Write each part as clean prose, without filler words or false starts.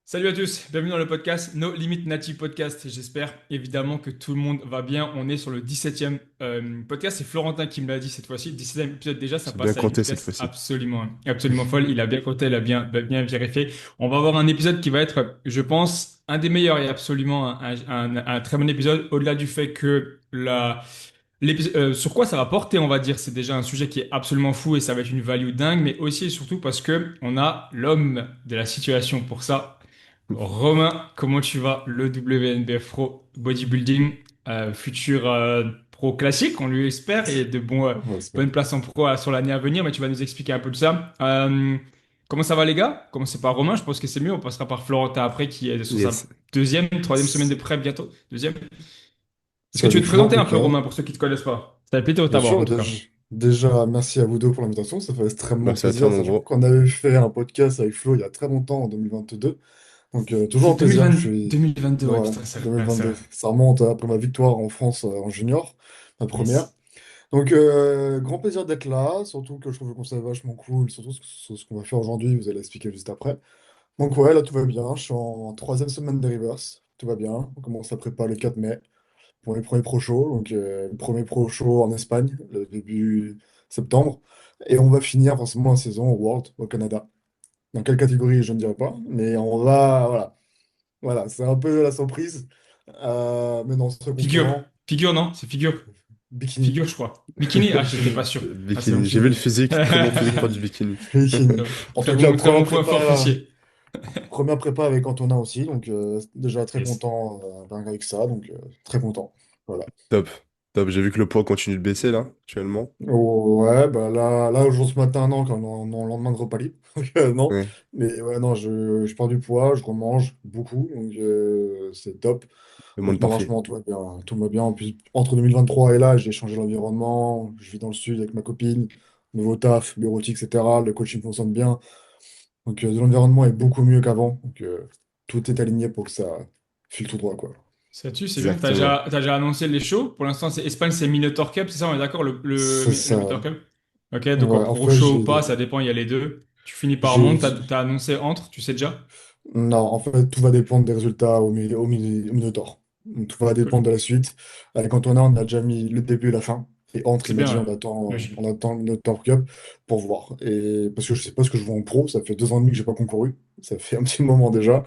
Salut à tous, bienvenue dans le podcast No Limit Native Podcast. J'espère évidemment que tout le monde va bien. On est sur le 17e podcast. C'est Florentin qui me l'a dit cette fois-ci. 17e épisode déjà, ça J'ai bien passe à une compté cette vitesse fois-ci. absolument folle. Il a bien compté, il a bien vérifié. On va avoir un épisode qui va être, je pense, un des meilleurs et absolument un très bon épisode. Au-delà du fait que sur quoi ça va porter, on va dire, c'est déjà un sujet qui est absolument fou et ça va être une value dingue, mais aussi et surtout parce que on a l'homme de la situation pour ça. Romain, comment tu vas? Le WNBF Pro Bodybuilding, futur pro classique, on lui espère, et de On espère. bonnes places en pro sur l'année à venir, mais tu vas nous expliquer un peu de ça. Comment ça va les gars? Commencez par Romain, je pense que c'est mieux, on passera par Florentin après qui est sur Yes. sa troisième semaine de prep bientôt. Deuxième. Est-ce que tu veux te Salut en présenter tout un peu cas. Romain pour ceux qui ne te connaissent pas? Ça fait plaisir de Bien t'avoir sûr, en tout cas. déjà, merci à vous deux pour l'invitation. Ça fait extrêmement Merci à toi, plaisir, mon sachant gros. qu'on avait fait un podcast avec Flo il y a très longtemps, en 2022. Donc, toujours C'est un plaisir. 2022, ouais, Ouais, putain, c'est 2022. vrai. Ça remonte après ma victoire en France en junior, ma première. Yes. Donc, grand plaisir d'être là. Surtout que je trouve le concept vachement cool. Surtout ce qu'on va faire aujourd'hui, vous allez expliquer juste après. Donc, ouais, là, tout va bien. Je suis en troisième semaine de Rivers. Tout va bien. On commence à préparer le 4 mai pour les premiers pro shows. Donc, le premier pro show en Espagne, le début septembre. Et on va finir forcément la saison au World, au Canada. Dans quelle catégorie, je ne dirais pas. Mais on va. Voilà. Voilà, c'est un peu la surprise. Mais non, c'est très Figure. content. Figure, non? C'est figure. Bikini. Figure, je crois. Bikini? Ah, j'étais pas sûr. Ah, c'est bon, Bikini. J'ai vu le figure. physique, très bon physique pour du bikini. Très Bikini. En tout cas, très bon point fort précis. première prépa avec Antonin aussi. Donc, déjà très Yes. content avec ça. Donc, très content. Voilà. Top. Top. J'ai vu que le poids continue de baisser là, actuellement. Mm. Oh, ouais, bah là, au jour ce matin, non, quand on est en lendemain de repas libre. Donc, non. Mm. Ouais. Mais ouais, non, je perds du poids, je remange beaucoup, donc c'est top. Le monde Honnêtement, parfait. franchement, tout va bien. Tout va bien. En plus, entre 2023 et là, j'ai changé l'environnement. Je vis dans le sud avec ma copine. Nouveau taf, bureautique, etc. Le coaching fonctionne bien. Donc, l'environnement est beaucoup mieux qu'avant. Donc, tout est aligné pour que ça file tout droit, quoi. Ça tue, c'est bien. Exactement. T'as déjà annoncé les shows. Pour l'instant, c'est Espagne, c'est Minotaur Cup, c'est ça, on est d'accord, C'est le Minotaur ça. Cup. Ok, donc en Ouais, en pro fait, show ou pas, ça dépend, il y a les deux. Tu finis par j'ai, monde, t'as annoncé entre, tu sais déjà? Non, en fait, tout va dépendre des résultats au Minotaur. Tout va Cool. dépendre de la suite. Avec Antonin, on a déjà mis le début et la fin. Et entre, C'est il m'a dit, bien, logique. on attend le Minotaur Cup pour voir. Et parce que je sais pas ce que je vois en pro, ça fait 2 ans et demi que j'ai pas concouru. Ça fait un petit moment déjà.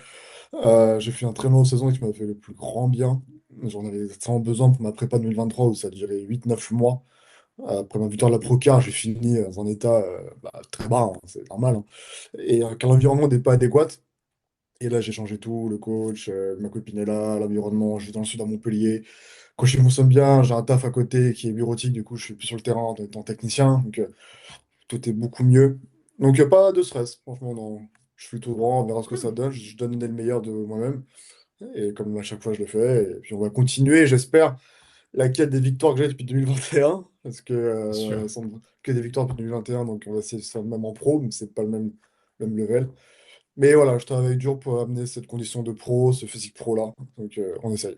J'ai fait un très bonne saison qui m'a fait le plus grand bien. J'en avais vraiment besoin pour ma prépa 2023 où ça a duré 8 9 mois. Après ma victoire de la Procar, j'ai fini dans un état très bas, hein, c'est normal, hein. Et quand l'environnement n'est pas adéquat, et là, j'ai changé tout, le coach, ma copine est là, l'environnement, je vis dans le sud à Montpellier. Quand je fonctionne bien, j'ai un taf à côté qui est bureautique, du coup, je suis plus sur le terrain en étant technicien, donc tout est beaucoup mieux. Donc, pas de stress, franchement, non. Je suis tout droit, on verra ce que ça Cool. donne, je donne le meilleur de moi-même, et comme à chaque fois, je le fais, et puis on va continuer, j'espère, la quête des victoires que j'ai depuis 2021, parce que Bien sûr. sont que des victoires depuis 2021, donc on va essayer de se faire le même en pro, mais c'est pas le même level. Mais voilà, je travaille dur pour amener cette condition de pro, ce physique pro-là. Donc, on essaye.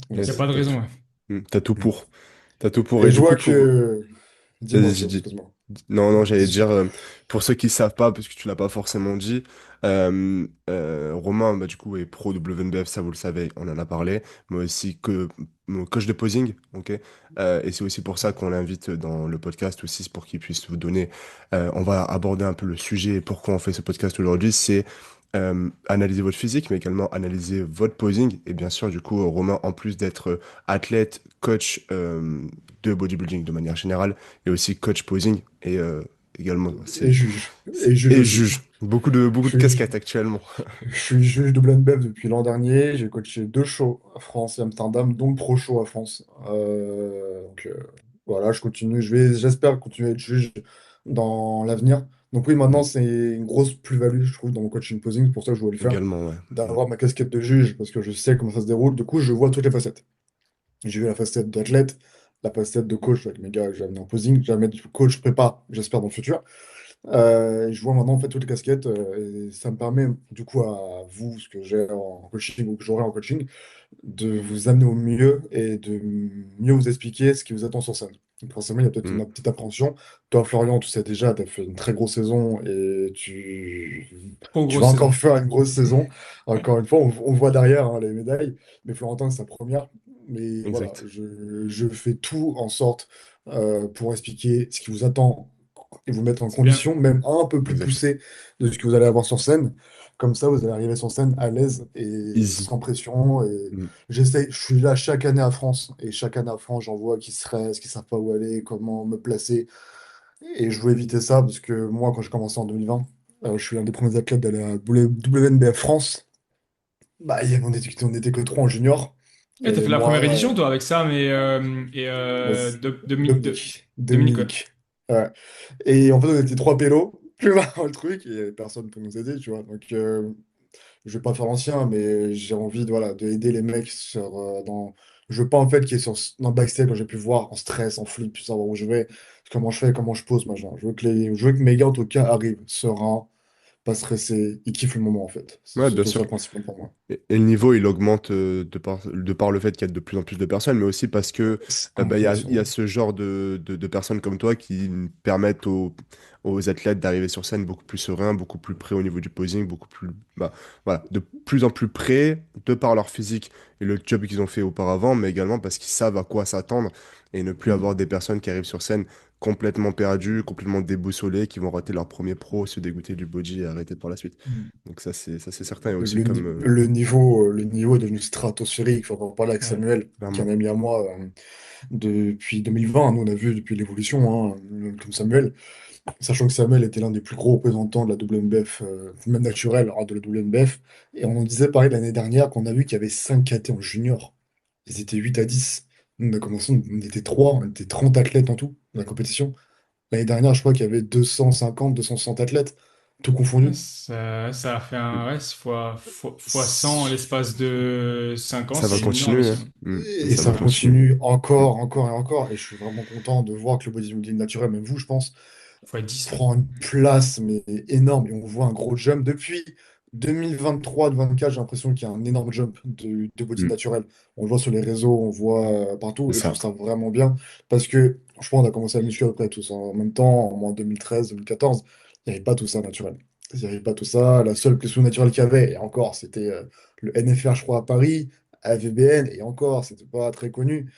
On Il n'y a essaye. pas de Top. raison, ouais. T'as tout pour. T'as tout pour. Mm. Et Et je du coup, vois pour. que. Mm. Dis-moi, Vas-y, j'ai Flo, dit. excuse-moi. Mm. Non, non, j'allais Vas-y. dire, pour ceux qui savent pas, parce que tu l'as pas forcément dit, Romain, bah, du coup, est pro WNBF, ça vous le savez, on en a parlé, mais aussi que coach de posing, ok? Et c'est aussi pour ça qu'on l'invite dans le podcast aussi, c'est pour qu'il puisse vous donner. On va aborder un peu le sujet et pourquoi on fait ce podcast aujourd'hui, c'est analyser votre physique, mais également analyser votre posing. Et bien sûr, du coup, Romain, en plus d'être athlète, coach de bodybuilding de manière générale, et aussi coach posing, et également, Et juge. Et juge et Mm. aussi. Mm. Je Mm. suis, Mm. je Mm. suis, mm. je actuellement. suis juge de BLNBF depuis l'an dernier. J'ai coaché 2 shows à France et Amsterdam, dont le Pro Show à France. Donc, voilà, je continue. J'espère continuer à être juge dans l'avenir. Donc oui, maintenant, c'est une grosse plus-value, je trouve, dans mon coaching posing. C'est pour ça que je voulais le faire, Également, ouais. Mm. d'avoir ma casquette de juge, parce que je sais comment ça se déroule. Du coup, je vois toutes les facettes. J'ai vu la facette d'athlète, la facette de coach avec mes gars que j'ai amené en posing. Je vais mettre coach prépa, j'espère, dans le futur. Et je vois maintenant en fait toutes les casquettes et ça me permet du coup à vous, ce que j'ai en coaching ou que j'aurai en coaching, de vous amener au mieux et de mieux vous expliquer ce qui vous attend sur scène. Donc forcément, il y a peut-être Mm. une petite appréhension. Toi, Florian, tu sais déjà, tu as fait une très grosse saison et Trop tu vas grosse encore saison. faire une grosse saison. Encore une fois, on voit derrière hein, les médailles, mais Florentin, c'est sa première. Mais voilà, Exact. je fais tout en sorte pour expliquer ce qui vous attend et vous mettre en C'est bien. condition, même un peu plus Exact. poussé de ce que vous allez avoir sur scène. Comme ça, vous allez arriver sur scène à l'aise et Easy. sans pression. Et Mm. j'essaie, je suis là chaque année à France. Et chaque année à France, j'en vois qui stressent, qui savent pas où aller, comment me placer. Et je veux éviter ça parce que moi, quand j'ai commencé en 2020, je suis l'un des premiers athlètes d'aller à WNBF France. Bah, on était que trois en junior. Eh, t'as Et fait la première moi, édition, toi, avec ça, mais Dominique. Dominique, ouais. Dominique. Ouais. Et en fait, on était trois pélos. Tu vois, le truc, et personne peut nous aider, tu vois. Donc, je vais pas faire l'ancien, mais j'ai envie de, voilà, d'aider les mecs je veux pas en fait qu'ils soient dans le backstage quand j'ai pu voir en stress, en flip, puis savoir où je vais, comment je fais, comment je pose, machin. Je veux que mes gars en tout cas arrivent sereins, pas stressés, ils kiffent le moment en fait. C'est Ouais, bien surtout ça sûr. le principal pour moi. Et le niveau, il augmente de par le fait qu'il y a de plus en plus de personnes, mais aussi parce que C'est bah, il y a impressionnant. ce genre de personnes comme toi qui permettent aux athlètes d'arriver sur scène beaucoup plus serein, beaucoup plus près au niveau du posing, beaucoup plus, bah, voilà, de plus en plus près, de par leur physique et le job qu'ils ont fait auparavant, mais également parce qu'ils savent à quoi s'attendre et ne plus Mm. avoir des personnes qui arrivent sur scène complètement perdues, complètement déboussolées, qui vont rater leur premier pro, se dégoûter du body et arrêter par la suite. Mm. Donc ça c'est certain. Et aussi comme... Le niveau est devenu stratosphérique. Faut en parler avec Ouais. Samuel, qui est un clairement. ami à moi depuis 2020. Nous, on a vu depuis l'évolution, hein, comme Samuel. Sachant que Samuel était l'un des plus gros représentants de la WNBF, même naturel, hein, de la WNBF. Et on en disait pareil l'année dernière qu'on a vu qu'il y avait 5 KT en junior. Ils étaient 8 à 10. Nous, on a commencé, on était 3, on était 30 athlètes en tout dans la compétition. L'année dernière, je crois qu'il y avait 250, 260 athlètes, tout Ouais, confondu. ça a fait un ouais, c'est fois 100 en C'est- l'espace de 5 ans, Ça va c'est énorme continuer, aussi. hein. Mm. Et Et ça va ça continuer. continue Mm. encore, encore et encore. Et je suis vraiment content de voir que le bodybuilding naturel, même vous, je pense, Fois 10 même. prend une place mais énorme et on voit un gros jump depuis 2023-2024. J'ai l'impression qu'il y a un énorme jump de body Mm. naturel. On le voit sur les réseaux, on le voit partout C'est et je ça. trouve ça vraiment bien parce que je pense qu'on a commencé à le muscu à peu près tous en même temps, en 2013-2014. Il n'y avait pas tout ça naturel. Il n'y avait pas tout ça. La seule question naturelle qu'il y avait, et encore, c'était le NFR, je crois, à Paris, à VBN, et encore, c'était pas très connu.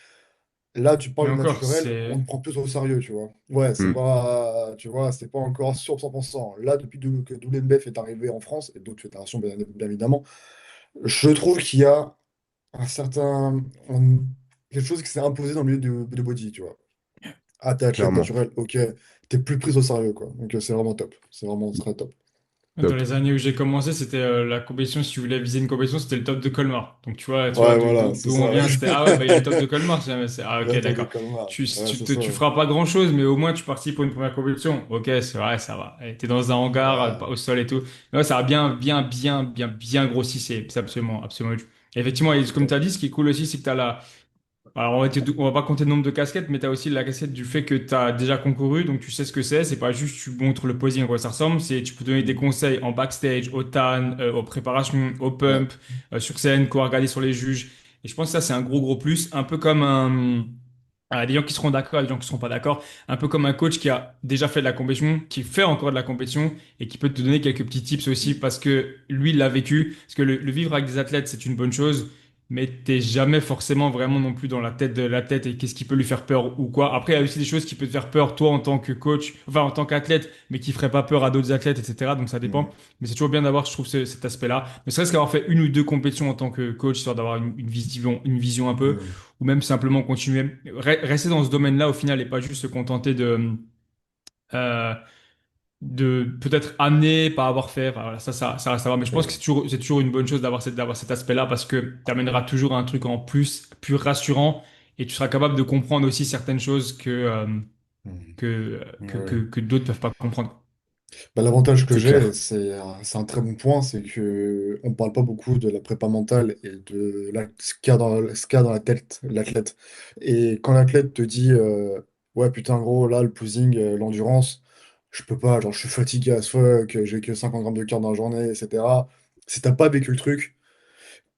Là, tu Mais parles de encore, naturel, on c'est te prend plus au sérieux, tu vois. Ouais, c'est Mm. pas, tu vois, c'est pas encore sûr 100%. Là, depuis que WNBF est arrivé en France, et d'autres fédérations, bien évidemment, je trouve qu'il y a un certain, quelque chose qui s'est imposé dans le milieu de body, tu vois. Ah, t'es athlète Clairement. naturel, ok, t'es plus pris au sérieux, quoi. Donc, c'est vraiment top. C'est vraiment très top. dans Top. les années où j'ai commencé, c'était la compétition, si tu voulais viser une compétition, c'était le top de Colmar. Donc tu vois Ouais, voilà, c'est d'où on ça. vient, c'était ah ouais, bah il est le top de Colmar, ah ok, Le top de d'accord. Colmar. Ouais, c'est ça. Tu feras pas grand-chose, mais au moins tu participes pour une première compétition. Ok, c'est vrai, ça va. Et t'es dans un hangar, Ouais. au sol et tout. Mais ouais, ça a bien grossi, c'est absolument, absolument. Et effectivement, et C'est comme tu top. as dit, ce qui est cool aussi, c'est que tu as la, alors, on va pas compter le nombre de casquettes, mais tu as aussi la casquette du fait que tu as déjà concouru, donc tu sais ce que c'est. C'est pas juste tu montres le posing à quoi ça ressemble, c'est tu peux donner des Mm. conseils en backstage, au TAN, aux préparations, au Ouais. pump, sur scène, quoi regarder sur les juges. Et je pense que ça, c'est un gros plus, un peu comme un. Des gens qui seront d'accord, des gens qui seront pas d'accord, un peu comme un coach qui a déjà fait de la compétition, qui fait encore de la compétition et qui peut te donner quelques petits tips aussi Mm. parce que lui, il l'a vécu. Parce que le vivre avec des athlètes, c'est une bonne chose mais t'es jamais forcément vraiment non plus dans la tête de l'athlète et qu'est-ce qui peut lui faire peur ou quoi. Après, il y a aussi des choses qui peuvent te faire peur, toi, en tant que coach, enfin, en tant qu'athlète, mais qui feraient pas peur à d'autres athlètes, etc. Donc, ça dépend. Mm. Mais c'est toujours bien d'avoir, je trouve, cet aspect-là. Ne serait-ce qu'avoir fait une ou deux compétitions en tant que coach, histoire d'avoir une vision un peu, Mm. ou même simplement continuer. Rester dans ce domaine-là, au final, et pas juste se contenter euh, de peut-être amener, pas avoir fait. Enfin, voilà, ça reste à voir. Mais je pense que Mm. c'est toujours une bonne chose d'avoir cet aspect-là parce que tu amèneras toujours un truc en plus rassurant et tu seras capable de comprendre aussi certaines choses Mm. Ouais. que d'autres peuvent pas comprendre. Bah, l'avantage que C'est j'ai, clair. c'est un très bon point, c'est que on parle pas beaucoup de la prépa mentale et de ce qu'il y a dans la tête de l'athlète. Et quand l'athlète te dit ouais putain gros là le posing, l'endurance, je peux pas, genre je suis fatigué as fuck, j'ai que 50 grammes de carbs dans la journée, etc. Si t'as pas vécu le truc,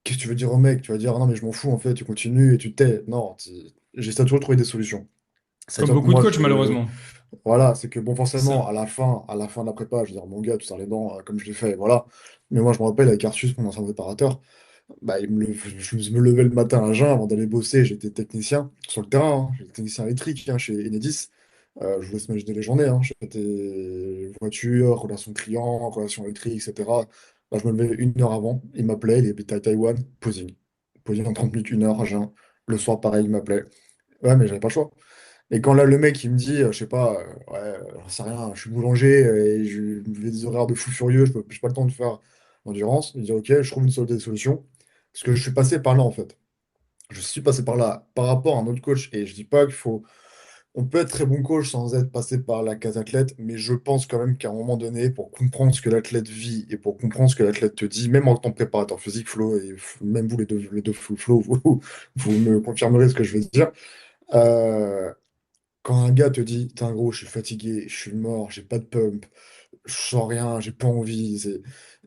qu'est-ce que tu veux dire au mec? Tu vas dire ah non mais je m'en fous en fait, tu continues et tu te tais. Non, j'essaie toujours de trouver des solutions. Comme C'est-à-dire que beaucoup de moi, coachs, malheureusement. voilà, c'est que bon, C'est ça. forcément, à la fin de la prépa, je veux dire, mon gars, tu sers les dents, comme je l'ai fait, voilà. Mais moi, je me rappelle avec Artus, mon ancien préparateur, bah, je me levais le matin à jeun avant d'aller bosser. J'étais technicien sur le terrain, hein. J'étais technicien électrique hein, chez Enedis. Je vous laisse imaginer les journées, hein. J'étais voiture, relation client, relation électrique, etc. Bah, je me levais 1 heure avant. Il m'appelait, il habitait à Taïwan, posing. Posing en 30 minutes, 1 heure à jeun. Le soir, pareil, il m'appelait. Ouais, mais j'avais pas le choix. Et quand là, le mec, il me dit, je sais pas, ouais, j'en sais rien, je suis boulanger et je fais des horaires de fou furieux, j'ai pas le temps de faire l'endurance. Il dit, ok, je trouve des solutions. Parce que je suis passé par là, en fait. Je suis passé par là par rapport à un autre coach. Et je dis pas qu'il faut. On peut être très bon coach sans être passé par la case athlète, mais je pense quand même qu'à un moment donné, pour comprendre ce que l'athlète vit et pour comprendre ce que l'athlète te dit, même en tant que préparateur physique, Flo, et même vous les deux Flo, vous me confirmerez ce que je veux dire. Euh, Quand un gars te dit, t'es un gros, je suis fatigué, je suis mort, j'ai pas de pump, je sens rien, j'ai pas envie,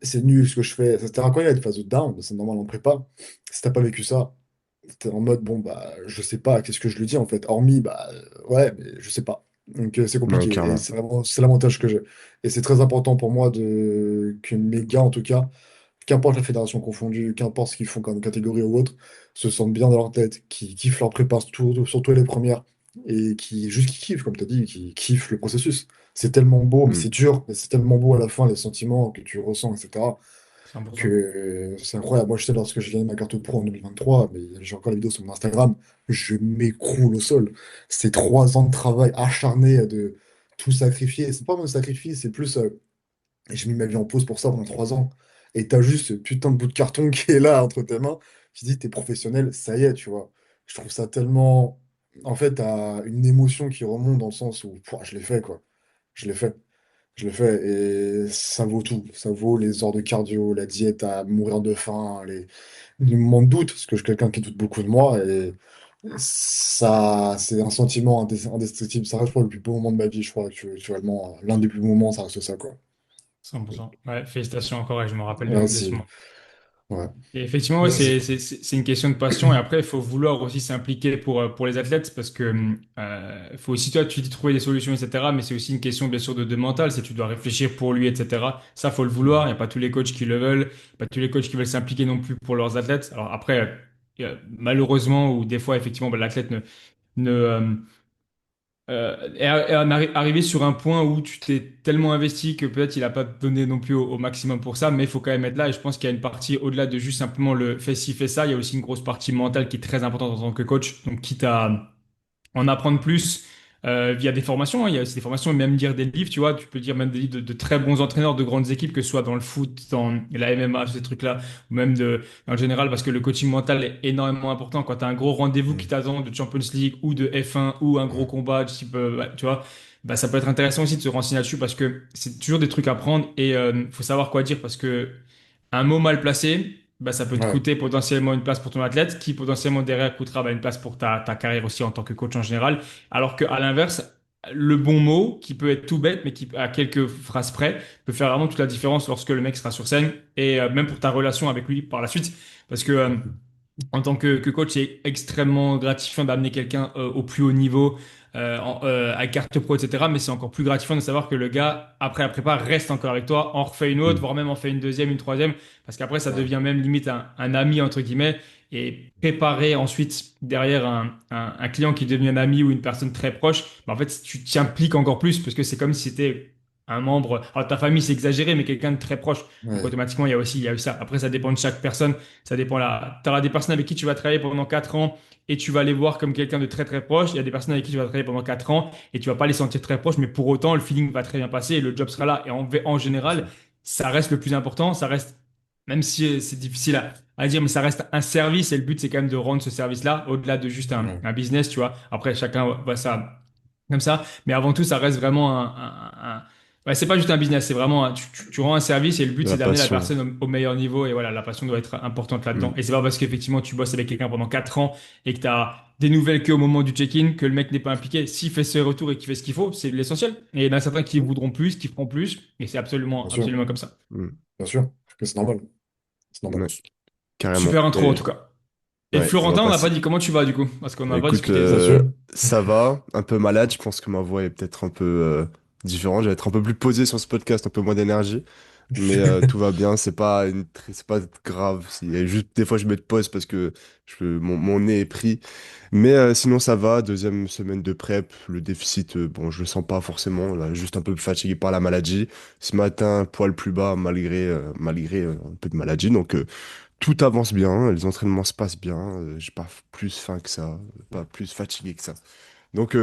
c'est nul ce que je fais, etc. Quand il y a une phase de down, c'est normal en prépa. Si t'as pas vécu ça, t'es en mode, bon, bah, je sais pas, qu'est-ce que je lui dis en fait, hormis, bah, ouais, mais je sais pas. Donc c'est Non, compliqué, et clairement. c'est vraiment, c'est l'avantage que j'ai. Et c'est très important pour moi que mes gars, en tout cas, qu'importe la fédération confondue, qu'importe ce qu'ils font comme catégorie ou autre, se sentent bien dans leur tête, qui kiffent leur prépa, surtout les premières, et qui kiffent, comme tu as dit, qui kiffent le processus. C'est tellement beau, mais Mm. c'est dur, mais c'est tellement beau à la fin, les sentiments que tu ressens, etc., 100%. que c'est incroyable. Moi, je sais, lorsque j'ai gagné ma carte pro en 2023, mais j'ai encore la vidéo sur mon Instagram, je m'écroule au sol. C'est 3 ans de travail acharné de tout sacrifier. C'est pas même sacrifier, c'est plus. Et j'ai mis ma vie en pause pour ça pendant 3 ans. Et t'as juste ce putain de bout de carton qui est là entre tes mains. Tu te dis, t'es professionnel, ça y est, tu vois. Je trouve ça tellement. En fait, t'as une émotion qui remonte dans le sens où, pouah, je l'ai fait, quoi. Je l'ai fait. Je l'ai fait. Et ça vaut tout. Ça vaut les heures de cardio, la diète à mourir de faim, les moments de doute, parce que je suis quelqu'un qui doute beaucoup de moi. Et ça, c'est un sentiment indestructible. Ça reste pour le plus beau moment de ma vie, je crois, actuellement. L'un des plus beaux moments, ça reste ça, quoi. 100%. Ouais, félicitations encore et je me rappelle de ce Merci. moment. Ouais. Et effectivement, ouais, Merci. c'est une question de passion. Et après, il faut vouloir aussi s'impliquer pour les athlètes parce que faut aussi, toi, tu dis trouver des solutions, etc. Mais c'est aussi une question, bien sûr, de mental. C'est tu dois réfléchir pour lui, etc. Ça, faut le vouloir. Il n'y a pas tous les coachs qui le veulent. Pas tous les coachs qui veulent s'impliquer non plus pour leurs athlètes. Alors après, malheureusement, ou des fois, effectivement, bah, l'athlète arrivé sur un point où tu t'es tellement investi que peut-être il n'a pas donné non plus au maximum pour ça, mais il faut quand même être là. Et je pense qu'il y a une partie au-delà de juste simplement le fais ci, fais ça. Il y a aussi une grosse partie mentale qui est très importante en tant que coach. Donc, quitte à en apprendre plus via des formations, hein. Il y a aussi des formations, et même lire des livres, tu vois. Tu peux lire même des livres de très bons entraîneurs de grandes équipes, que ce soit dans le foot, dans la MMA, ces trucs-là, ou même en général, parce que le coaching mental est énormément important. Quand tu as un gros rendez-vous qui Mm. t'attend de Champions League ou de F1 ou un gros Ouais. combat, type, tu vois, bah, ça peut être intéressant aussi de se renseigner là-dessus parce que c'est toujours des trucs à prendre et faut savoir quoi dire parce que un mot mal placé, bah, ça peut te Ouais. coûter potentiellement une place pour ton athlète, qui potentiellement derrière coûtera bah, une place pour ta carrière aussi en tant que coach en général. Alors qu'à l'inverse, le bon mot, qui peut être tout bête, mais qui, à quelques phrases près, peut faire vraiment toute la différence lorsque le mec sera sur scène et même pour ta relation avec lui par la suite. Parce que en tant que coach, c'est extrêmement gratifiant d'amener quelqu'un au plus haut niveau, à carte pro, etc. Mais c'est encore plus gratifiant de savoir que le gars, après la prépa, reste encore avec toi, en refait une autre, Mm. voire même en fait une deuxième, une troisième, parce qu'après, ça Ouais. devient même limite un ami, entre guillemets, et préparer ensuite derrière un client qui devient un ami ou une personne très proche, bah, en fait, tu t'impliques encore plus, parce que c'est comme si c'était un membre, alors ta famille c'est exagéré, mais quelqu'un de très proche. Donc Ouais. automatiquement, il y a eu ça. Après, ça dépend de chaque personne. Ça dépend là. Tu auras des personnes avec qui tu vas travailler pendant 4 ans et tu vas les voir comme quelqu'un de très très proche. Il y a des personnes avec qui tu vas travailler pendant 4 ans et tu vas pas les sentir très proches, mais pour autant, le feeling va très bien passer et le job sera là. Et en Bien général, sûr. ça reste le plus important. Ça reste, même si c'est difficile à dire, mais ça reste un service et le but, c'est quand même de rendre ce service-là au-delà de juste Ouais. un business, tu vois. Après, chacun voit ça comme ça. Mais avant tout, ça reste vraiment ouais, c'est pas juste un business, c'est vraiment tu rends un service et le but De c'est la d'amener la passion. personne au meilleur niveau et voilà, la passion doit être importante là-dedans. Mm. Et c'est pas parce qu'effectivement tu bosses avec quelqu'un pendant 4 ans et que tu as des nouvelles qu'au moment du check-in que le mec n'est pas impliqué. S'il fait ses retours et qu'il fait ce qu'il faut, c'est l'essentiel. Et il y en a certains qui voudront plus, qui feront plus et c'est Bien absolument, sûr. absolument comme ça. Mm. Bien sûr. Parce que c'est normal. C'est normal. Ouais, carrément. Super intro en Et tout cas. Et Ouais, ça va Florentin, on n'a pas passer. dit comment tu vas du coup, parce qu'on n'a pas Écoute, discuté. Ça suit. ça va, un peu malade, je pense que ma voix est peut-être un peu différente, je vais être un peu plus posé sur ce podcast, un peu moins d'énergie, mais tout va bien, c'est pas grave, il y a juste des fois je mets de pause parce que mon nez est pris, mais sinon ça va, deuxième semaine de prep, le déficit, bon je le sens pas forcément, là, juste un peu fatigué par la maladie, ce matin poil plus bas malgré un peu de maladie, donc tout avance bien, les entraînements se passent bien, j'ai pas plus faim que ça, pas plus fatigué que ça. Donc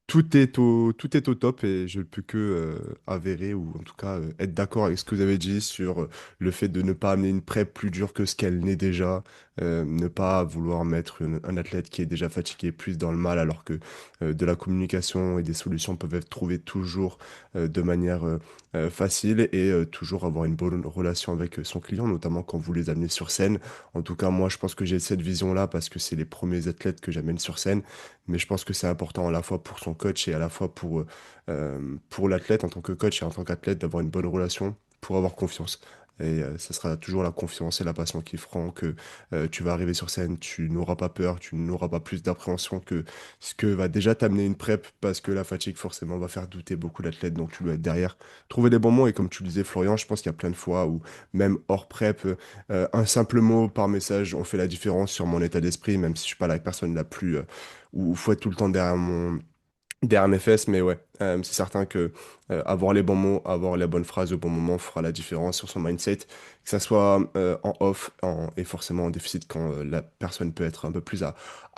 tout est au top et je ne peux que avérer ou en tout cas être d'accord avec ce que vous avez dit sur le fait de ne pas amener une prep plus dure que ce qu'elle n'est déjà, ne pas vouloir mettre un athlète qui est déjà fatigué plus dans le mal alors que de la communication et des solutions peuvent être trouvées toujours de manière facile et toujours avoir une bonne relation avec son client, notamment quand vous les amenez sur scène. En tout cas, moi, je pense que j'ai cette vision-là parce que c'est les premiers athlètes que j'amène sur scène, mais je pense que c'est important à la fois pour son coach et à la fois pour l'athlète en tant que coach et en tant qu'athlète d'avoir une bonne relation pour avoir confiance. Et ça sera toujours la confiance et la passion qui feront que tu vas arriver sur scène, tu n'auras pas peur, tu n'auras pas plus d'appréhension que ce que va déjà t'amener une prep parce que la fatigue forcément va faire douter beaucoup l'athlète, donc tu dois être derrière, trouver les bons mots et comme tu le disais Florian, je pense qu'il y a plein de fois où même hors prep, un simple mot par message, on fait la différence sur mon état d'esprit, même si je suis pas la personne la plus où faut être tout le temps derrière mes fesses, mais ouais, c'est certain que avoir les bons mots, avoir les bonnes phrases au bon moment fera la différence sur son mindset, que ça soit en off et forcément en déficit quand la personne peut être un peu plus à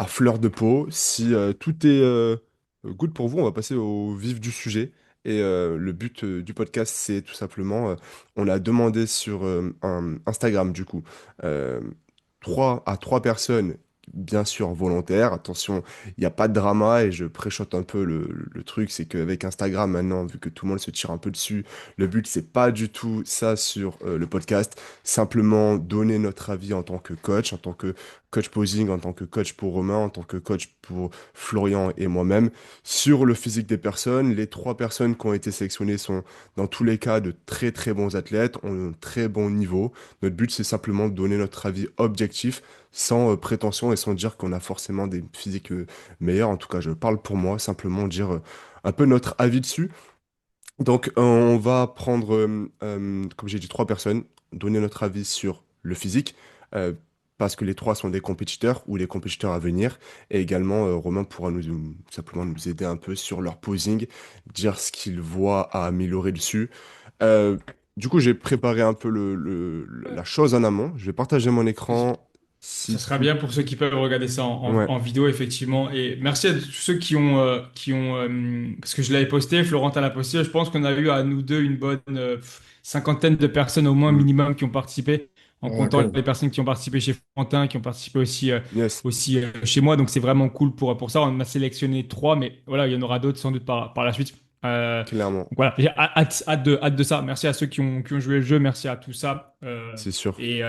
fleur de peau. Si tout est good pour vous, on va passer au vif du sujet. Et le but du podcast, c'est tout simplement, on a demandé sur Instagram, du coup, euh, 3 personnes, bien sûr volontaires. Attention, il n'y a pas de drama et je préchote un peu le truc, c'est qu'avec Instagram maintenant, vu que tout le monde se tire un peu dessus, le but c'est pas du tout ça sur le podcast, simplement donner notre avis en tant que coach, en tant que coach posing, en tant que coach pour Romain, en tant que coach pour Florian et moi-même, sur le physique des personnes. Les 3 personnes qui ont été sélectionnées sont dans tous les cas de très très bons athlètes, ont un très bon niveau. Notre but c'est simplement de donner notre avis objectif sans prétention et sans dire qu'on a forcément des physiques meilleures. En tout cas, je parle pour moi, simplement dire un peu notre avis dessus. Donc, on va prendre, comme j'ai dit, 3 personnes, donner notre avis sur le physique, euh, parce que les 3 sont des compétiteurs ou les compétiteurs à venir. Et également, Romain pourra simplement nous aider un peu sur leur posing, dire ce qu'il voit à améliorer dessus. Euh, du coup, j'ai préparé un peu la chose en amont. Je vais partager mon écran. Ça Si sera tout... bien pour ceux qui peuvent regarder ça Ouais, en vidéo, effectivement. Et merci à tous ceux qui ont, parce que je l'avais posté, Florentin l'a posté. Je pense qu'on a eu à nous deux une bonne cinquantaine de personnes au moins mm, minimum qui ont participé, en Ouais, quand comptant même. les personnes qui ont participé chez Florentin, qui ont participé aussi, yes, chez moi. Donc c'est vraiment cool pour ça. On a sélectionné trois, mais voilà, il y en aura d'autres sans doute par la suite. clairement, Donc voilà, j'ai hâte de ça. Merci à ceux qui ont joué le jeu, merci à tout ça. c'est sûr. Et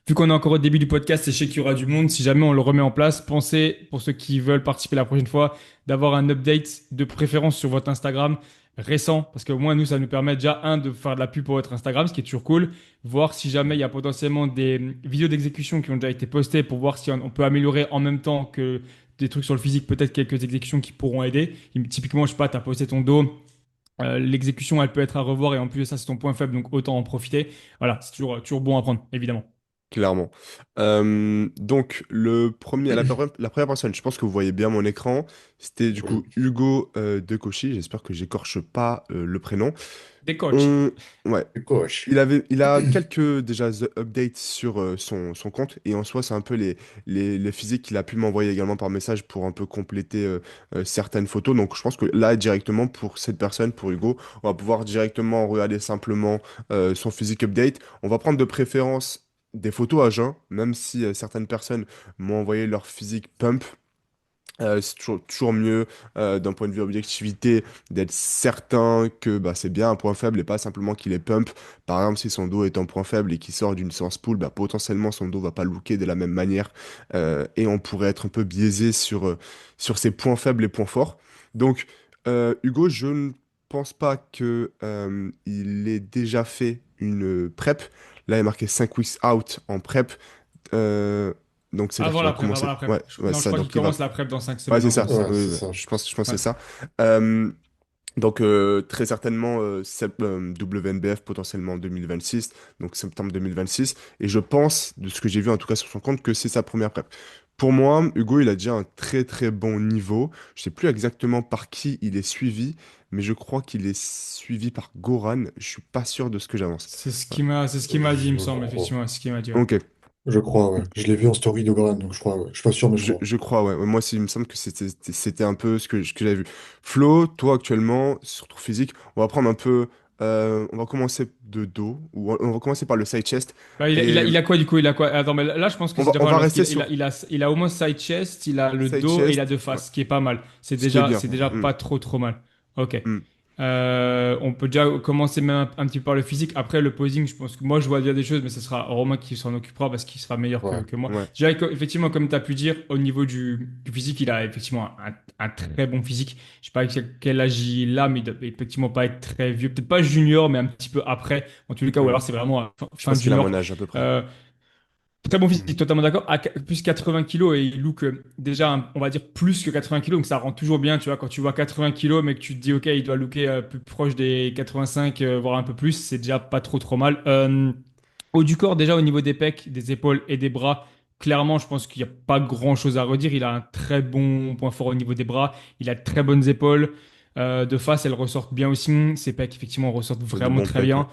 vu qu'on est encore au début du podcast et je sais qu'il y aura du monde, si jamais on le remet en place, pensez, pour ceux qui veulent participer la prochaine fois, d'avoir un update de préférence sur votre Instagram récent, parce qu'au moins nous, ça nous permet déjà, de faire de la pub pour votre Instagram, ce qui est toujours cool, voir si jamais il y a potentiellement des vidéos d'exécution qui ont déjà été postées pour voir si on peut améliorer en même temps que des trucs sur le physique, peut-être quelques exécutions qui pourront aider. Typiquement, je sais pas, tu as posté ton dos. L'exécution, elle peut être à revoir et en plus de ça, c'est ton point faible, donc autant en profiter. Voilà, c'est toujours bon à prendre, évidemment. Clairement. Donc, la première personne, je pense que vous voyez bien mon écran, c'était du coup Oui. Hugo de Cauchy, j'espère que j'écorche pas le prénom. Des coachs. On... Ouais. C'est coche. Il a quelques déjà updates sur son compte et en soi, c'est un peu les physiques qu'il a pu m'envoyer également par message pour un peu compléter certaines photos. Donc, je pense que là, directement, pour cette personne, pour Hugo, on va pouvoir directement regarder simplement son physique update. On va prendre de préférence des photos à jeun, même si certaines personnes m'ont envoyé leur physique pump. C'est toujours mieux d'un point de vue objectivité d'être certain que bah, c'est bien un point faible et pas simplement qu'il est pump. Par exemple, si son dos est un point faible et qu'il sort d'une séance pull, bah, potentiellement son dos va pas looker de la même manière et on pourrait être un peu biaisé sur ses points faibles et points forts. Donc, Hugo, je ne pense pas que il ait déjà fait une prep. Là, il est marqué 5 weeks out en prep. Euh, Donc, c'est-à-dire qu'il va Avant commencer. la prep. Ouais, ouais, Non, c'est je ça. crois qu'il Donc, il va. commence la prep dans 5 Ouais, semaines c'est en gros, ça. c'est ça. Ouais, c'est ça. Je pense que Ouais. c'est ça. Euh, donc, très certainement, WNBF potentiellement en 2026, donc septembre 2026. Et je pense, de ce que j'ai vu en tout cas sur son compte, que c'est sa première prep. Pour moi, Hugo, il a déjà un très très bon niveau. Je sais plus exactement par qui il est suivi, mais je crois qu'il est suivi par Goran. Je suis pas sûr de ce que j'avance. Voilà. C'est ce qu'il m'a dit, il me Je semble, crois. effectivement, c'est ce qu'il m'a dit. Ouais. Ok, Je crois, ouais. Je l'ai vu en story de Goran, donc je crois, ouais. Je suis pas sûr, mais je crois. je crois, ouais. Ouais, moi aussi, il me semble que c'était un peu ce que j'avais vu. Flo, toi actuellement, sur ton physique, on va prendre un peu. On va commencer de dos, ou on va commencer par le side chest. Bah, Et il a quoi du coup? Il a quoi? Attends, mais là, je pense que c'est déjà on pas mal va parce rester sur il a au moins side chest, il a le side dos et il a chest, deux ouais. faces, ce qui est pas mal. Ce qui est bien. C'est déjà Mm, pas trop mal. Ok. mm. On peut déjà commencer même un petit peu par le physique. Après, le posing, je pense que moi, je vois déjà des choses, mais ce sera Romain qui s'en occupera parce qu'il sera meilleur Ouais. que moi. Ouais, Déjà, effectivement, comme tu as pu dire, au niveau du physique, il a effectivement un très bon physique. Je sais pas quel âge il a, mais il doit effectivement pas être très vieux. Peut-être pas junior, mais un petit peu après. En tous les cas, ou mm. alors c'est vraiment Je fin pense qu'il a junior. mon âge à peu près. Euh, Très bon Mm. physique, totalement d'accord. Plus 80 kilos et il look déjà, on va dire, plus que 80 kilos. Donc ça rend toujours bien, tu vois, quand tu vois 80 kilos, mais que tu te dis, OK, il doit looker plus proche des 85, voire un peu plus, c'est déjà pas trop mal. Haut du corps, déjà au niveau des pecs, des épaules et des bras, clairement, je pense qu'il n'y a pas grand-chose à redire. Il a un très bon point fort au niveau des bras. Il a de très bonnes épaules. De face, elles ressortent bien aussi. Ses pecs, effectivement, ressortent Il a de vraiment bons très pecs, ouais. bien.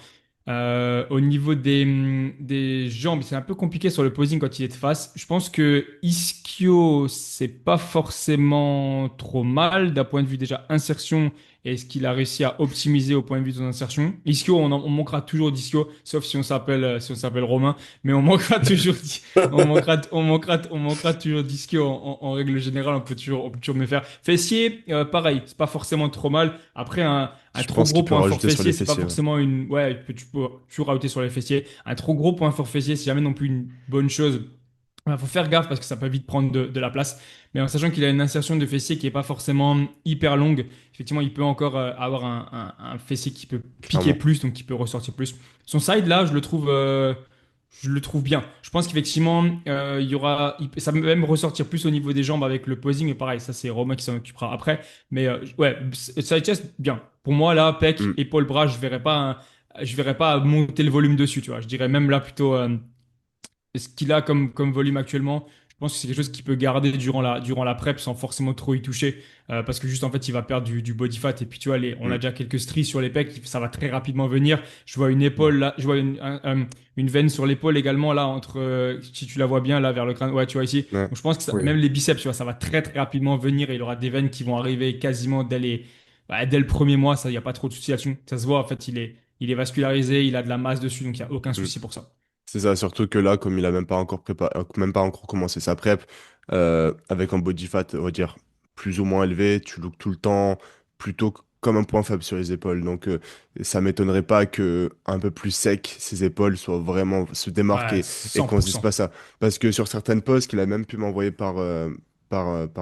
Au niveau des jambes, c'est un peu compliqué sur le posing quand il est de face. Je pense que Ischio, c'est pas forcément trop mal d'un point de vue déjà insertion et ce qu'il a réussi à optimiser au point de vue de son insertion. Ischio, on manquera toujours d'Ischio, sauf si on s'appelle Romain, mais on manquera toujours, on manquera toujours d'Ischio en règle générale. On peut toujours me faire. Fessier, pareil, c'est pas forcément trop mal. Après, un Je trop pense gros qu'il peut point fort rajouter sur les fessier, c'est pas fessiers, ouais. forcément une. Ouais, tu peux toujours rajouter sur les fessiers. Un trop gros point fort fessier, c'est jamais non plus une bonne chose. Il faut faire gaffe parce que ça peut vite prendre de la place. Mais en sachant qu'il a une insertion de fessier qui est pas forcément hyper longue, effectivement, il peut encore avoir un fessier qui peut piquer Clairement. plus, donc qui peut ressortir plus. Son side, là, je le trouve bien. Je pense qu'effectivement, ça peut même ressortir plus au niveau des jambes avec le posing. Mais pareil, ça, c'est Romain qui s'en occupera après. Mais ouais, side chest, bien. Pour moi, là, pec, Mm. épaule, bras, je verrais pas monter le volume dessus, tu vois. Je dirais même là plutôt ce qu'il a comme volume actuellement. Je pense que c'est quelque chose qu'il peut garder durant la prep sans forcément trop y toucher. Parce que juste en fait, il va perdre du body fat. Et puis tu vois, on a Mm. déjà quelques stries sur les pecs, ça va très rapidement venir. Je vois une Ouais. épaule là, je vois une veine sur l'épaule également là, si tu la vois bien là vers le crâne. Ouais, tu vois ici. Ouais. Donc je pense que Oui. même les biceps, tu vois, ça va très rapidement venir et il aura des veines qui vont arriver quasiment dès le premier mois. Ça, il n'y a pas trop de soucis là-dessus. Ça se voit, en fait, il est vascularisé, il a de la masse dessus, donc il n'y a aucun Mm. souci pour ça. C'est ça, surtout que là, comme il a même pas encore préparé, même pas encore commencé sa prep, avec un body fat, on va dire, plus ou moins élevé, tu looks tout le temps plutôt comme un point faible sur les épaules. Donc, ça m'étonnerait pas que un peu plus sec, ses épaules soient vraiment se démarquent Ouais, et qu'on se dise pas 100%. ça. Parce que sur certaines posts qu'il a même pu m'envoyer par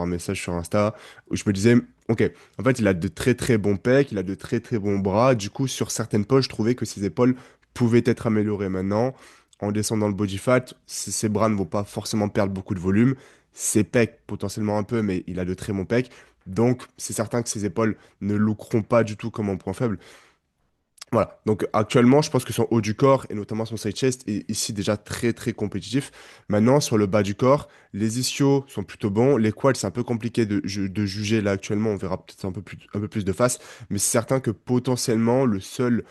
message sur Insta, où je me disais, ok, en fait, il a de très très bons pecs, il a de très très bons bras. Du coup, sur certaines posts, je trouvais que ses épaules pouvaient être améliorées maintenant en descendant le body fat, ses bras ne vont pas forcément perdre beaucoup de volume. Ses pecs, potentiellement un peu, mais il a de très bons pecs. Donc, c'est certain que ses épaules ne lookeront pas du tout comme un point faible. Voilà, donc actuellement, je pense que son haut du corps, et notamment son side chest, est ici déjà très très compétitif. Maintenant, sur le bas du corps, les ischios sont plutôt bons. Les quads, c'est un peu compliqué de juger là actuellement. On verra peut-être un peu plus de face. Mais c'est certain que potentiellement, le seul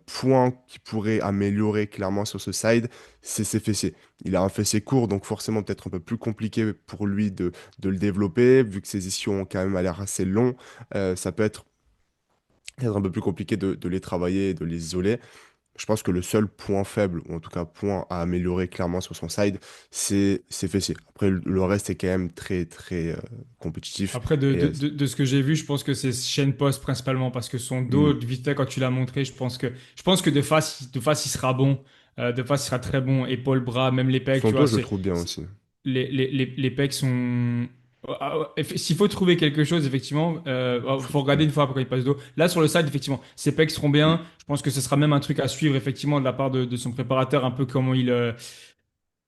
point qui pourrait améliorer clairement sur ce side, c'est ses fessiers. Il a un fessier court, donc forcément peut-être un peu plus compliqué pour lui de le développer, vu que ses ischios ont quand même l'air assez longs. Ça peut être un peu plus compliqué de les travailler et de les isoler. Je pense que le seul point faible, ou en tout cas point à améliorer clairement sur son side, c'est ses fessiers. Après, le reste est quand même très, très compétitif. Après, Et, de ce que j'ai vu, je pense que c'est chaîne post principalement parce que son dos, hmm, vite fait, quand tu l'as montré, je pense que de face, il sera bon. De face, il sera très bon. Épaules, bras, même les pecs, son tu vois, dos, je le trouve bien aussi. les pecs sont. S'il faut trouver quelque chose, effectivement, faut regarder une fois après quand il passe dos. Là, sur le side, effectivement, ses pecs seront Hmm, bien. Je pense que ce sera même un truc à suivre, effectivement, de la part de son préparateur, un peu comment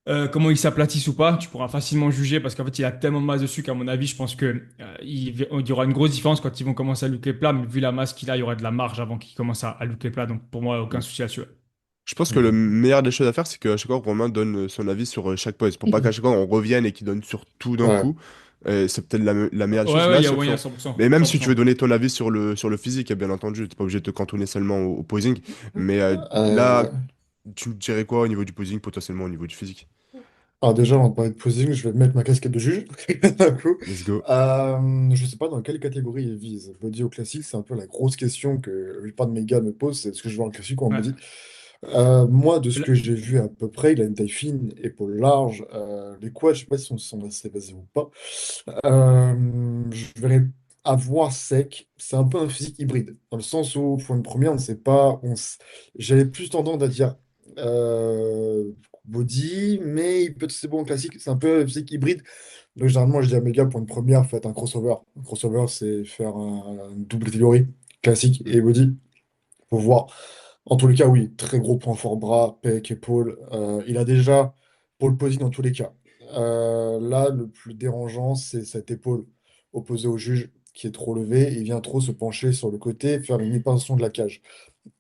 comment ils s'aplatissent ou pas, tu pourras facilement juger parce qu'en fait, il a tellement de masse dessus qu'à mon avis, je pense que il y aura une grosse différence quand ils vont commencer à looker plat, mais vu la masse qu'il a, il y aura de la marge avant qu'il commence à looker plat. Donc pour moi, aucun souci là-dessus. Je pense que le Ok. meilleur des choses à faire, c'est qu'à chaque fois, Romain donne son avis sur chaque pose. Pour pas qu'à chaque fois, on revienne et qu'il donne sur tout d'un Ouais. coup. C'est peut-être la meilleure des choses. Ouais, ouais, Là, il y a sur moyen son... 100%. Mais même si tu veux 100%. donner ton avis sur le physique, bien entendu, t'es pas obligé de te cantonner seulement au posing. Mais Euh, là, tu me dirais quoi au niveau du posing, potentiellement au niveau du physique? alors déjà, avant de parler de posing, je vais mettre ma casquette de juge. D'un coup. Let's go. Je sais pas dans quelle catégorie il vise. Body ou classique, c'est un peu la grosse question que la plupart de mes gars me posent, c'est est-ce que je veux un classique ou un Ouais. body? Moi, de ce Là- que j'ai vu à peu près, il a une taille fine, épaule large. Les quads, je sais pas si sont assez basés ou pas. Je verrais avoir sec. C'est un peu un physique hybride, dans le sens où, pour une première, on ne sait pas. J'avais plus tendance à dire euh, body, mais il peut c'est bon classique. C'est un peu un physique hybride. Donc, généralement, je dis à mes gars, pour une première, faites un crossover. Un crossover, c'est faire une double catégorie, classique Mm. et body, pour voir. En tous les cas, oui, très gros point fort bras, pec, épaule. Il a déjà pole posing dans tous les cas. Là, le plus dérangeant, c'est cette épaule opposée au juge qui est trop levée. Il vient trop se pencher sur le côté, faire une épatation de la cage.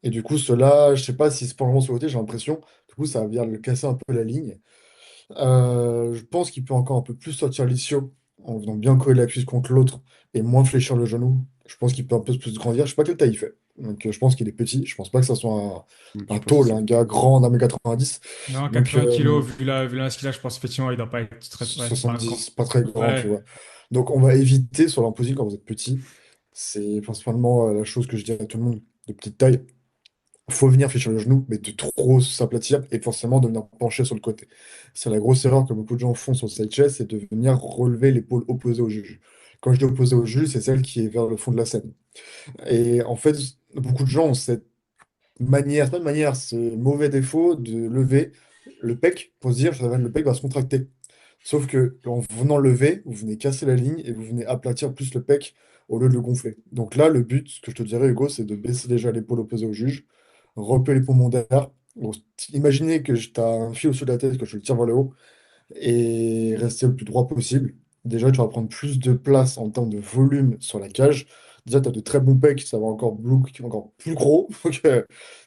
Et du coup, cela, je sais pas s'il se penche vraiment sur le côté, j'ai l'impression. Du coup, ça vient le casser un peu la ligne. Je pense qu'il peut encore un peu plus sortir l'ischio en venant bien coller la cuisse contre l'autre et moins fléchir le genou. Je pense qu'il peut un peu plus grandir. Je sais pas quelle taille il fait. Donc, je pense qu'il est petit. Je pense pas que ça soit Je un pense tall, aussi. un gars grand d'un mètre 90. Non, Donc, 80 kilos, vu la qu'il a, je pense effectivement, il doit pas être très. Ouais, c'est pas un 70, grand. pas très grand, tu Ouais. vois. Donc, on va éviter sur l'imposing quand vous êtes petit. C'est principalement la chose que je dirais à tout le monde de petite taille. Faut venir fléchir le genou, mais de trop s'aplatir et forcément de venir pencher sur le côté. C'est la grosse erreur que beaucoup de gens font sur le side chest, c'est de venir relever l'épaule opposée au juge. Quand je dis opposée au juge, c'est celle qui est vers le fond de la scène. Et en fait, beaucoup de gens ont cette manière, c'est pas une manière, ce mauvais défaut de lever le pec pour se dire, le pec va se contracter. Sauf que en venant lever, vous venez casser la ligne et vous venez aplatir plus le pec au lieu de le gonfler. Donc là, le but, ce que je te dirais, Hugo, c'est de baisser déjà l'épaule opposée au juge, repeler les poumons d'air. Donc, imaginez que tu as un fil au-dessus de la tête, que je le tire vers le haut, et rester le plus droit possible. Déjà, tu vas prendre plus de place en termes de volume sur la cage. Déjà, tu as de très bons pecs, ça va encore, encore plus gros, donc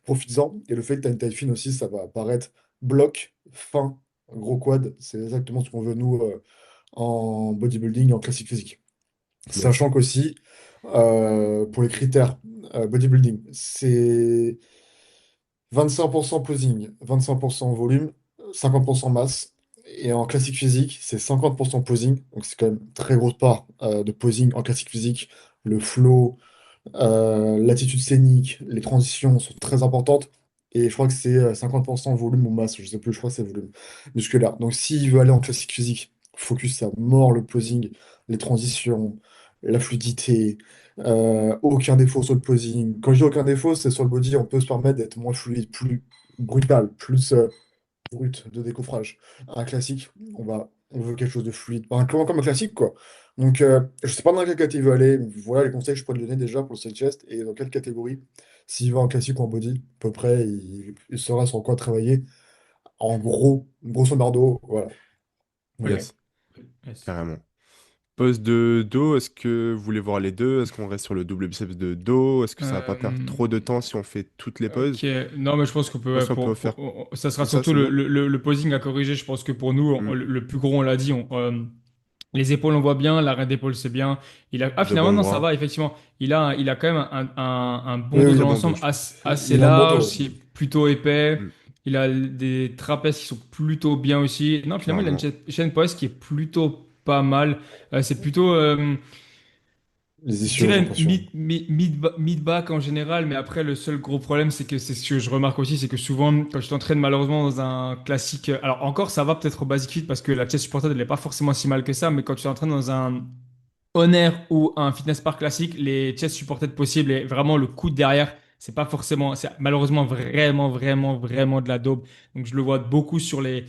profites-en. Et le fait que tu as une taille fine aussi, ça va apparaître bloc, fin, gros quad. C'est exactement ce qu'on veut, nous, en bodybuilding et en classique physique. Yes. Sachant qu'aussi, pour les critères bodybuilding, c'est 25% posing, 25% volume, 50% masse. Et en classique physique, c'est 50% posing. Donc c'est quand même une très grosse part de posing en classique physique. Le flow, l'attitude scénique, les transitions sont très importantes. Et je crois que c'est 50% volume ou masse, je sais plus, je crois que c'est volume musculaire. Donc s'il veut aller en classique physique, focus à mort le posing, les transitions, la fluidité, aucun défaut sur le posing. Quand je dis aucun défaut, c'est sur le body, on peut se permettre d'être moins fluide, plus brutal, plus brut de décoffrage. Un classique, on veut quelque chose de fluide. Comme un classique, quoi. Donc, je sais pas dans quelle catégorie il veut aller. Voilà les conseils que je pourrais lui donner déjà pour le side chest et dans quelle catégorie. S'il va en classique ou en body, à peu près, il saura sur quoi travailler. En gros, grosso merdo, voilà. Ok. Yes. Yes. Carrément. Pose de dos, est-ce que vous voulez voir les deux? Est-ce qu'on reste sur le double biceps de dos? Est-ce que ça va pas perdre Euh, trop de temps si on fait toutes les poses? Ok, non, mais je pense qu'on Je peut, pense ouais, qu'on peut faire ça sera que ça, surtout c'est bon? le posing à corriger. Je pense que pour nous, Hmm. le plus gros, on l'a dit, les épaules, on voit bien, l'arrêt d'épaule, c'est bien. De Finalement, bons non, ça bras. va, effectivement. Il a quand même un bon Oui, dos oui, il dans a bon dos. l'ensemble, assez Il a un bon large, dos. qui est plutôt épais. Hmm. Il a des trapèzes qui sont plutôt bien aussi. Non, finalement, il a une Clairement. chaîne poise qui est plutôt pas mal. C'est plutôt, Les je ischios, j'ai dirais l'impression. mid-back en général, mais après, le seul gros problème, c'est ce que je remarque aussi, c'est que souvent, quand tu t'entraînes malheureusement dans un classique, alors encore, ça va peut-être au Basic Fit parce que la chest supported, elle n'est pas forcément si mal que ça, mais quand tu t'entraînes dans un on air ou un fitness park classique, les chest supported possibles et vraiment le coup de derrière, c'est pas forcément, c'est malheureusement vraiment, vraiment, vraiment de la daube. Donc je le vois beaucoup sur les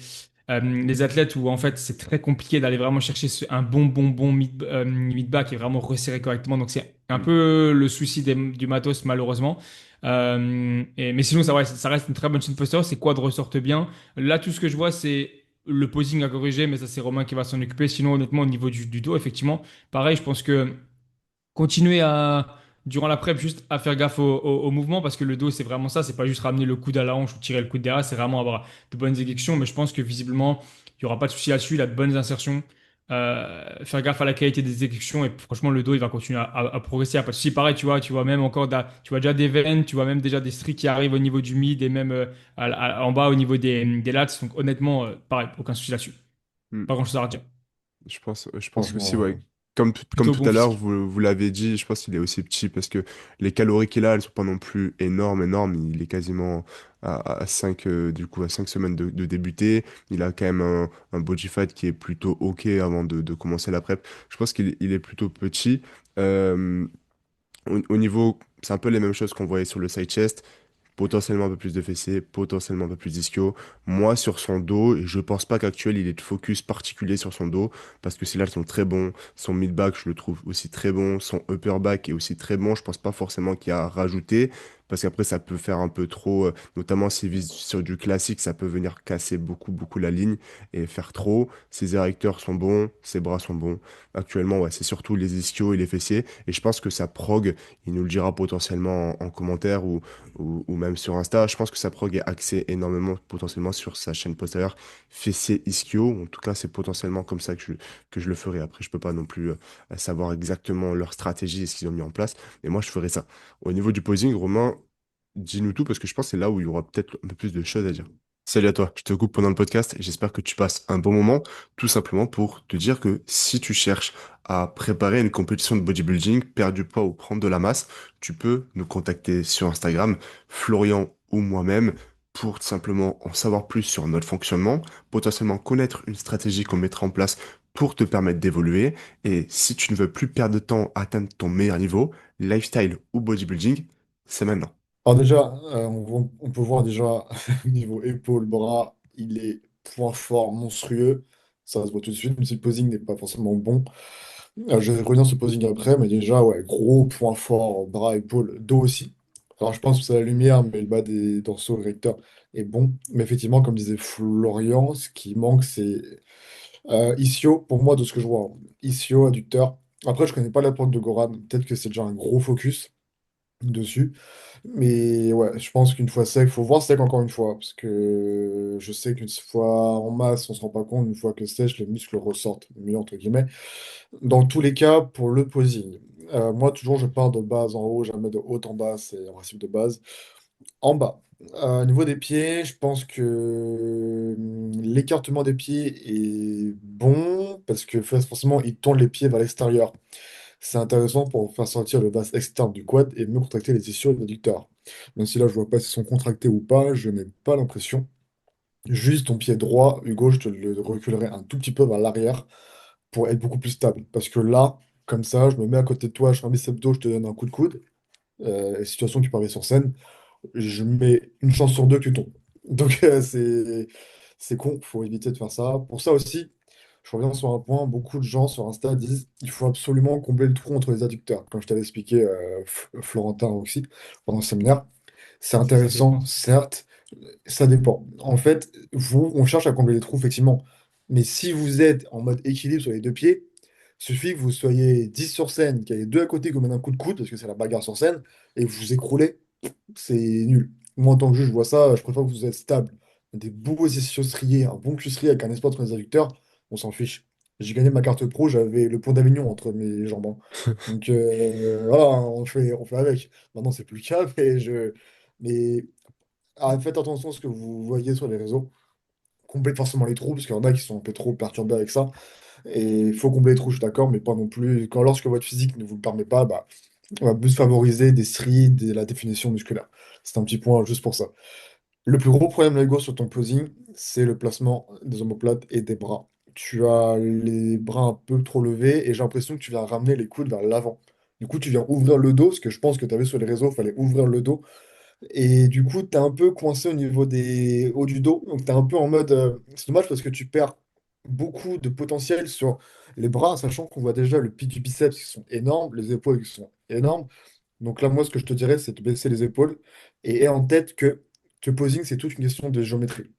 athlètes où en fait c'est très compliqué d'aller vraiment chercher un bon mid-back et vraiment resserrer correctement. Donc c'est un Hmm. peu le souci du matos malheureusement. Mais sinon ça reste une très bonne chaîne posture. C'est quad ressortent bien. Là tout ce que je vois c'est le posing à corriger, mais ça, c'est Romain qui va s'en occuper. Sinon, honnêtement, au niveau du dos, effectivement, pareil, je pense que continuer durant la prep, juste à faire gaffe au mouvement, parce que le dos, c'est vraiment ça. C'est pas juste ramener le coude à la hanche ou tirer le coude derrière, c'est vraiment avoir de bonnes exécutions. Mais je pense que visiblement, il n'y aura pas de souci là-dessus. Il a de bonnes insertions. Faire gaffe à la qualité des exécutions. Et franchement, le dos, il va continuer à progresser. Il y a pas de souci. Pareil, tu vois même encore, tu vois déjà des veines, tu vois même déjà des stries qui arrivent au niveau du mid et même en bas au niveau des lats. Donc honnêtement, pareil, aucun souci là-dessus. Hmm. Pas grand-chose à redire. Je pense aussi, Franchement, ouais. Comme Plutôt tout bon à l'heure, physique. vous l'avez dit, je pense qu'il est aussi petit parce que les calories qu'il a, elles sont pas non plus énormes, énormes. Il est quasiment à 5, du coup, à 5 semaines de débuter. Il a quand même un body fat qui est plutôt OK avant de commencer la prep. Je pense qu'il est plutôt petit. Euh, au niveau, c'est un peu les mêmes choses qu'on voyait sur le side chest. Potentiellement un peu plus de fessiers, potentiellement un peu plus d'ischio. Moi, sur son dos, et je pense pas qu'actuel il ait de focus particulier sur son dos, parce que ses lats sont très bons. Son mid back, je le trouve aussi très bon. Son upper back est aussi très bon. Je pense pas forcément qu'il y a à rajouter, parce qu'après ça peut faire un peu trop, notamment s'il vise sur du classique, ça peut venir casser beaucoup, beaucoup la ligne et faire trop. Ses érecteurs sont bons, ses bras sont bons. Actuellement, ouais, c'est surtout les ischios et les fessiers. Et je pense que sa prog, il nous le dira potentiellement en commentaire ou même sur Insta. Je pense que sa prog est axée énormément potentiellement sur sa chaîne postérieure fessier ischio. En tout cas, c'est potentiellement comme ça que je le ferai. Après, je peux pas non plus savoir exactement leur stratégie et ce qu'ils ont mis en place. Mais moi, je ferai ça. Au niveau du posing, Romain, dis-nous tout parce que je pense que c'est là où il y aura peut-être un peu plus de choses à dire. Salut à toi, je te coupe pendant le podcast et j'espère que tu passes un bon moment, tout simplement pour te dire que si tu cherches à préparer une compétition de bodybuilding, perdre du poids ou prendre de la masse, tu peux nous contacter sur Instagram, Florian ou moi-même, pour tout simplement en savoir plus sur notre fonctionnement, potentiellement connaître une stratégie qu'on mettra en place pour te permettre d'évoluer. Et si tu ne veux plus perdre de temps à atteindre ton meilleur niveau, lifestyle ou bodybuilding, c'est maintenant. alors déjà, on peut voir déjà au niveau épaule, bras, il est point fort, monstrueux. Ça se voit tout de suite, même si le posing n'est pas forcément bon. Je vais revenir sur le posing après, mais déjà, ouais, gros point fort, bras, épaules, dos aussi. Alors je pense que c'est la lumière, mais le bas des dorsaux recteurs est bon. Mais effectivement, comme disait Florian, ce qui manque, c'est ischio, pour moi, de ce que je vois, hein. Ischio, adducteur. Après, je connais pas la prod de Goran. Peut-être que c'est déjà un gros focus dessus. Mais ouais, je pense qu'une fois sec, faut voir sec encore une fois, parce que je sais qu'une fois en masse, on se rend pas compte, une fois que sèche, les muscles ressortent mieux, entre guillemets. Dans tous les cas, pour le posing, moi, toujours, je pars de base en haut, jamais de haut en bas, c'est un principe de base. En bas, au niveau des pieds, je pense que l'écartement des pieds est bon, parce que forcément, il tourne les pieds vers l'extérieur. C'est intéressant pour faire sortir le bas externe du quad et mieux contracter les ischios et les adducteurs. Même si là, je vois pas s'ils sont contractés ou pas, je n'ai pas l'impression. Juste ton pied droit, Hugo, je te le reculerai un tout petit peu vers l'arrière pour être beaucoup plus stable. Parce que là, comme ça, je me mets à côté de toi, je fais un bicep dos, je te donne un coup de coude. Situation qui paraît sur scène, je mets une chance sur deux que tu tombes. Donc c'est con, faut éviter de faire ça. Pour ça aussi, je reviens sur un point, beaucoup de gens sur Insta disent il faut absolument combler le trou entre les adducteurs, comme je t'avais expliqué, Florentin aussi, pendant le séminaire. C'est C'est ça qui est intéressant, smart. certes, ça dépend. En fait, on cherche à combler les trous, effectivement. Mais si vous êtes en mode équilibre sur les deux pieds, suffit que vous soyez 10 sur scène, qu'il y ait deux à côté qui vous mettent un coup de coude, parce que c'est la bagarre sur scène, et vous vous écroulez, c'est nul. Moi, en tant que juge, je vois ça, je préfère que vous êtes stable. Des beaux ischios striés, un bon cul strié avec un espace entre les adducteurs, on s'en fiche. J'ai gagné ma carte pro, j'avais le pont d'Avignon entre mes jambes, hein. Donc voilà, hein, on fait avec. Maintenant, c'est plus le cas, mais faites attention à ce que vous voyez sur les réseaux. Comblez forcément les trous, parce qu'il y en a qui sont un peu trop perturbés avec ça. Et il faut combler les trous, je suis d'accord, mais pas non plus. Lorsque votre physique ne vous le permet pas, bah, on va plus favoriser des stries, la définition musculaire. C'est un petit point juste pour ça. Le plus gros problème, Lego, sur ton posing, c'est le placement des omoplates et des bras. Tu as les bras un peu trop levés et j'ai l'impression que tu viens ramener les coudes vers l'avant. Du coup, tu viens ouvrir le dos, ce que je pense que tu avais sur les réseaux, il fallait ouvrir le dos. Et du coup, tu es un peu coincé au niveau des hauts du dos. Donc, tu es un peu en mode. C'est dommage parce que tu perds beaucoup de potentiel sur les bras, sachant qu'on voit déjà le pied du biceps qui sont énormes, les épaules qui sont énormes. Donc là, moi, ce que je te dirais, c'est de baisser les épaules et aie en tête que posing, c'est toute une question de géométrie.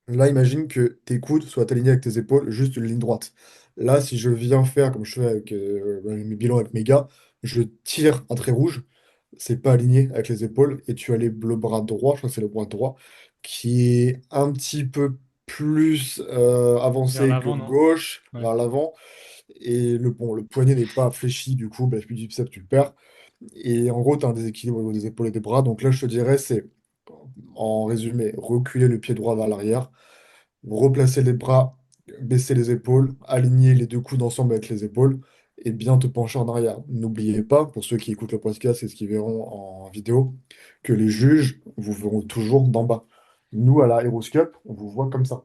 Là, imagine que tes coudes soient alignés avec tes épaules, juste une ligne droite. Là, si je viens faire, comme je fais avec mes bilans avec mes gars, je tire un trait rouge, c'est pas aligné avec les épaules, et tu as le bras droit, je crois que c'est le bras droit, qui est un petit peu plus Vers avancé que l'avant, le non? gauche, Ouais. vers l'avant, et le poignet n'est pas fléchi, du coup, bah, le biceps, tu le perds. Et en gros, tu as un déséquilibre au niveau des épaules et des bras. Donc là, je te dirais, c'est, en résumé, reculer le pied droit vers l'arrière, replacer les bras, baisser les épaules, aligner les deux coudes ensemble avec les épaules et bien te pencher en arrière. N'oubliez pas, pour ceux qui écoutent le podcast et ceux qui verront en vidéo, que les juges vous verront toujours d'en bas. Nous, à la Heroes Cup, on vous voit comme ça.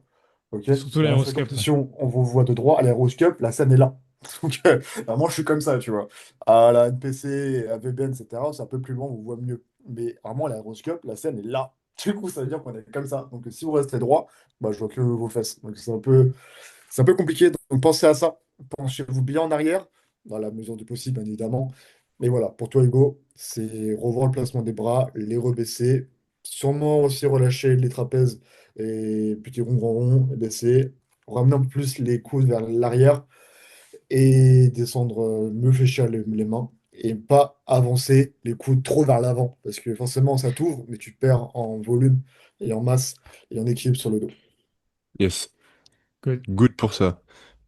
Ok? Surtout Dans la seule l'aéroscope. compétition, on vous voit de droit. À la Heroes Cup, la scène est là. Donc, bah, moi, je suis comme ça, tu vois. À la NPC, à VBN, etc., c'est un peu plus loin, on vous voit mieux. Mais vraiment, à la Heroes Cup, la scène est là. Du coup, ça veut dire qu'on est comme ça. Donc, si vous restez droit, bah, je vois que vos fesses. Donc, c'est un peu compliqué. Donc, pensez à ça. Penchez-vous bien en arrière, dans la mesure du possible, bien évidemment. Mais voilà, pour toi, Hugo, c'est revoir le placement des bras, les rebaisser, sûrement aussi relâcher les trapèzes et petits ronds, grands ronds, et baisser, ramener un peu plus les coudes vers l'arrière et descendre, mieux fléchir les mains et pas avancer les coudes trop vers l'avant parce que forcément ça t'ouvre, mais tu perds en volume et en masse et en équilibre sur le dos. Yes, Good. good pour ça.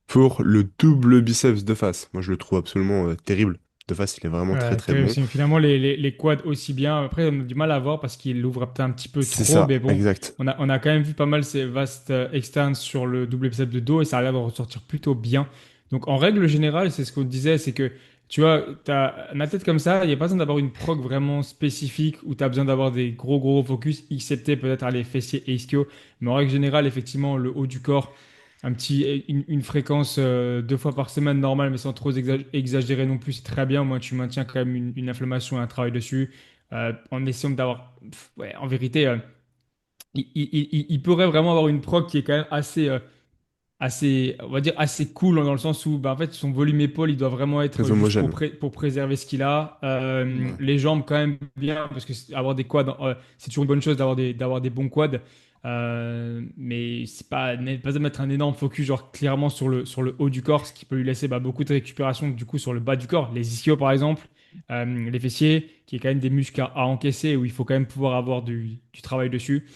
Pour le double biceps de face, moi je le trouve absolument terrible. De face, il est vraiment très très Terrible. bon. Finalement, les quads aussi bien. Après, on a du mal à voir parce qu'il l'ouvre peut-être un petit peu C'est trop. ça, Mais bon, exact. on a quand même vu pas mal ces vastes externes sur le double épisode de dos et ça a l'air de ressortir plutôt bien. Donc, en règle générale, c'est ce qu'on disait, c'est que tu vois, t'as un athlète comme ça, il n'y a pas besoin d'avoir une prog vraiment spécifique où tu as besoin d'avoir des gros focus, excepté peut-être à les fessiers et ischio. Mais en règle générale, effectivement, le haut du corps une fréquence 2 fois par semaine normale, mais sans trop exagérer non plus, c'est très bien. Au moins, tu maintiens quand même une inflammation et un travail dessus. En essayant d'avoir. Ouais, en vérité, il pourrait vraiment avoir une prog qui est quand même on va dire, assez cool dans le sens où, bah, en fait, son volume épaule, il doit vraiment être Très juste homogène. pour préserver ce qu'il a. Ouais. Les jambes, quand même bien, parce que avoir des quads, c'est toujours une bonne chose d'avoir des bons quads. Mais c'est pas de mettre un énorme focus, genre, clairement sur le haut du corps, ce qui peut lui laisser bah, beaucoup de récupération, du coup, sur le bas du corps. Les ischios, par exemple, les fessiers, qui est quand même des muscles à encaisser, où il faut quand même pouvoir avoir du travail dessus.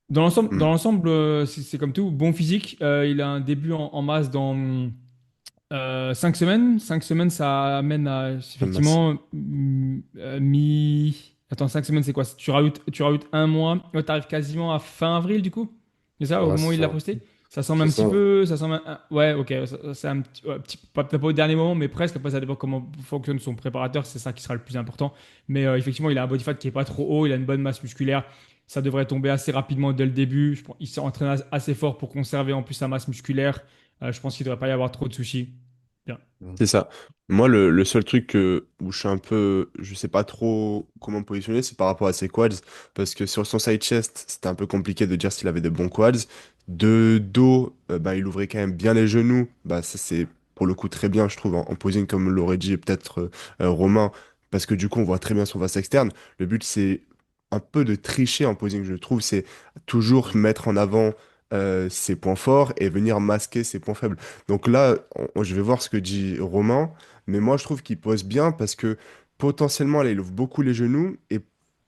Hmm. Dans l'ensemble, c'est comme tout. Bon physique. Il a un début en masse dans 5 semaines. 5 semaines, ça amène à Pas de masse. effectivement mi. Attends, 5 semaines, c'est quoi? Tu rajoutes un mois. Tu arrives quasiment à fin avril, du coup? C'est ça, au Ouais, moment où c'est il l'a ça. posté? Ça semble C'est un petit ça. peu. Ça semble ouais, ok. C'est pas, peut-être pas au dernier moment, mais presque. Après, ça dépend comment fonctionne son préparateur. C'est ça qui sera le plus important. Mais effectivement, il a un body fat qui est pas trop haut. Il a une bonne masse musculaire. Ça devrait tomber assez rapidement dès le début. Il s'est entraîné assez fort pour conserver en plus sa masse musculaire. Je pense qu'il ne devrait pas y avoir trop de soucis. Bien. Mm. C'est ça. Moi, le seul truc où je suis un peu, je sais pas trop comment me positionner, c'est par rapport à ses quads, parce que sur son side chest, c'était un peu compliqué de dire s'il avait de bons quads. De dos, bah, il ouvrait quand même bien les genoux. Bah, ça, c'est pour le coup très bien, je trouve, en posing, comme l'aurait dit peut-être Romain, parce que du coup, on voit très bien son vaste externe. Le but, c'est un peu de tricher en posing, je trouve, c'est toujours mettre en avant ses points forts et venir masquer ses points faibles. Donc là, je vais voir ce que dit Romain, mais moi je trouve qu'il pose bien parce que potentiellement là, il ouvre beaucoup les genoux et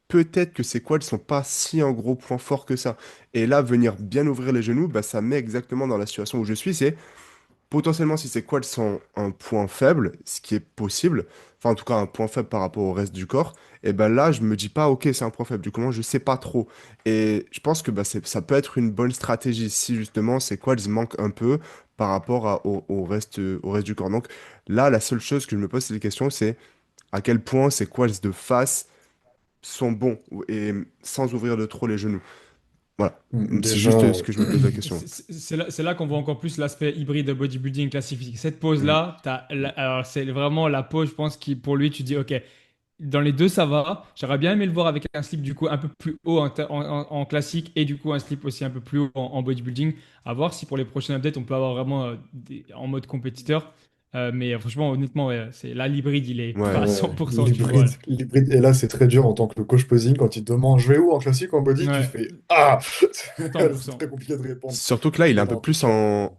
peut-être que ses quads sont pas si un gros point fort que ça. Et là, venir bien ouvrir les genoux, bah, ça met exactement dans la situation où je suis, c'est potentiellement si ses quads sont un point faible, ce qui est possible, enfin en tout cas un point faible par rapport au reste du corps, et ben là je me dis pas ok c'est un point faible, du coup moi je sais pas trop. Et je pense que bah, ça peut être une bonne stratégie si justement ses quads manquent un peu par rapport au reste du corps. Donc là la seule chose que je me pose c'est la question c'est à quel point ses quads de face sont bons et sans ouvrir de trop les genoux. Voilà, c'est Déjà, juste ce que je me pose la question. C'est là qu'on voit encore plus l'aspect hybride bodybuilding classique. Cette mm, pose-là, alors c'est vraiment la pose, je pense, qui pour lui, tu dis, OK, dans les deux, ça va. J'aurais bien aimé le voir avec un slip du coup un peu plus haut en classique et du coup un slip aussi un peu plus haut en bodybuilding. À voir si pour les prochaines updates, on peut avoir vraiment en mode compétiteur. Mais franchement, honnêtement, ouais, l'hybride, il est pas à Ouais. 100%, tu vois. L'hybride, l'hybride. Et là, c'est très dur en tant que coach posing. Quand il te demande, je vais où en classique ou en body, tu Ouais, fais Ah! C'est 100%. très compliqué de répondre. Surtout que là, il est un Mais peu en tout plus cas,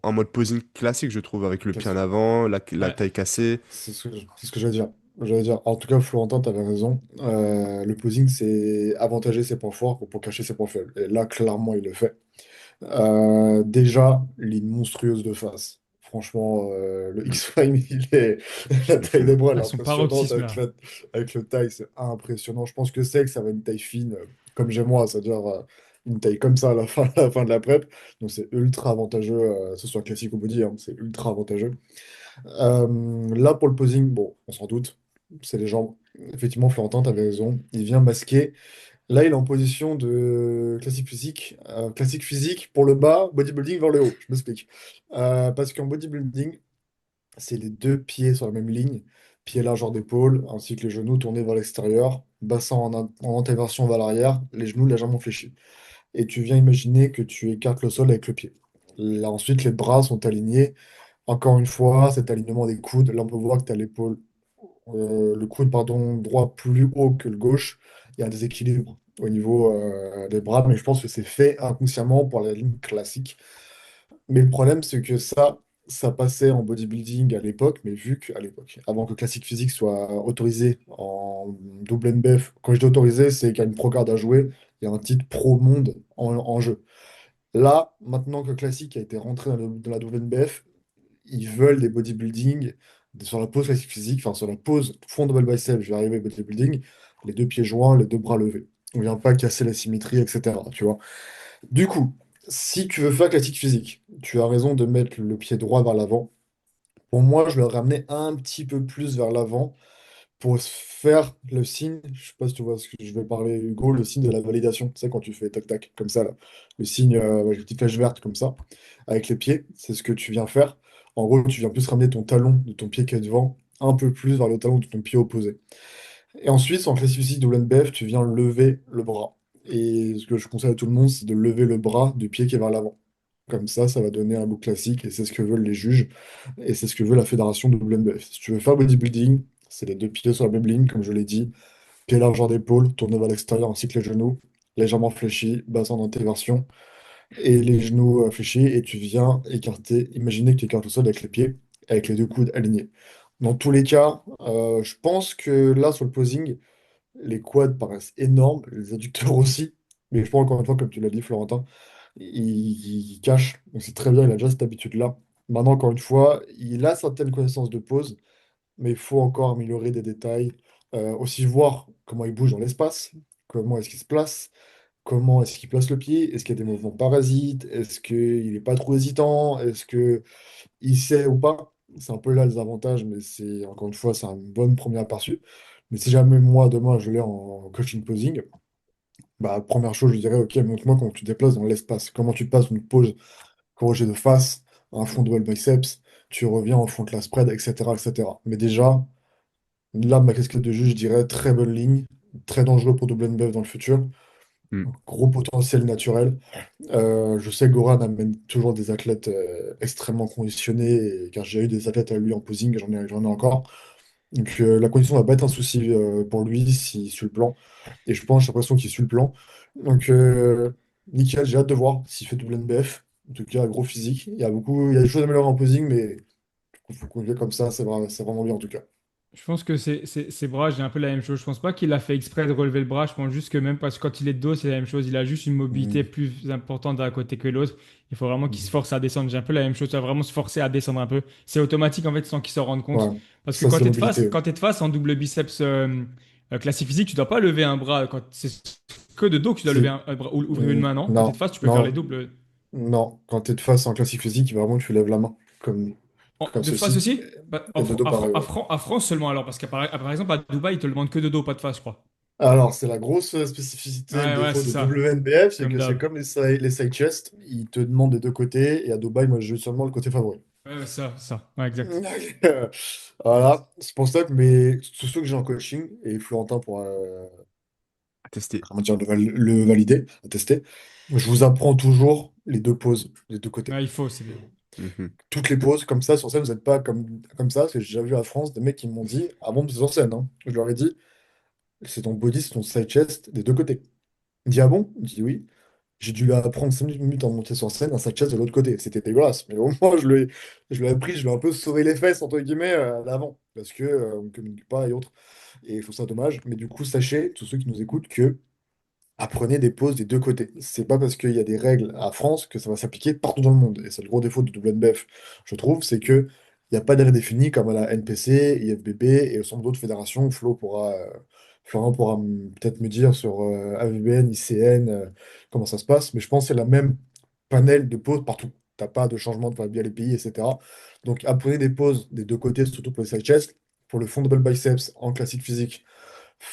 en mode posing classique, je trouve, avec le pied en classique. avant, la Ouais, taille cassée. C'est ce que j'allais dire. J'allais dire. En tout cas, Florentin, tu avais raison. Le posing, c'est avantager ses points forts pour cacher ses points faibles. Et là, clairement, il le fait. Déjà, ligne monstrueuse de face. Franchement, le Mm. X-Frame, la De taille des fou. bras, elle à est son impressionnante paroxysme, là. avec le taille, c'est impressionnant. Je pense que c'est que ça va être une taille fine, comme j'ai moi, c'est-à-dire une taille comme ça à la fin, à la fin de la prep. Donc c'est ultra avantageux, que ce soit classique ou body, hein, c'est ultra avantageux. Là, pour le posing, bon, on s'en doute, c'est les jambes. Effectivement, Florentin, tu avais raison. Il vient masquer. Là, il est en position de classique physique. Classique physique pour le bas, bodybuilding vers le haut. Je m'explique. Parce qu'en bodybuilding, c'est les deux pieds sur la même ligne, pieds largeur d'épaule, ainsi que les genoux tournés vers l'extérieur, bassin en antéversion vers l'arrière, les genoux légèrement fléchis. Et tu viens imaginer que tu écartes le sol avec le pied. Là, ensuite, les bras sont alignés. Encore une fois, cet alignement des coudes, là, on peut voir que tu as le coude pardon, droit plus haut que le gauche. Il y a un déséquilibre au niveau des bras, mais je pense que c'est fait inconsciemment pour la ligne classique. Mais le problème, c'est que ça passait en bodybuilding à l'époque, mais vu qu'à l'époque, avant que Classic Physique soit autorisé en double NBF, quand je dis autorisé, c'est qu'il y a une procard à jouer, il y a un titre pro monde en jeu. Là, maintenant que Classic a été rentré dans la WNBF, ils veulent des bodybuilding sur la pose classique physique, enfin sur la pose fond double bicep, je vais arriver au bodybuilding, les deux pieds joints, les deux bras levés. On vient pas casser la symétrie, etc. Tu vois. Du coup, si tu veux faire classique physique, tu as raison de mettre le pied droit vers l'avant. Pour moi, je le ramener un petit peu plus vers l'avant pour faire le signe, je sais pas si tu vois ce que je vais parler, Hugo, le signe de la validation. Tu sais, quand tu fais tac-tac, comme ça, là. Le signe, avec une petite flèche verte, comme ça, avec les pieds, c'est ce que tu viens faire. En gros, tu viens plus ramener ton talon de ton pied qui est devant, un peu plus vers le talon de ton pied opposé. Et ensuite, en classique WNBF, tu viens lever le bras. Et ce que je conseille à tout le monde, c'est de lever le bras du pied qui est vers l'avant. Comme ça va donner un look classique, et c'est ce que veulent les juges, et c'est ce que veut la fédération WNBF. Si tu veux faire bodybuilding, c'est les deux pieds sur la même ligne, comme je l'ai dit, pied largeur d'épaule, tourné vers l'extérieur, ainsi que les genoux, légèrement fléchis, bassin en antéversion, et les genoux fléchis, et tu viens écarter, imaginez que tu écartes le sol avec les pieds, avec les deux coudes alignés. Dans tous les cas, je pense que là, sur le posing, les quads paraissent énormes, les adducteurs aussi, mais je pense encore une fois, comme tu l'as dit, Florentin, il cache, donc c'est très bien, il a déjà cette habitude-là. Maintenant, encore une fois, il a certaines connaissances de pose, mais il faut encore améliorer des détails. Aussi voir comment il bouge dans l'espace, comment est-ce qu'il se place, comment est-ce qu'il place le pied, est-ce qu'il y a des mouvements parasites, est-ce qu'il n'est pas trop hésitant, est-ce qu'il sait ou pas. C'est un peu là les avantages, mais c'est encore une fois, c'est un bon premier aperçu. Mais si jamais moi, demain, je l'ai en coaching posing, bah, première chose, je dirais, ok, montre-moi comment tu te déplaces dans l'espace, comment tu passes une pose corrigée de face, un fond de wall biceps, tu reviens au fond de la spread, etc., etc. Mais déjà, là, ma casquette de juge, je dirais très bonne ligne, très dangereux pour WNBF dans le futur, Mm. gros potentiel naturel. Je sais que Goran amène toujours des athlètes extrêmement conditionnés, car j'ai eu des athlètes à lui en posing, j'en ai encore. Donc la condition va pas être un souci pour lui s'il suit le plan. Et je pense, j'ai l'impression qu'il suit le plan. Donc nickel, j'ai hâte de voir s'il fait WNBF. En tout cas, gros physique. Il y a des choses à améliorer en posing, mais il faut qu'on le comme ça, c'est vraiment bien en tout cas. Je pense que ses bras, j'ai un peu la même chose. Je pense pas qu'il a fait exprès de relever le bras. Je pense juste que même parce que quand il est de dos, c'est la même chose. Il a juste une mobilité Mhm. plus importante d'un côté que l'autre. Il faut vraiment qu'il se Mhm. force à descendre. J'ai un peu la même chose. Tu vas vraiment se forcer à descendre un peu. C'est automatique en fait sans qu'il s'en rende compte. Ouais, Parce que ça c'est la mobilité. quand t'es de face en double biceps classique physique, tu dois pas lever un bras. Quand c'est que de dos que tu dois lever Si. un bras ou ouvrir une main, non? Quand t'es de Non, face, tu peux faire les non, doubles. non. Quand tu es de face en classique physique, vraiment tu lèves la main, comme De face ceci. aussi? Bah, Et de dos pareil, ouais. À France seulement alors. Parce que par exemple à Dubaï, ils te le demandent que de dos, pas de face, je crois. Alors, c'est la grosse spécificité, le Ouais, ouais, défaut c'est de ça. WNBF, c'est Comme que c'est d'hab. comme les side chest, ils te demandent des deux côtés, et à Dubaï, moi, je joue seulement le côté favori. Ouais, ouais, ça. Ouais, exact. Voilà, c'est pour ça que tous ceux que j'ai en coaching, et Florentin pourra À tester. comment dire, le valider, le tester, je vous apprends toujours les deux poses, les deux côtés. Ouais, il faut, c'est bien. Mhm. Toutes les poses comme ça sur scène, vous n'êtes pas comme ça. Parce que j'ai déjà vu à France des mecs qui m'ont dit, avant de sur scène, hein, je leur ai dit, c'est ton body, c'est ton side chest des deux côtés. Il me dit, ah bon? Il me dit oui. J'ai dû apprendre 5 minutes en monter sur scène, un side chest de l'autre côté. C'était dégueulasse. Mais au moins, je l'ai appris, je l'ai un peu sauvé les fesses, entre guillemets, à l'avant. Parce que on ne communique pas et autres. Et je trouve ça dommage. Mais du coup, sachez, tous ceux qui nous écoutent, que apprenez des pauses des deux côtés. C'est pas parce qu'il y a des règles à France que ça va s'appliquer partout dans le monde. Et c'est le gros défaut de WNBF, je trouve, c'est que il n'y a pas d'arrêt défini comme à la NPC, IFBB et sans d'autres fédérations. Florent pourra peut-être me dire sur AVBN, ICN, comment ça se passe, mais je pense que c'est la même panel de pauses partout. T'as pas de changement de bien les pays, etc. Donc apprenez des pauses des deux côtés, surtout pour les side chest, pour le front double biceps en classique physique.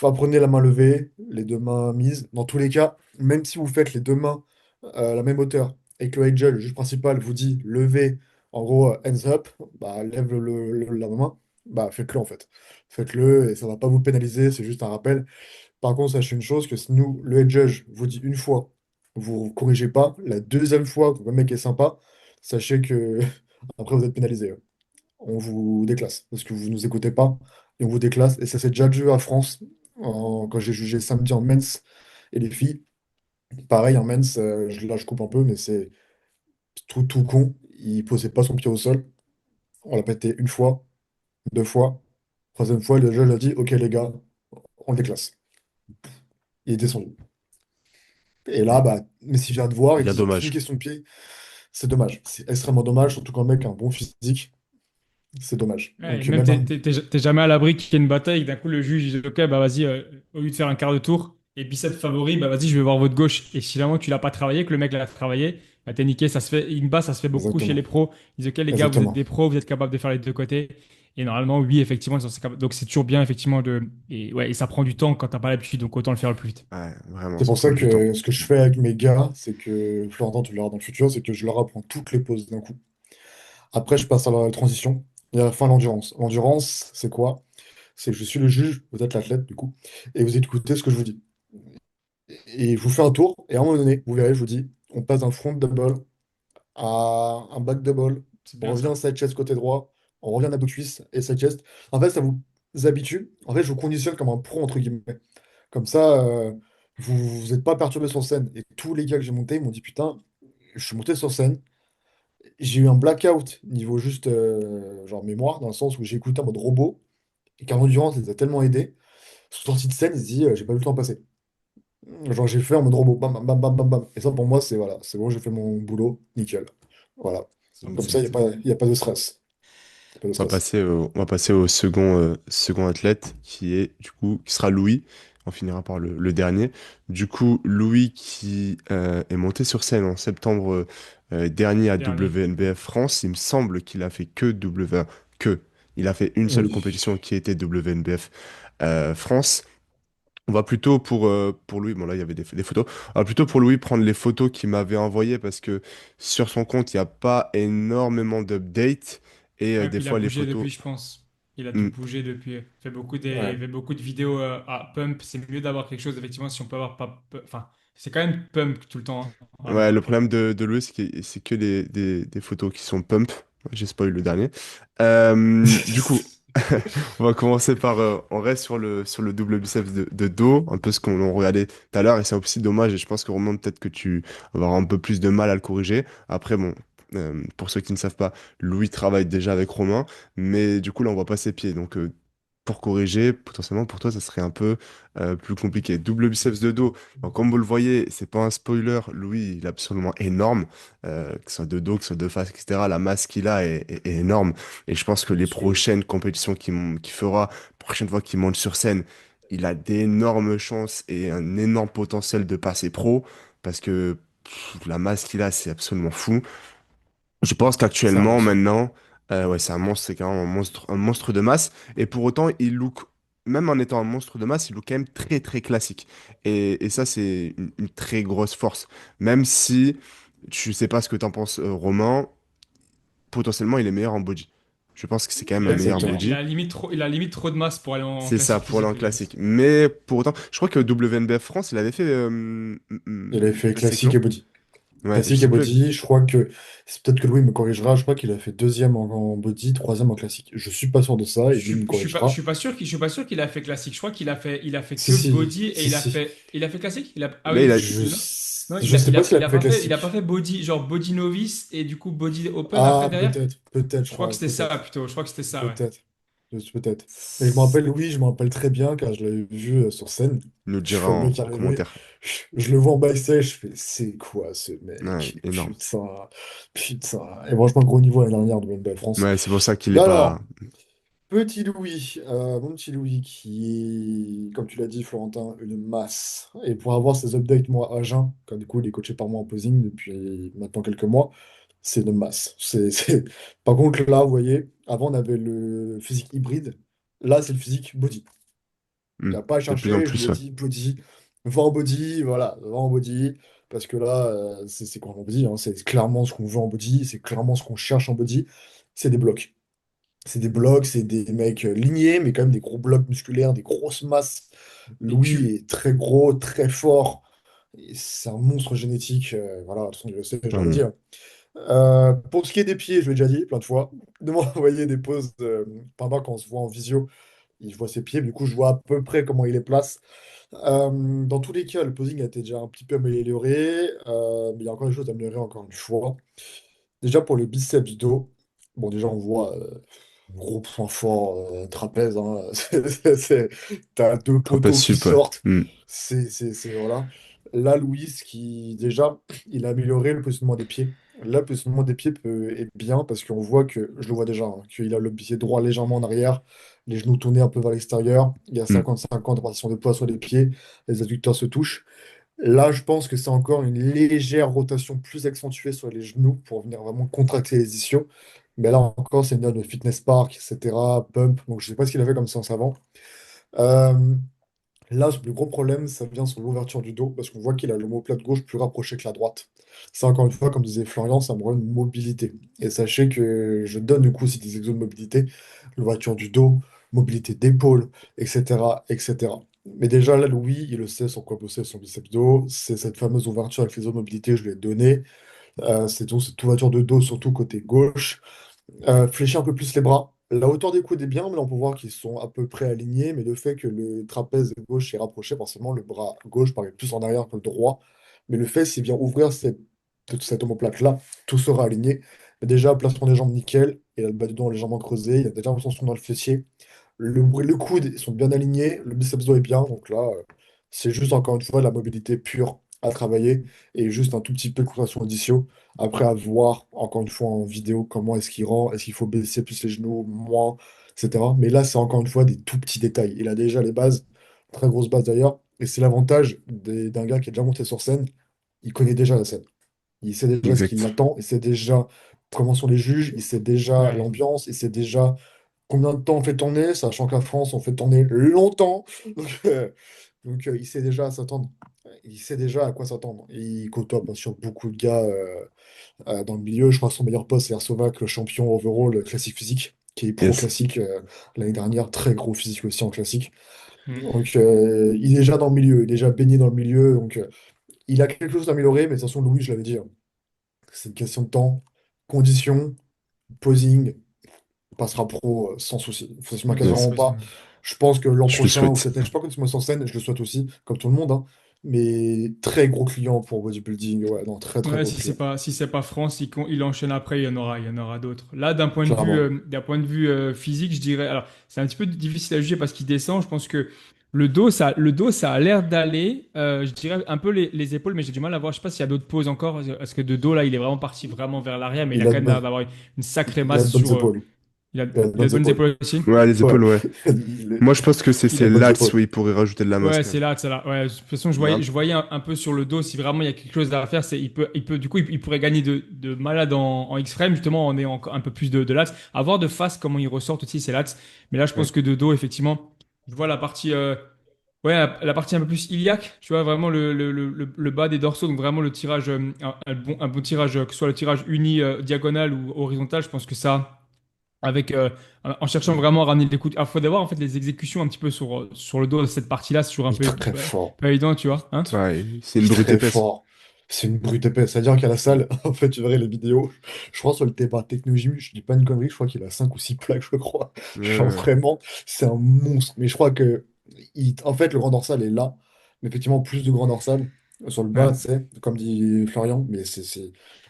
Apprenez la main levée, les deux mains mises. Dans tous les cas, même si vous faites les deux mains à la même hauteur et que le head judge, le juge principal, vous dit levez, en gros, hands up, bah, lève la main, bah, faites-le en fait. Faites-le et ça va pas vous pénaliser, c'est juste un rappel. Par contre, sachez une chose, que si nous, le head judge vous dit une fois, vous corrigez pas, la deuxième fois que le mec est sympa, sachez que après vous êtes pénalisé. On vous déclasse parce que vous nous écoutez pas et on vous déclasse. Et ça s'est déjà vu à France quand j'ai jugé samedi en men's et les filles. Pareil en men's, là je coupe un peu, mais c'est tout con. Il posait pas son pied au sol. On l'a pété une fois, deux fois. Troisième fois, le juge a dit, OK les gars, on le déclasse. Il est descendu. Et là, bah, mais s'il vient de voir, il Bien dit plus une dommage. question de pied. C'est dommage. C'est extrêmement dommage, surtout quand le mec a un bon physique. C'est dommage. Ouais, et Donc même, même t'es jamais à l'abri qu'il y ait une bataille, et que d'un coup, le juge, il dit, OK, bah vas-y, au lieu de faire un quart de tour, et biceps favori, bah vas-y, je vais voir votre gauche. Et si vraiment tu l'as pas travaillé, que le mec l'a travaillé, bah t'es niqué. Ça se fait, une base, ça se fait beaucoup chez les exactement. pros. Ils disent, OK, les gars, vous êtes Exactement. des pros, vous êtes capables de faire les deux côtés. Et normalement, oui, effectivement, ils sont capables. Donc c'est toujours bien, effectivement, et ouais, et ça prend du temps quand t'as pas l'habitude, donc autant le faire le plus vite. Ouais, vraiment, C'est ça pour ça prend du temps. que ce que je fais avec mes gars, c'est que, Florentin, tu le verras dans le futur, c'est que je leur apprends toutes les poses d'un coup. Après, je passe à la transition et à la fin, l'endurance. L'endurance, c'est quoi? C'est que je suis le juge, vous êtes l'athlète, du coup, et vous écoutez ce que je vous dis. Et je vous fais un tour, et à un moment donné, vous verrez, je vous dis, on passe d'un front double à un back double, C'est on bien revient ça. side chest côté droit, on revient à cuisse et side chest. En fait, ça vous habitue. En fait, je vous conditionne comme un pro, entre guillemets. Comme ça, vous n'êtes pas perturbé sur scène. Et tous les gars que j'ai montés, ils m'ont dit, putain, je suis monté sur scène, j'ai eu un blackout niveau juste genre mémoire, dans le sens où j'ai écouté en mode robot, et qu'en endurance, les a tellement aidés. Sortie de scène, ils se disent, j'ai pas vu le temps passer. Genre, j'ai fait en mode robot, bam, bam, bam, bam, bam, bam. Et ça, pour moi, c'est voilà, c'est bon, j'ai fait mon boulot, nickel. Voilà. Donc, Comme ça, il y a pas de stress. Y a pas de stress. on va passer au second athlète qui est, du coup, qui sera Louis. On finira par le dernier. Du coup, Louis qui est monté sur scène en septembre dernier à Dernier. WNBF France. Il me semble qu'il a fait que que. Il a fait une seule Oui. compétition qui était WNBF France. On va plutôt pour Louis, bon là il y avait des photos, on va plutôt pour Louis prendre les photos qu'il m'avait envoyées parce que sur son compte il n'y a pas énormément d'updates et Ouais, des il a fois les bougé photos... depuis, je pense. Il a dû Hmm, bouger depuis. Ouais. Il fait beaucoup de vidéos à pump. C'est mieux d'avoir quelque chose, effectivement, si on peut avoir pas. Enfin, c'est quand même pump tout le temps, hein, vraiment. ouais, le problème de Louis c'est que des photos qui sont pump, j'ai spoil le dernier. Du coup, on va commencer par, on reste sur le double biceps de dos, un peu ce qu'on regardait tout à l'heure, et c'est aussi dommage, et je pense que Romain, peut-être que tu vas avoir un peu plus de mal à le corriger. Après, bon, pour ceux qui ne savent pas, Louis travaille déjà avec Romain, mais du coup, là, on voit pas ses pieds, donc pour corriger, potentiellement, pour toi, ça serait un peu plus compliqué. Double biceps de dos, donc, comme vous le voyez, c'est pas un spoiler, Louis, il est absolument énorme, que ce soit de dos, que ce soit de face, etc. La masse qu'il a est énorme. Et je pense que les Monsieur. prochaines compétitions qu'il fera, prochaine fois qu'il monte sur scène, il a d'énormes chances et un énorme potentiel de passer pro parce que la masse qu'il a, c'est absolument fou. Je pense C'est un qu'actuellement, monstre. maintenant, ouais, c'est un monstre, c'est quand même un monstre de masse. Et pour autant, il look, même en étant un monstre de masse, il look quand même très, très classique. Et ça, c'est une très grosse force. Même si, je sais pas ce que t'en penses, Romain, potentiellement, il est meilleur en body. Je pense que c'est quand même un meilleur body. Il a limite trop de masse pour aller en C'est ça, classique pour aller physique, en limite. classique. Mais pour autant, je crois que WNBF France, il avait fait Il avait fait une classique et section. body. Ouais, je Classique et sais plus. body, je crois que, c'est peut-être que Louis me corrigera, je crois qu'il a fait deuxième en body, troisième en classique. Je suis pas sûr de ça, et lui me Je corrigera. suis pas sûr je suis pas sûr qu'il a fait classique. Je crois qu'il a fait Si, que si, body et si, si. il a fait classique. Ah Là, oui, il- non, non, Je sais pas s'il a fait il a pas classique. fait body, genre body novice et du coup body open après Ah, derrière. peut-être, je Je crois que crois, c'était ça peut-être, plutôt. Je crois que c'était ça, ouais. peut-être, peut-être. Mais je me rappelle, oui, je me rappelle très bien car je l'avais vu sur scène. il nous Je dira vois le mec en arriver, commentaire. je le vois en backstage, je fais, c'est quoi ce Ouais, mec? énorme. Putain, putain. Et franchement, gros niveau l'année dernière de Wendell France. Ouais, c'est pour ça qu'il est Mais pas. alors, petit Louis, mon petit Louis qui est, comme tu l'as dit, Florentin, une masse. Et pour avoir ces updates, moi, à jeun, quand du coup, il est coaché par moi en posing depuis maintenant quelques mois, c'est une masse. Par contre, là, vous voyez, avant, on avait le physique hybride. Là, c'est le physique body. Il n'y Hmm. a pas à De plus en chercher, je lui plus, ai ouais. dit body, va en body, voilà, va en body. Parce que là, c'est quoi en body, hein, c'est clairement ce qu'on veut en body, c'est clairement ce qu'on cherche en body. C'est des blocs. C'est des blocs, c'est des mecs lignés, mais quand même des gros blocs musculaires, des grosses masses. Et Louis est très gros, très fort. Et c'est un monstre génétique. Voilà, de toute façon, je le sais, je l'avais Hmm. dit, hein. Pour ce qui est des pieds, je l'ai déjà dit plein de fois, de m'envoyer des poses pendant qu'on se voit en visio. Je vois ses pieds, du coup, je vois à peu près comment il les place. Dans tous les cas, le posing a été déjà un petit peu amélioré, mais il y a encore des choses à améliorer encore une fois. Déjà pour le biceps dos, bon déjà on voit gros point fort, trapèze, hein. T'as deux Trapèze poteaux qui sup, ouais. sortent. Hmm. Voilà. Là, Louis, qui déjà, il a amélioré le positionnement des pieds. Là, le positionnement des pieds est bien parce qu'on voit que, je le vois déjà, hein, qu'il a le pied droit légèrement en arrière, les genoux tournés un peu vers l'extérieur. Il y a Hmm. 50-50 de partition de poids sur les pieds, les adducteurs se touchent. Là, je pense que c'est encore une légère rotation plus accentuée sur les genoux pour venir vraiment contracter les ischios. Mais là encore, c'est une note de fitness park, etc. Pump. Donc, je sais pas ce qu'il avait comme séance avant. Euh, Là, le plus gros problème, ça vient sur l'ouverture du dos, parce qu'on voit qu'il a l'omoplate gauche plus rapproché que la droite. Ça, encore une fois, comme disait Florian, ça me rend une mobilité. Et sachez que je donne du coup aussi des exos de mobilité, l'ouverture du dos, mobilité d'épaule, etc., etc. Mais déjà, là, Louis, il le sait sur quoi bosser son biceps dos. C'est cette fameuse ouverture avec les exos de mobilité, je lui ai donné. C'est donc cette ouverture de dos, surtout côté gauche. Fléchir un peu plus les bras. La hauteur des coudes est bien, mais là on peut voir qu'ils sont à peu près alignés. Mais le fait que le trapèze gauche est rapproché, forcément le bras gauche paraît plus en arrière que le droit. Mais le fait, c'est bien ouvrir cette omoplate-là, tout sera aligné. Mais déjà, placement des jambes nickel, et là, le bas du dos légèrement creusé, il y a déjà une tension dans le fessier. Le coude, ils sont bien alignés, le biceps dos est bien. Donc là, c'est juste encore une fois de la mobilité pure à travailler et juste un tout petit peu de contraction audition. Après, à voir, encore une fois, en vidéo, comment est-ce qu'il rend, est-ce qu'il faut baisser plus les genoux, moins, etc. Mais là, c'est encore une fois des tout petits détails. Il a déjà les bases, très grosses bases d'ailleurs, et c'est l'avantage d'un gars qui est déjà monté sur scène. Il connaît déjà la scène. Il sait déjà ce qui Exact. l'attend, il sait déjà comment sont les juges, il sait déjà Ouais. l'ambiance, il sait déjà combien de temps on fait tourner, sachant qu'à France, on fait tourner longtemps. Il sait déjà à s'attendre. Il sait déjà à quoi s'attendre. Et il côtoie bien sûr beaucoup de gars dans le milieu. Je crois que son meilleur poste, c'est Arsovac, le champion overall classique physique, qui est pro Yes. classique l'année dernière. Très gros physique aussi en classique. Hmm. Il est déjà dans le milieu, il est déjà baigné dans le milieu. Il a quelque chose à améliorer, mais de toute façon, Louis, je l'avais dit, hein, c'est une question de temps, conditions, posing. Passera pro sans souci. Ça, je m'inquiète C'est vraiment Yes. pas. possible. Je pense que l'an Je le prochain, ou souhaite. cette année, je sais pas quand il se met sur scène, je le souhaite aussi, comme tout le monde, hein, mais très gros client pour bodybuilding. Ouais, non, très très Ouais, gros client. si c'est pas France, il enchaîne après, il y en aura d'autres. Là, Clairement. d'un point de vue physique, je dirais, alors c'est un petit peu difficile à juger parce qu'il descend. Je pense que le dos, ça a l'air d'aller. Je dirais un peu les épaules, mais j'ai du mal à voir. Je sais pas s'il y a d'autres poses encore, parce que de dos là, il est vraiment parti vraiment vers l'arrière, mais il a Il a quand de, même l'air bo- d'avoir une sacrée il a de masse bonnes sur. épaules. Il a de Il a de bonnes bonnes épaules. épaules aussi. Ouais, les Ouais. épaules, ouais. Moi, je pense que c'est Il a c'est de bonnes l'axe où épaules. il pourrait rajouter de la masse, Ouais, quand même. c'est là, c'est là. Ouais, de toute façon, Là, je voyais un peu sur le dos, si vraiment il y a quelque chose à faire, du coup, il pourrait gagner de malade en X-frame, justement, en ayant encore un peu plus de lats. À voir de face comment ils ressortent aussi ces lats. Mais là, je pense Ouais. que de dos, effectivement, je vois la partie, ouais, la partie un peu plus iliaque, tu vois, vraiment le bas des dorsaux, donc vraiment le tirage, un bon tirage, que ce soit le tirage uni, diagonal ou horizontal, je pense que ça avec en cherchant vraiment à ramener les coups. Il faut d'abord en fait les exécutions un petit peu sur le dos de cette partie-là, c'est toujours un Il est peu très très fort. pas évident, tu vois. Hein? ouais, c'est Il une est brute très épaisse. fort. C'est une brute épaisse. C'est-à-dire qu'à la salle, en fait, tu verrais les vidéos. Je crois sur le TEPA Technogym, je dis pas une connerie, je crois qu'il a 5 ou 6 plaques, je crois. Genre Ouais, vraiment, c'est un monstre. Mais je crois que, en fait, le grand dorsal est là. Mais effectivement, plus de grand dorsal sur le bas, Ouais. tu sais, comme dit Florian. Mais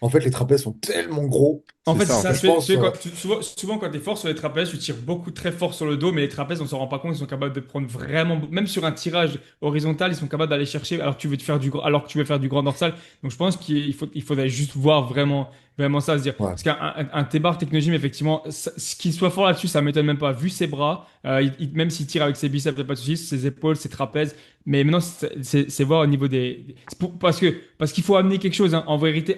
En fait, les trapèzes sont tellement gros En c'est fait, c'est ça en ça. que je fait. pense. Souvent, quand tu es fort sur les trapèzes, tu tires beaucoup très fort sur le dos, mais les trapèzes, on s'en rend pas compte, ils sont capables de prendre vraiment, même sur un tirage horizontal, ils sont capables d'aller chercher alors que tu veux te faire alors que tu veux faire du grand dorsal. Donc, je pense il faudrait juste voir vraiment ça, se dire. Ouais. Parce un T-bar Technogym, effectivement, qu'il soit fort là-dessus, ça m'étonne même pas. Vu ses bras, même s'il tire avec ses biceps, il y a pas de soucis, ses épaules, ses trapèzes. Mais maintenant, c'est voir au niveau parce qu'il faut amener quelque chose, hein. En vérité,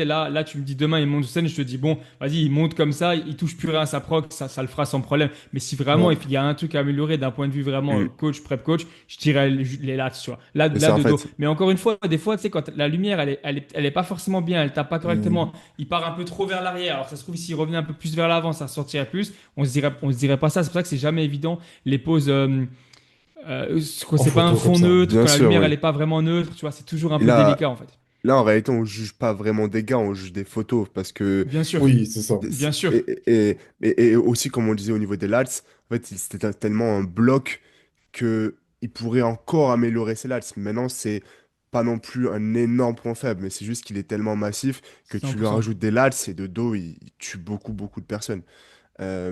là, tu me dis demain, il monte sur scène, je te dis, bon, vas-y, il monte comme ça, il touche plus rien à sa proc, ça le fera sans problème. Mais si vraiment Ouais. il y a un truc à améliorer d'un point de vue vraiment Mm. coach, prep coach, je dirais les lats, tu vois. Mais Là ça en de dos. fait. Mais encore une fois, des fois, tu sais, quand la lumière, elle est pas forcément bien, elle tape pas correctement, Mm. il part un peu trop vers l'arrière. Alors, ça se trouve, s'il revenait un peu plus vers l'avant, ça sortirait plus. On se dirait pas ça. C'est pour ça que c'est jamais évident les poses. Quand En c'est pas un photo comme fond ça. neutre, Bien quand la sûr, lumière oui. elle est pas vraiment neutre, tu vois, c'est toujours un Et peu là, délicat en fait. là, en réalité, on juge pas vraiment des gars, on juge des photos parce que Bien sûr, Oui, c'est ça. bien sûr. et aussi, comme on le disait au niveau des lats, en fait, c'était tellement un bloc que il pourrait encore améliorer ses lats. Maintenant, c'est pas non plus un énorme point faible, mais c'est juste qu'il est tellement massif que tu lui 100%. rajoutes des lats et de dos, il tue beaucoup de personnes.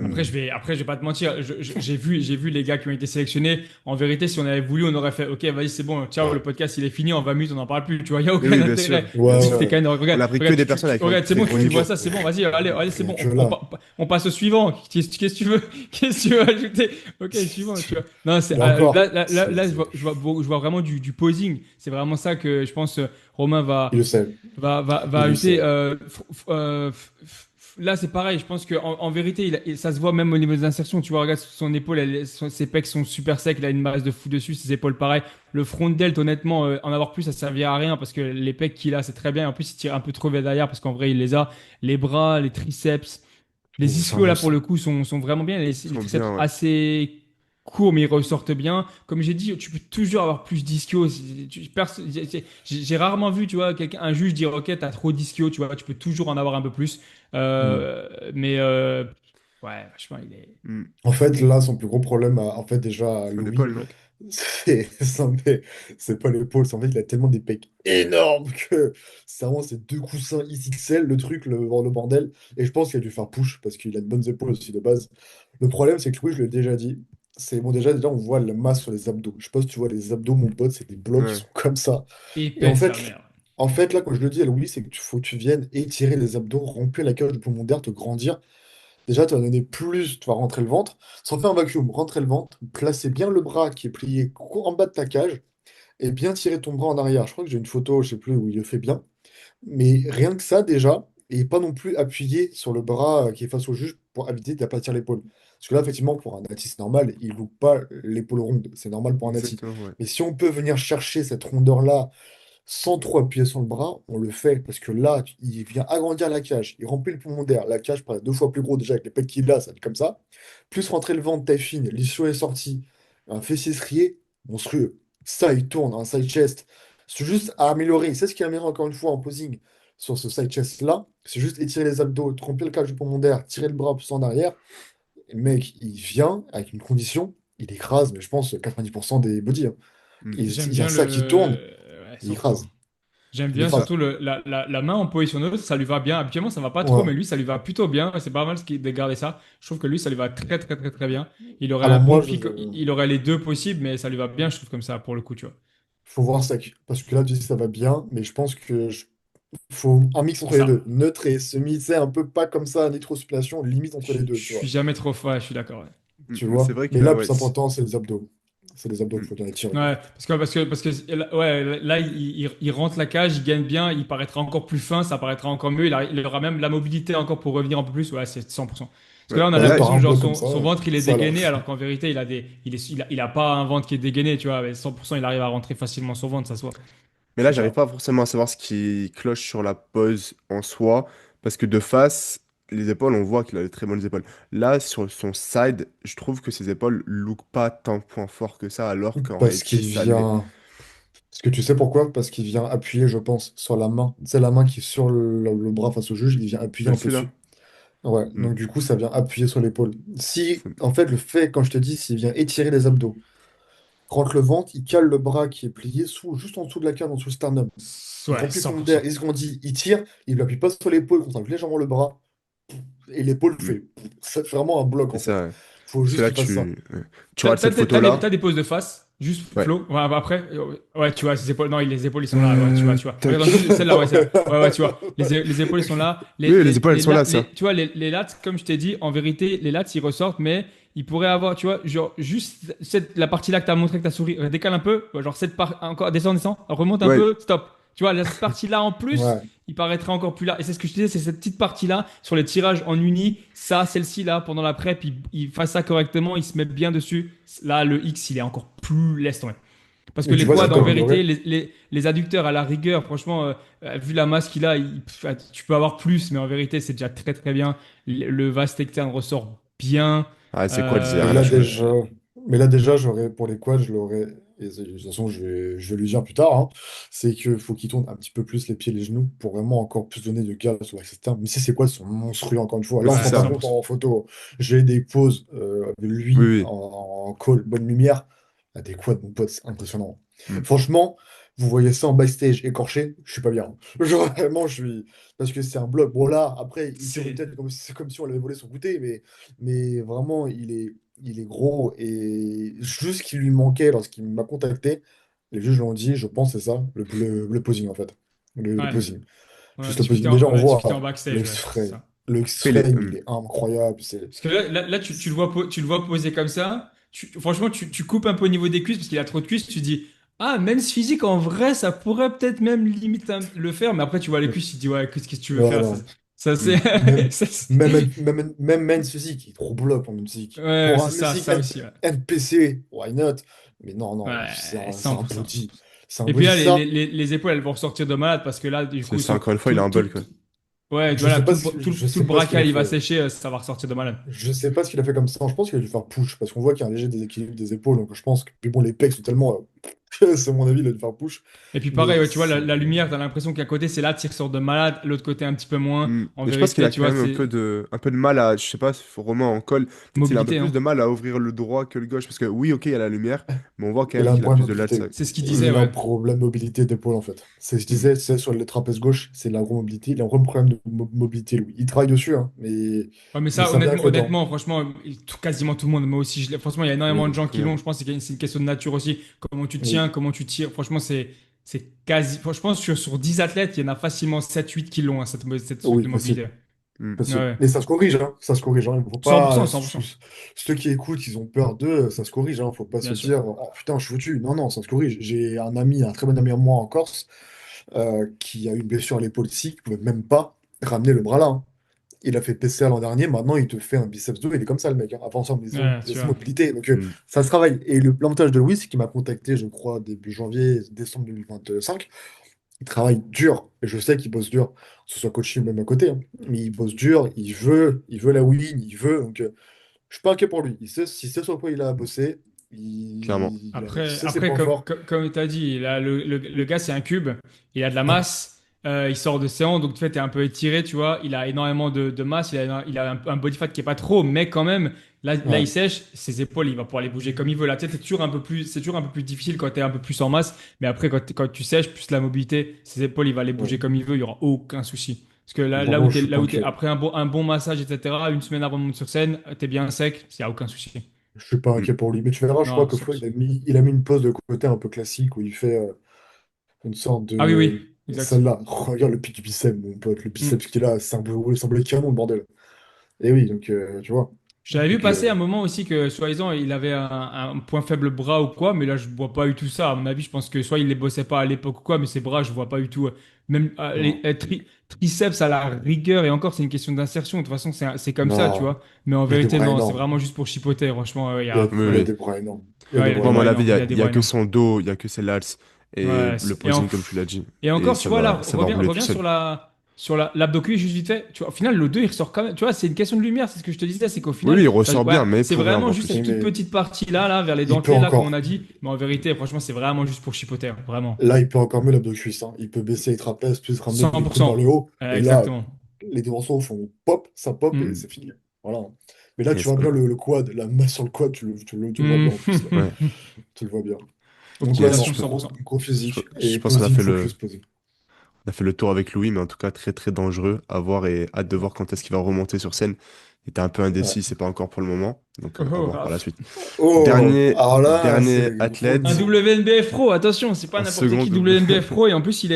Après, Euh, je vais pas te mentir. J'ai vu les gars qui ont été sélectionnés. En vérité, si on avait voulu, on aurait fait, OK, vas-y, c'est bon, ciao, le podcast, il est fini, on va mute, on n'en parle plus. Tu vois, il y a mais aucun oui, bien sûr, intérêt. bien Ouais, Mais sûr. c'était ouais. quand même, On regarde, a pris que regarde, des personnes avec un regarde, c'est bon, très tu, gros tu Rien que, vois niveau. ça, c'est bon, vas-y, allez, c'est rien bon, que là. on passe au suivant. Qu'est-ce que tu veux? Qu'est-ce que tu veux ajouter? OK, suivant, tu vois. Non, Mais encore, là, je vois vraiment du posing. C'est vraiment ça que je pense Romain va il le sait. va Il le ajouter. sait. Là, c'est pareil. Je pense qu'en vérité, ça se voit même au niveau des insertions. Tu vois, regarde son épaule, ses pecs sont super secs. Il a une masse de fou dessus. Ses épaules, pareil. Le front delt, honnêtement, en avoir plus, ça servira à rien parce que les pecs qu'il a, c'est très bien. En plus, il tire un peu trop vers derrière parce qu'en vrai, il les a. Les bras, les triceps. Les Les ischios, seins là, pour aussi. le coup, sont vraiment bien. Ils Les sont triceps bien, ouais. assez courts, mais ils ressortent bien. Comme j'ai dit, tu peux toujours avoir plus d'ischio. J'ai rarement vu, tu vois, un juge dire, OK, t'as trop d'ischio, tu vois, tu peux toujours en avoir un peu plus. Mm. Mais, ouais, franchement, il est. Hmm. En fait, là, son plus gros problème, en fait, déjà, Son Louis, épaule, non? c'est pas l'épaule, c'est en fait, il a tellement des pecs énormes que c'est vraiment ces deux coussins XXL, le truc, le bordel. Et je pense qu'il a dû faire push parce qu'il a de bonnes épaules aussi de base. Le problème, c'est que Louis, je l'ai déjà dit, c'est bon, déjà, on voit la masse sur les abdos. Je sais pas si tu vois les abdos, mon pote, c'est des blocs qui Ouais. sont comme ça. Et Épais, sa mère. en fait, là, quand je le dis à Louis, c'est que faut que tu viennes étirer les abdos, remplir la cage du poumon d'air, te grandir. Déjà, tu vas donner plus, tu vas rentrer le ventre. Sans faire un vacuum, rentrer le ventre, placer bien le bras qui est plié en bas de ta cage et bien tirer ton bras en arrière. Je crois que j'ai une photo, je sais plus, où il le fait bien. Mais rien que ça, déjà, et pas non plus appuyer sur le bras qui est face au juge pour éviter d'aplatir l'épaule. Parce que là, effectivement, pour un athis normal, il loupe pas l'épaule ronde. C'est normal pour un athis. Exactement, ouais. Mais si on peut venir chercher cette rondeur-là sans trop appuyer sur le bras, on le fait parce que là, il vient agrandir la cage, il remplit le poumon d'air, la cage paraît deux fois plus gros déjà avec les pecs qu'il a, ça va être comme ça. Plus rentrer le ventre, taille fine, l'ischio est sorti, un fessier strié, monstrueux. Ça, il tourne, un side chest. C'est juste à améliorer. C'est ce qui est amélioré encore une fois en posing sur ce side chest là. C'est juste étirer les abdos, remplir le cage du poumon d'air, tirer le bras plus en arrière. Et le mec, il vient avec une condition, il écrase, mais je pense 90% des body, hein. Hmm. J'aime Il y a ça ça qui tourne, ouais, il 100%. écrase. J'aime Il bien écrase. surtout la main en position neutre, ça lui va bien. Habituellement, ça va pas trop, Ouais. mais lui, ça lui va plutôt bien. C'est pas mal de garder ça. Je trouve que lui, ça lui va très, très, très, très bien. Il aurait un Alors bon moi, pic, il aurait les deux possibles, mais ça lui va bien, je trouve, comme ça, pour le coup, tu vois. faut voir ça, parce que là, tu dis ça va bien, mais je pense faut un mix C'est entre les ça. deux. Neutre et semi, c'est un peu pas comme ça, nitro-supplétion, limite entre les Je deux, tu suis vois. jamais trop fort, je suis d'accord. Ouais. Tu Mais c'est vois? vrai Mais que, là, le ouais. plus important, c'est les abdos. C'est les abdos qu'il Hmm. faut bien étirer. Ouais, parce que ouais, là, il rentre la cage, il gagne bien, il paraîtra encore plus fin, ça paraîtra encore mieux, il aura même la mobilité encore pour revenir un peu plus. Ouais, c'est 100%. Parce que Ouais. là, on a Mais Bah là, là, par l'impression, un genre, bloc comme son ça, ventre, il est ça là. dégainé, alors qu'en vérité, il a pas un ventre qui est dégainé, tu vois. Mais 100%, il arrive à rentrer facilement son ventre, ça se voit. mais là, C'est j'arrive ça. pas forcément à savoir ce qui cloche sur la pose en soi, parce que de face, les épaules, on voit qu'il a de très bonnes épaules. Là, sur son side, je trouve que ses épaules look pas tant point fort que ça, alors qu'en Parce réalité, qu'il ça l'est. vient. Est-ce que tu sais pourquoi? Parce qu'il vient appuyer, je pense, sur la main. C'est la main qui est sur le bras face au juge, il vient appuyer un peu Celle-ci là? dessus. Ouais, Hmm. donc du coup, ça vient appuyer sur l'épaule. Si, Faut- en fait, le fait, quand je te dis, s'il vient étirer les abdos, rentre le ventre, il cale le bras qui est plié juste en dessous de la canne, en dessous du sternum. Il Ouais, remplit son d'air, 100%. il se grandit, il tire, il appuie pas sur l'épaule, il contracte légèrement le bras, et l'épaule hmm. fait. Ça fait vraiment un bloc, C'est en fait. ça, ouais. Faut Parce que juste là, qu'il fasse ça. tu regardes cette T'as photo-là. des poses de face, juste Ouais. Flo. Ouais, bah après, ouais, tu vois, ses épaules, non, les épaules, ils sont là, ouais, tu vois. Regarde, Tac. juste celle-là, ouais, celle-là. Ouais, ouais, tu vois, les épaules, ils sont là. Oui, les épaules, elles sont là, ça. Tu vois, les lats, comme je t'ai dit, en vérité, les lats, ils ressortent, mais ils pourraient avoir, tu vois, genre, juste la partie-là que t'as montré, que t'as souri, décale un peu, ouais, genre, cette part, encore, descend, remonte un Ouais, peu, stop. Tu vois, cette partie-là en plus, Ouais. il paraîtrait encore plus là. Et c'est ce que je disais, c'est cette petite partie-là, sur les tirages en uni, ça, celle-ci là, pendant la prep, il fasse ça correctement, il se met bien dessus. Là, le X, il est encore plus laisse tomber. Parce que Et tu les vois, quads, c'est en comme vérité, ignorer. les adducteurs, à la rigueur, franchement, vu la masse qu'il a, tu peux avoir plus, mais en vérité, c'est déjà très très bien. Le vaste externe ressort bien. ah, c'est quoi, il y a Mais rien à là changer. déjà, mais là déjà, j'aurais pour les quads, je l'aurais. Et de toute façon, je vais lui dire plus tard, hein, c'est qu'il faut qu'il tourne un petit peu plus les pieds et les genoux pour vraiment encore plus donner de gaz sur l'axe externe. Mais si ces quads sont monstrueux, encore une fois. Mais Là, on ne c'est se rend Ouais, pas ça. compte 100%. en photo. J'ai des poses avec Oui, lui oui. en call, bonne lumière. Ah, des quads, mon pote, c'est impressionnant. Hmm. Franchement, vous voyez ça en backstage écorché, je suis pas bien. Genre, vraiment, je suis. Parce que c'est un bloc. Bon, là, après, il tire une C'est tête c'est comme si on l'avait volé son goûter, mais vraiment, il est gros et juste ce qui lui manquait lorsqu'il m'a contacté, les juges l'ont dit, je pense, c'est ça, le posing en fait. Le ouais, posing. ouais, Juste le posing. Déjà, on discuter en voit backstage, ouais, c'est l'extrait. ça. L'extrait, Après, il est incroyable. Parce que là, tu le vois poser comme ça. Franchement, tu coupes un peu au niveau des cuisses parce qu'il a trop de cuisses. Tu dis, ah, même ce physique, en vrai, ça pourrait peut-être même limite le faire. Mais après, tu vois les cuisses, tu te dis, ouais, qu'est-ce que tu veux Ouais, faire? non. Ça, hmm. c'est. Même, ça, même men's physique, il est trop bloc en musique. ouais, Pour c'est un ça, musique ça aussi. Ouais, NPC, why not? Mais non, non, c'est ouais, un, c'est un 100%. body. C'est un Et puis body, là, ça. les épaules, elles vont ressortir de malade parce que là, du C'est coup, ça, encore une fois, il a un bulk, ouais. ouais, Je voilà, sais pas ce, je tout sais le pas ce qu'il a brachial, il va fait. sécher, ça va ressortir de malade. Je sais pas ce qu'il a fait comme ça. Je pense qu'il a dû faire push parce qu'on voit qu'il y a un léger déséquilibre des épaules. Donc je pense que, puis bon, les pecs sont tellement. C'est mon avis, il a dû faire push. Et puis Mais pareil, ouais, tu vois, la lumière, t'as l'impression qu'à côté, c'est là, tire sort de malade, l'autre côté un petit peu moins. Hmm. En Mais je pense qu'il vérité, a tu quand vois, même c'est un peu de mal à, je sais pas, Romain en colle, peut-être il a un peu mobilité, plus hein. de mal à ouvrir le droit que le gauche, parce que oui, ok, il y a la lumière, mais on voit quand il même a un qu'il a problème plus de de mobilité. latsac. C'est ce qu'il disait, Il a un ouais. problème de mobilité d'épaule en fait. C'est ce que je Hmm. disais, c'est sur le trapèze gauche, c'est la grosse mobilité. Il a un vrai problème de mobilité, lui. Il travaille dessus, hein, Ouais, mais mais ça, ça vient avec le temps. honnêtement, franchement, quasiment tout le monde, moi aussi, franchement, il y a énormément de Oui, gens tout qui le l'ont. monde. Je pense que c'est une question de nature aussi. Comment tu Oui, tiens, comment tu tires. Franchement, c'est quasi. Je pense que sur 10 athlètes, il y en a facilement 7 8 qui l'ont, hein, cette truc oui, de facile. mobilité. Hmm. Facile. Ouais. Mais ça se corrige, hein. Ça se corrige, hein. Il faut cent pour pas. cent, 100%. Ceux qui écoutent, ils ont peur d'eux, ça se corrige, hein. Faut pas se Bien sûr. dire, oh putain, je suis foutu. Non, non, ça se corrige. J'ai un ami, un très bon ami à moi en Corse, qui a eu une blessure à l'épaule ici, qui pouvait même pas ramener le bras là, hein. Il a fait PCR l'an dernier, maintenant il te fait un biceps 2, il est comme ça le mec, hein. Avant ça, Ouais, tu sans vois. mobilité. Donc Hmm. ça se travaille. Et l'avantage de Louis, c'est qu'il m'a contacté, je crois, début janvier, décembre 2025. Il travaille dur, et je sais qu'il bosse dur, que ce soit coaching ou même à côté, hein. Mais il bosse dur, il veut la win, il veut. Donc je suis pas inquiet pour lui. Il sait sur quoi il a bossé, Clairement. il sait ses Après points forts. comme tu as dit, là, le gars, c'est un cube. Il a de la masse. Il sort de séance, donc tu fait, t'es un peu étiré, tu vois. Il a énormément de masse. Il a un body fat qui est pas trop, mais quand même, là, il Ouais. sèche. Ses épaules, il va pouvoir les bouger comme il veut. La tête, c'est toujours un peu plus difficile quand tu es un peu plus en masse. Mais après, quand tu sèches, plus la mobilité, ses épaules, il va les Ouais. bouger comme il veut. Il y aura aucun souci. Parce que Vraiment, je suis pas là où t'es, inquiet. après un bon massage, etc., une semaine avant de monter sur scène, t'es bien sec, il n'y a aucun souci. Je suis pas Hmm. inquiet pour lui. Mais tu verras, je crois Non, que ça. Flo, il a mis une pose de côté un peu classique où il fait une sorte Ah oui, de. oui, exact. Celle-là. Oh, regarde le pic du biceps, mon pote. Le Hmm. biceps qu'il a, c'est un blé canon, le bordel. Et oui, donc, tu vois. J'avais vu Donc, passer un moment aussi que, soi-disant, il avait un point faible bras ou quoi, mais là, je vois pas eu tout ça. À mon avis, je pense que soit il les bossait pas à l'époque ou quoi, mais ses bras, je vois pas du tout. Même non. triceps à la rigueur, et encore, c'est une question d'insertion. De toute façon, c'est comme ça, tu Non. vois. Mais en Il a des vérité, bras non, c'est énormes. vraiment juste pour chipoter. Franchement, Il a, Oui, il a oui. des bras énormes. Il a des ouais, il a bras des Moi, à mon bras énormes. avis, énormes. Il a il des y a bras que énormes. son dos, il y a que ses lats et Ouais, le posing, comme tu l'as dit. et Et encore, tu vois, là, ça va rouler tout reviens seul. sur la. sur l'abdo cuit, juste vite fait, tu vois, au final, le 2 il ressort quand même. Tu vois, c'est une question de lumière, c'est ce que je te disais, c'est qu'au Oui, oui, final, il ça, ressort ouais, bien, mais il c'est pourrait en vraiment voir juste plus. Oui, cette toute mais petite partie-là, là, vers les il peut dentelés, là, comme on a encore. dit. Mais en vérité, franchement, c'est vraiment juste pour chipoter, hein, vraiment. Là, il peut encore mieux l'abdo cuisse, hein. Il peut baisser les trapèzes, puis se ramener cent les pour coudes vers le cent haut. Et là, Exactement. les deux morceaux font pop, ça pop et Mm. c'est fini. Voilà. Mais là, tu Yes. vois bien le quad, la masse sur le quad, tu le vois Mm. bien en plus, là. Ouais. Tu le vois bien. Donc, ouais, non, Yes, Optimisation 100%. gros physique je et pense qu'on a posing, fait focus posing. on a fait le tour avec Louis, mais en tout cas très très dangereux à voir et hâte de Ouais. voir quand est-ce qu'il va remonter sur scène. Il était un peu Ouais. indécis, c'est pas encore pour le moment, donc à Oh, voir par la Raph. suite. Oh, alors là, Dernier c'est gros Un athlète niveau. WNBF pro, attention, c'est pas en n'importe qui seconde. WNBF pro, et en plus il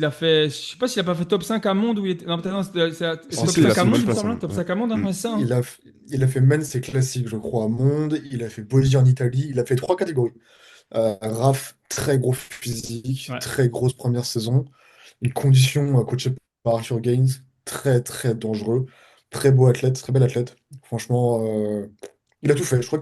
a fait, je sais pas s'il a pas fait top 5 à monde ou il était, non, peut-être non, c'est Si, si, top si, il a 5 fait à une monde, bonne il me place semble, en hein, monde. top Ouais. 5 à monde, hein, Mm. ouais, c'est ça, hein. Il a, il a fait men's et classique, je crois, à monde. Il a fait body en Italie. Il a fait trois catégories. Raph, très gros physique, Ouais. très grosse première saison. Une condition coachée par Arthur Gaines, très très dangereux. Très beau athlète, très bel athlète. Franchement, il a tout fait. Je crois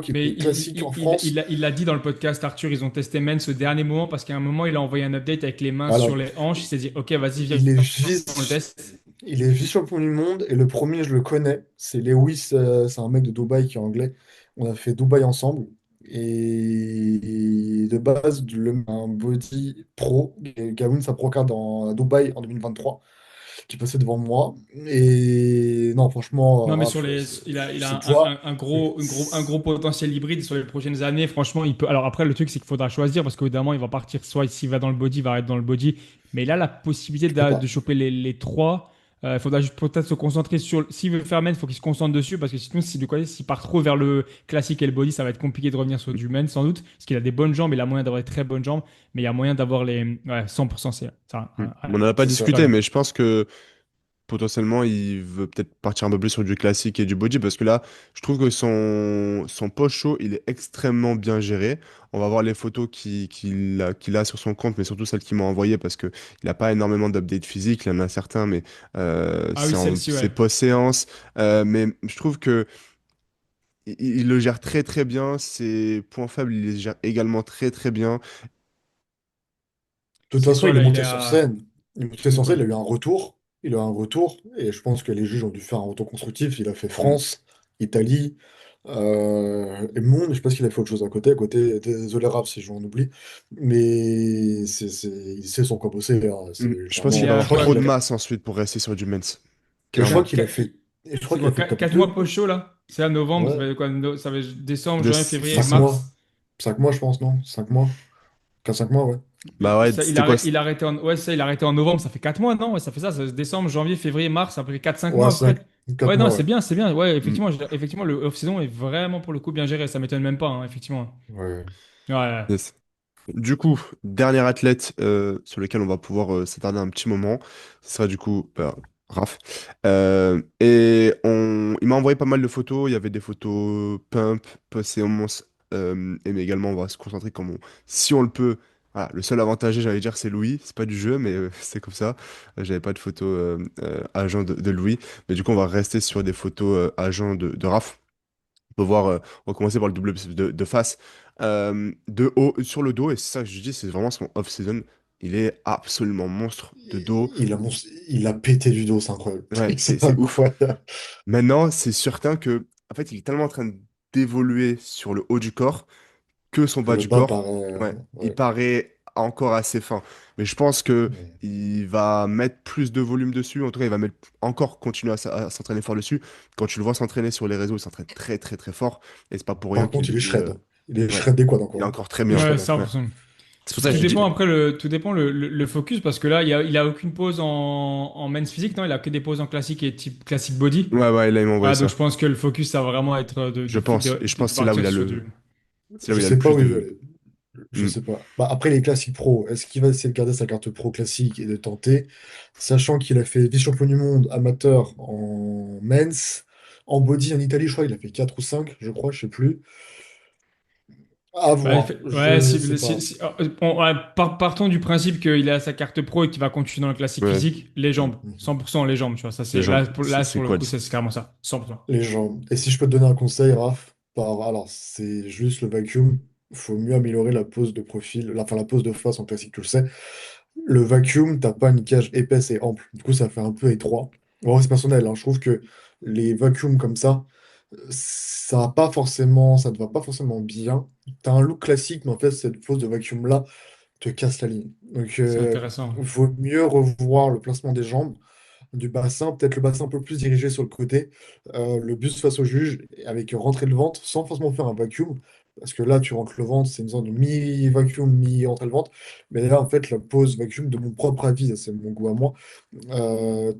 qu'il Mais fait classique en France. il l'a dit dans le podcast, Arthur, ils ont testé Men ce dernier moment parce qu'à un moment, il a envoyé un update avec les mains Voilà. sur les hanches. Il s'est dit, OK, vas-y, viens, Il est on le vice, teste. il est vice-champion du monde et le premier, je le connais. C'est Lewis, c'est un mec de Dubaï qui est anglais. On a fait Dubaï ensemble. Et de base, un body pro. Et Gavin, sa pro card à Dubaï en 2023, qui passait devant moi. Et non, franchement, Non, mais Raph, il c'est, a tu vois, un gros potentiel hybride sur les prochaines années. Franchement, il peut. Alors après, le truc, c'est qu'il faudra choisir parce qu'évidemment, il va partir soit s'il va dans le body, il va être dans le body. Mais il a la possibilité tu peux de pas. choper les trois. Il faudra juste peut-être se concentrer sur. S'il veut faire men, il faut qu'il se concentre dessus parce que sinon, s'il part trop vers le classique et le body, ça va être compliqué de revenir sur du men sans doute. Parce qu'il a des bonnes jambes, il a moyen d'avoir des très bonnes jambes, mais il y a moyen d'avoir les. Ouais, 100%, c'est ça. Mm. On n'en a pas C'est ça. discuté, mais je pense que potentiellement, il veut peut-être partir un peu plus sur du classique et du body parce que là, je trouve que son post-show, il est extrêmement bien géré. On va voir les photos qu'il a sur son compte, mais surtout celles qu'il m'a envoyées parce que il n'a pas énormément d'updates physiques. Il y en a certains, mais Ah oui, celle-ci, c'est ouais. post-séance. Mais je trouve que il le gère très très bien. Ses points faibles, il les gère également très très bien. De toute C'est façon, quoi il est là? Il est monté sur à. scène. Il est monté sur Ouais. scène, il a eu un retour. Il a eu un retour. Et je pense que les juges ont dû faire un retour constructif. Il a fait Mm. France, Italie, et monde. Je sais pas s'il a fait autre chose à côté. À côté, désolé Raph si j'en oublie. Mais il sait son quoi bosser, hein. Mm. C'est Je pense Il qu'il est clairement. va à avoir quoi? trop de masse ensuite pour rester sur du men's. Et je crois Clairement. qu'il a fait. Et je crois C'est qu'il a quoi, fait top 4 mois 2. post-show là? C'est à novembre, ça Ouais. fait quoi? Ça fait décembre, De janvier, février, 5 6. mois. mars. 5 mois, je pense, non? 5 mois. 4-5 mois, ouais. Bah ouais, c'était quoi? Il a arrêté en, ouais, ça, il a arrêté en novembre, ça fait 4 mois, non? Ouais, ça fait ça, décembre, janvier, février, mars, après 4 5 mois Ouais, à peu près. 4 Ouais, non, mois, ouais. c'est bien, ouais, Mm. effectivement, le off-saison est vraiment pour le coup bien géré, ça m'étonne même pas, hein, effectivement. Ouais. Ouais, ouais. Yes. Du coup, dernier athlète sur lequel on va pouvoir s'attarder un petit moment, ce sera du coup Raph. Il m'a envoyé pas mal de photos. Il y avait des photos pump, performance, et mais également on va se concentrer comme si on le peut. Voilà, le seul avantagé, j'allais dire, c'est Louis. C'est pas du jeu, mais c'est comme ça. J'avais pas de photos agent de Louis, mais du coup on va rester sur des photos agent de Raph. On peut voir, on va commencer par le double de face, de haut, sur le dos, et c'est ça que je dis, c'est vraiment son off-season. Il est absolument monstre de dos. Il a pété du dos, c'est incroyable. Ouais, C'est c'est ouf. incroyable. Maintenant, c'est certain que, en fait, il est tellement en train d'évoluer sur le haut du corps que son Que bas le du bas corps, paraît. ouais, il Ouais. paraît encore assez fin. Mais je pense que Mais- il va mettre plus de volume dessus. En tout cas, il va mettre encore continuer à s'entraîner fort dessus. Quand tu le vois s'entraîner sur les réseaux, il s'entraîne très très très fort. Et c'est pas pour rien Par qu'il contre, il est est, shred. Il est ouais, shred des quads il est encore, hein. encore très Il est bien. Ouais, shred ça, Ouais. encore. C'est pour ça que tout je dis. dépend après tout dépend le focus parce que là, il a aucune pause en men's physique, non? Il a que des pauses en classique et type classique body. Ouais, ouais, là, il m'a envoyé Ah, donc je ça. pense que le focus, ça va vraiment être Je pense. Et je de pense que c'est là où il partir a sur du. c'est là où il a le Pas plus où il veut de. aller. Je Hmm. sais pas. Bah, après les classiques pro, est-ce qu'il va essayer de garder sa carte pro classique et de tenter, sachant qu'il a fait vice-champion du monde amateur en men's, en body en Italie, je crois, il a fait 4 ou 5 je crois, je sais plus. À Bah, voir, ouais, je sais pas. ouais, partons du principe qu'il a sa carte pro et qu'il va continuer dans le classique Ouais, physique, les jambes, 100% les jambes, tu vois, ça les c'est jambes. là C'est pour le coup, quads. c'est clairement ça, 100%. Les jambes. Et si je peux te donner un conseil, Raph, alors c'est juste le vacuum, il faut mieux améliorer la pose de profil, enfin la pose de face en classique, tu le sais. Le vacuum, t'as pas une cage épaisse et ample. Du coup, ça fait un peu étroit. Bon, c'est personnel, hein. Je trouve que les vacuums comme ça ne va pas forcément bien. T'as un look classique, mais en fait, cette fausse de vacuum-là te casse la ligne. Donc, C'est intéressant. vaut mieux revoir le placement des jambes, du bassin, peut-être le bassin un peu plus dirigé sur le côté, le buste face au juge, avec rentrer le ventre, sans forcément faire un vacuum, parce que là, tu rentres le ventre, c'est une zone de mi-vacuum, mi-rentrer le ventre, mais là, en fait, la pose vacuum, de mon propre avis, ça, c'est mon goût à moi,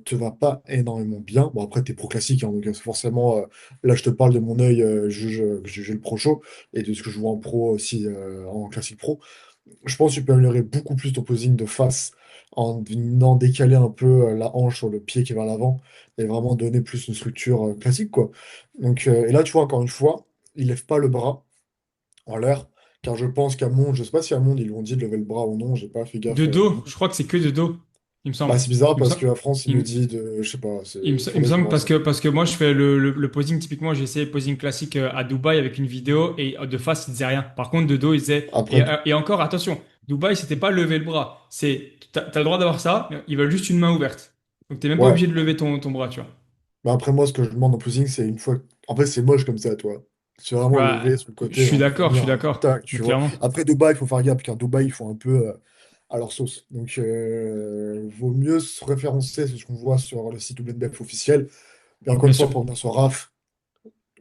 te va pas énormément bien. Bon, après, t'es pro classique, hein, donc forcément, là, je te parle de mon œil, juge le pro show, et de ce que je vois en pro aussi, en classique pro. Je pense que tu peux améliorer beaucoup plus ton posing de face en venant décaler un peu la hanche sur le pied qui est vers l'avant et vraiment donner plus une structure classique, quoi. Donc, et là, tu vois, encore une fois, il lève pas le bras en l'air, car je pense qu'à Monde, je sais pas si à Monde ils lui ont dit de lever le bras ou non, j'ai pas fait De gaffe. dos, je crois que c'est que de dos, il me Bah, semble. c'est bizarre Il me parce semble, que la France, il il le me- dit de, je sais pas, il me faudrait que je semble me renseigne. parce que moi, je fais le posing, typiquement, j'ai essayé le posing classique à Dubaï avec une vidéo et de face, il disait rien. Par contre, de dos, il disait. Après, Et encore, attention, Dubaï, c'était pas lever le bras. T'as le droit d'avoir ça, mais ils veulent juste une main ouverte. Donc, t'es même pas ouais. obligé de lever ton bras, tu vois. Bah, après, moi, ce que je demande en posing, c'est une fois. En fait, c'est moche comme ça, toi. C'est vraiment Ouais, levé sur le je côté, suis genre pour d'accord, je suis venir d'accord. tac, Mais tu vois. clairement, Après, Dubaï, il faut faire gaffe, car Dubaï, ils font un peu à leur sauce. Donc, vaut mieux se référencer sur ce qu'on voit sur le site WNBF officiel. Et encore bien une fois, sûr. pour venir sur RAF,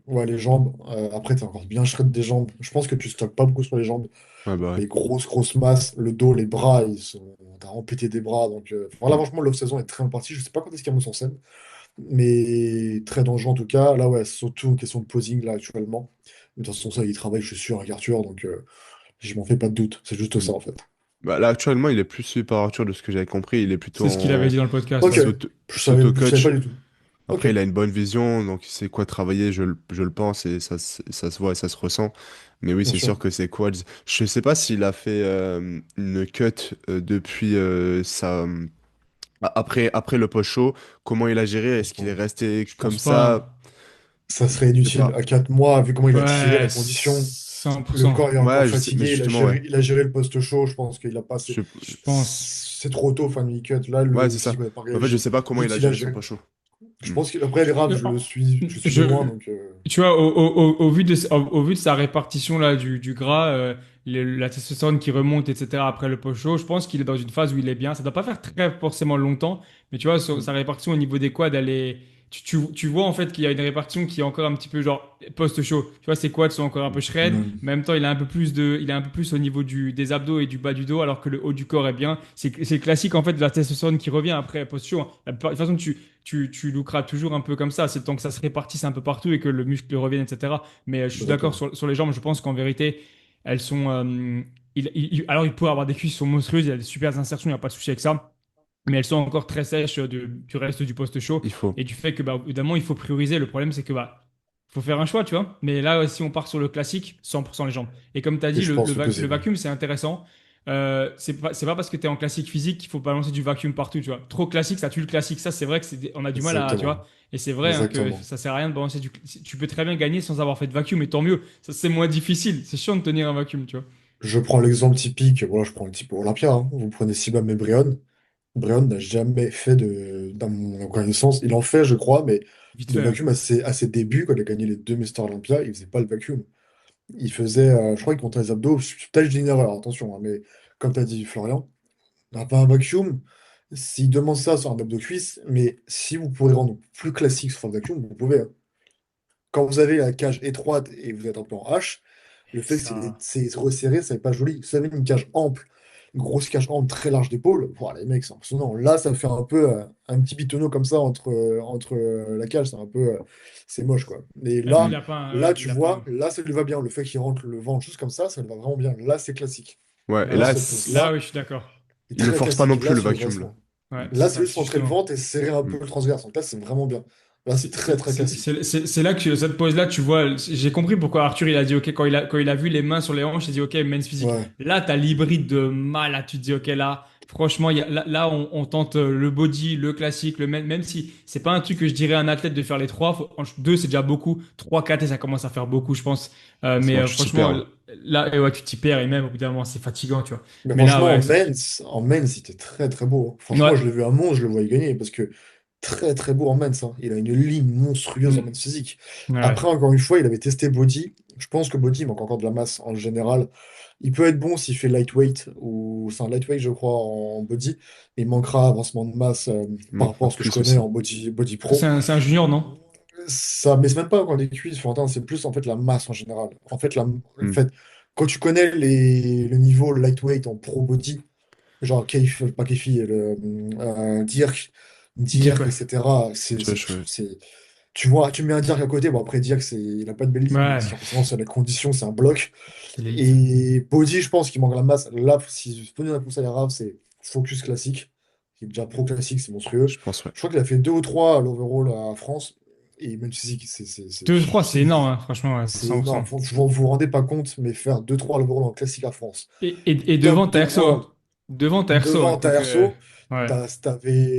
ouais, les jambes. Après, t'es encore bien shred des jambes. Je pense que tu stockes pas beaucoup sur les jambes. Ouais, bah ouais. Les grosses masses, le dos, les bras, ils sont. T'as rempété des bras. Donc, voilà, Mm. franchement, l'off-saison est très mal partie. Je sais pas quand est-ce qu'il y a sur scène. Mais très dangereux en tout cas. Là, ouais, c'est surtout une question de posing là actuellement. Mais de toute façon, ça, il travaille, je suis sûr, avec Arthur, donc je m'en fais pas de doute. C'est juste Mm. ça en fait. Bah, là, actuellement, il est plus suivi par Arthur de ce que j'avais compris. Il est plutôt C'est ce qu'il avait en. dit dans le podcast, Ok, ouais. je savais pas S'auto-coach. du tout. Ok, Après, il a une bonne vision, donc il sait quoi travailler, je le pense, et ça se voit et ça se ressent. Mais oui, bien c'est sûr. sûr que c'est quads. Je sais pas s'il a fait une cut depuis après le post-show, comment il a géré, est-ce qu'il est Franchement, resté Je comme pense pas, hein. ça? ça serait Je sais inutile. pas. À 4 mois, vu comment il a tiré la Ouais, condition, le 100%. corps est encore Ouais, je sais, mais fatigué, justement, ouais. il a géré le post-show, je pense qu'il a passé. Je... Je pense. C'est trop tôt, Family Cut. Là, Ouais, le c'est ça. physique n'a pas En fait, je réagi. sais pas comment il Juste, a il a géré son géré. post-show. Je Hmm. pense qu'après, les Raps, je suis de loin, Je, donc tu vois, au vu au vu de sa répartition là, du gras, la testostérone qui remonte, etc., après le post-show, je pense qu'il est dans une phase où il est bien. Ça doit pas faire très forcément longtemps, mais tu vois, sa répartition au niveau des quads, elle est. Tu vois en fait qu'il y a une répartition qui est encore un petit peu genre post-show. Tu vois, ses quads sont encore un peu shred. ouais, Mais en même temps, il a un peu plus au niveau des abdos et du bas du dos, alors que le haut du corps est bien. C'est classique en fait de la testostérone qui revient après post-show, hein. De toute façon, tu lookeras toujours un peu comme ça. C'est le temps que ça se répartisse un peu partout et que le muscle revienne, etc. Mais je pas suis d'accord d'accord. sur les jambes. Je pense qu'en vérité, elles sont. Alors, il pourrait avoir des cuisses qui sont monstrueuses. Il y a des super insertions. Il n'y a pas de souci avec ça. Mais elles sont encore très sèches du reste du post-show Il faut. et du fait que, bah, évidemment, il faut prioriser. Le problème, c'est que, bah, faut faire un choix, tu vois. Mais là, si on part sur le classique, 100% les jambes. Et comme tu as Et dit, je pense que c'est le possible. vacuum, c'est intéressant. C'est pas parce que tu es en classique physique qu'il faut balancer du vacuum partout, tu vois. Trop classique, ça tue le classique. Ça, c'est vrai que on a du mal à, tu Exactement. vois. Et c'est vrai hein, que Exactement. ça sert à rien de balancer du. Tu peux très bien gagner sans avoir fait de vacuum, et tant mieux. Ça, c'est moins difficile. C'est chiant de tenir un vacuum, tu vois. Je prends l'exemple typique, voilà, je prends le type Olympia, hein. Vous prenez Sibam et Brion. Brion n'a jamais fait dans mon connaissance, il en fait, je crois, mais Vite de fait, hein. vacuum à ses débuts, quand il a gagné les deux Mister Olympia, il faisait pas le vacuum. Il faisait, je crois qu'il comptait les abdos, peut-être que je dis une erreur, attention, hein, mais comme tu as dit, Florian, on n'a pas un vacuum. S'il demande ça sur un abdo cuisse, mais si vous pouvez rendre plus classique sur un vacuum, vous pouvez, hein. Quand vous avez la cage étroite et vous êtes un peu en H, le fait que Ça. c'est resserré, ça n'est pas joli. Si vous avez une cage ample, une grosse cage ample très large d'épaule, voilà, les mecs, c'est impressionnant. Là, ça fait un peu un petit bitonneau comme ça entre la cage, c'est un peu, c'est moche, quoi. Et Et lui, là, ouais, tu il a pas vois, un- là, ça lui va bien. Le fait qu'il rentre le ventre juste comme ça lui va vraiment bien. Là, c'est classique. Ouais, et Là, Là, là, cette là, pose-là oui, je suis d'accord. est il le très force pas classique. non Et plus là, le c'est le vacuum, là. dressement. Ouais, c'est Là, c'est ça, juste rentrer le justement. ventre et serrer un Hmm. peu le transverse. Donc là, c'est vraiment bien. Là, c'est très, très classique. C'est là que cette pause-là, tu vois, j'ai compris pourquoi Arthur il a dit, OK, quand il a vu les mains sur les hanches, il a dit, OK, men's physique. Ouais, Là, tu as l'hybride de mal, là, tu te dis, OK, là, Franchement, là, on tente le body, le classique, même si c'est pas un truc que je dirais à un athlète de faire les trois. Deux, c'est déjà beaucoup. Trois, quatre, et ça commence à faire beaucoup, je pense. Mais Sinon, tu t'y perds, franchement, hein. là, ouais, tu t'y perds et même au bout d'un moment, c'est fatigant, tu vois. Mais Mais là, franchement, ouais, en men's, il était très très beau, hein. Franchement, ouais, je l'ai vu à Mons, je le voyais gagner parce que très très beau en men's, hein. Il a une ligne monstrueuse en mm, men's physique. ouais. Après, encore une fois, il avait testé body. Je pense que body il manque encore de la masse en général. Il peut être bon s'il fait lightweight ou c'est un lightweight, je crois, en body. Mais il manquera avancement de masse Il par manquera rapport de à ce que je cuisse connais aussi. en body C'est pro. un junior, non? Ça, mais c'est même pas encore des cuisses, Florentin, c'est plus en fait la masse en général. En Hmm. fait, quand tu connais le niveau lightweight en pro body, genre Keith, pas Kefi, Dirk, Dirk, ouais. etc. Tu vois, tu mets un Dirk à côté, bon après Dirk, il a pas de belle ligne, mais Ouais, forcément c'est la condition, c'est un bloc. c'est l'élite. Et body, je pense qu'il manque la masse. Là, si je peux donner un conseil à Rav, c'est focus classique, qui est déjà pro classique, c'est monstrueux. Je pense, ouais. Je crois qu'il a fait deux ou trois à l'overall à France, et même si Deux, trois, c'est énorme, hein, franchement, ouais, c'est énorme. 100%. Vous vous rendez pas compte, mais faire deux trois à l'overall en classique à France, Et devant, top t'as de Erso, world. hein. Devant, t'as Erso, hein. Devant, Donc, t'as Erso, ouais.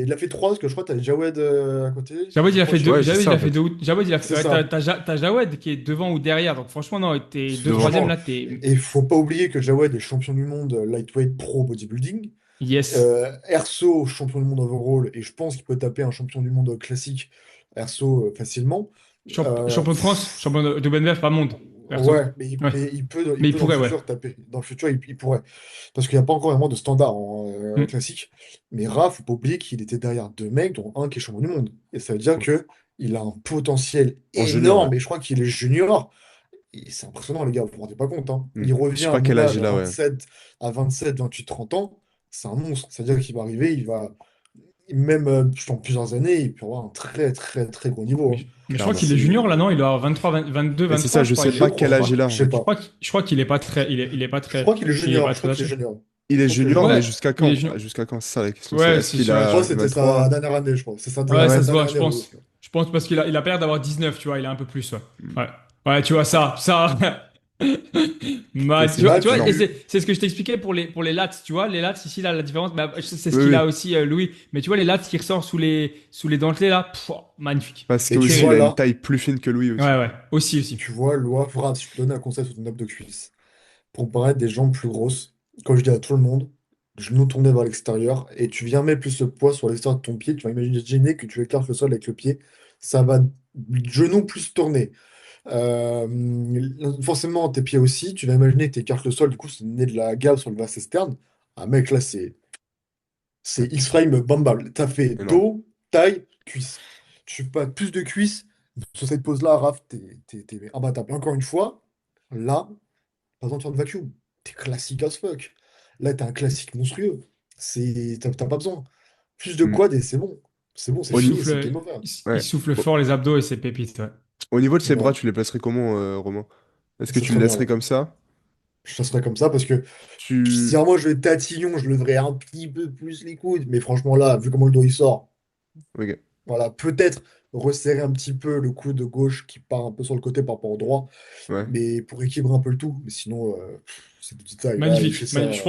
il a fait 3 parce que je crois que t'as Jawed à côté. Jawed, il Je a crois fait que deux. Ouais, c'est Jawed, il ça, a en fait fait. deux. Jawed, il a fait. c'est Ouais, ça. t'as Jawed qui est devant ou derrière. Donc, franchement, non, t'es C'est deux, devant. troisième, Franchement, là, t'es. et faut pas oublier que Jawed est champion du monde lightweight pro bodybuilding. Yes. Erso, champion du monde overall, et je pense qu'il peut taper un champion du monde classique, Erso, facilement. Euh, Champion de France, champion de BNBF, pas monde. Perso. ouais, Ouais. mais Mais il il peut dans le pourrait, ouais. futur taper. Dans le futur, il pourrait. Parce qu'il n'y a pas encore vraiment de standard en Hmm. classique. Mais Raph, faut pas oublier qu'il était derrière deux mecs, dont un qui est champion du monde. Et ça veut dire Ouais. que il a un potentiel En junior, ouais. énorme. Et je crois qu'il est junior. Et c'est impressionnant, les gars, vous vous rendez pas compte, hein. Hmm. Il Je revient sais à pas mon quel âge âge il a, ouais. à 27, 28, 30 ans. C'est un monstre. C'est-à-dire qu'il va arriver, même dans plusieurs années, il peut avoir un très, très, très gros niveau, Mais, hein. mais je crois Clairement. qu'il est junior, là, C'est, non? Il doit avoir 23, 22, Mais c'est ça, 23, je je crois. sais je pas quel âge crois, il a, je en sais fait. pas. Je crois qu'il est pas très, il est pas Je très crois qu'il est âgé. junior. Il Je est crois qu'il est junior, junior. mais Ouais, jusqu'à il est quand? junior. Jusqu'à quand? C'est ça la question. C'est Ouais, est-ce c'est qu'il sûr. Je a crois que c'était sa 23? dernière année, je crois. C'est Ouais, Ouais. ça se voit, dernière je année. pense. Je pense parce qu'il a pas l'air d'avoir 19, tu vois, il a un peu plus, ouais. Hmm. Ouais, ouais, tu vois, ça. Mais Tu c'est vois, et énorme. c'est ce que je t'expliquais pour les lats, tu vois, les lats, ici, là, la différence, bah, c'est ce Oui, qu'il a oui. aussi, Louis. Mais tu vois, les lats qui ressortent sous les dentelés, là, pff, magnifique. Parce Et tu qu'aussi, il vois a une là, taille plus fine que lui Ouais, aussi. ouais, aussi. tu vois, Loa, Vrad, si je peux donner un conseil sur ton abdos de cuisse. Pour paraître des jambes plus grosses, comme je dis à tout le monde, genou tourné vers l'extérieur, et tu viens mettre plus le poids sur l'extérieur de ton pied, tu vas imaginer que tu écartes le sol avec le pied, ça va genou plus tourné. Forcément, tes pieds aussi, tu vas imaginer que tu écartes le sol, du coup, c'est né de la gave sur le vaste externe. Ah mec, là, c'est X-Frame Bambal. T'as fait Énorme. dos, taille, cuisse. Tu fais pas plus de cuisse. Sur cette pose-là, Raph, t'es imbattable. Encore une fois, là, pas besoin de faire de vacuum. T'es classique as fuck. Là, t'as un classique monstrueux. T'as pas besoin. Plus de Hmm. quad et c'est bon. C'est bon, c'est Il Au, ni- fini, c'est souffle, game over. il ouais. souffle Au, fort les abdos et c'est pépite, ouais. au niveau de ses bras, Ouais, tu les placerais comment, Romain? Est-ce que c'est tu le très bien, laisserais là. comme ça? Je serais comme ça parce que si Tu... vraiment je vais tatillon, je leverais un petit peu plus les coudes. Mais franchement, là, vu comment le dos il sort, Ok. voilà, peut-être resserrer un petit peu le coude gauche qui part un peu sur le côté par rapport au droit, Ouais. mais pour équilibrer un peu le tout. Mais sinon, c'est des détails. Là, il fait Magnifique, ça. magnifique.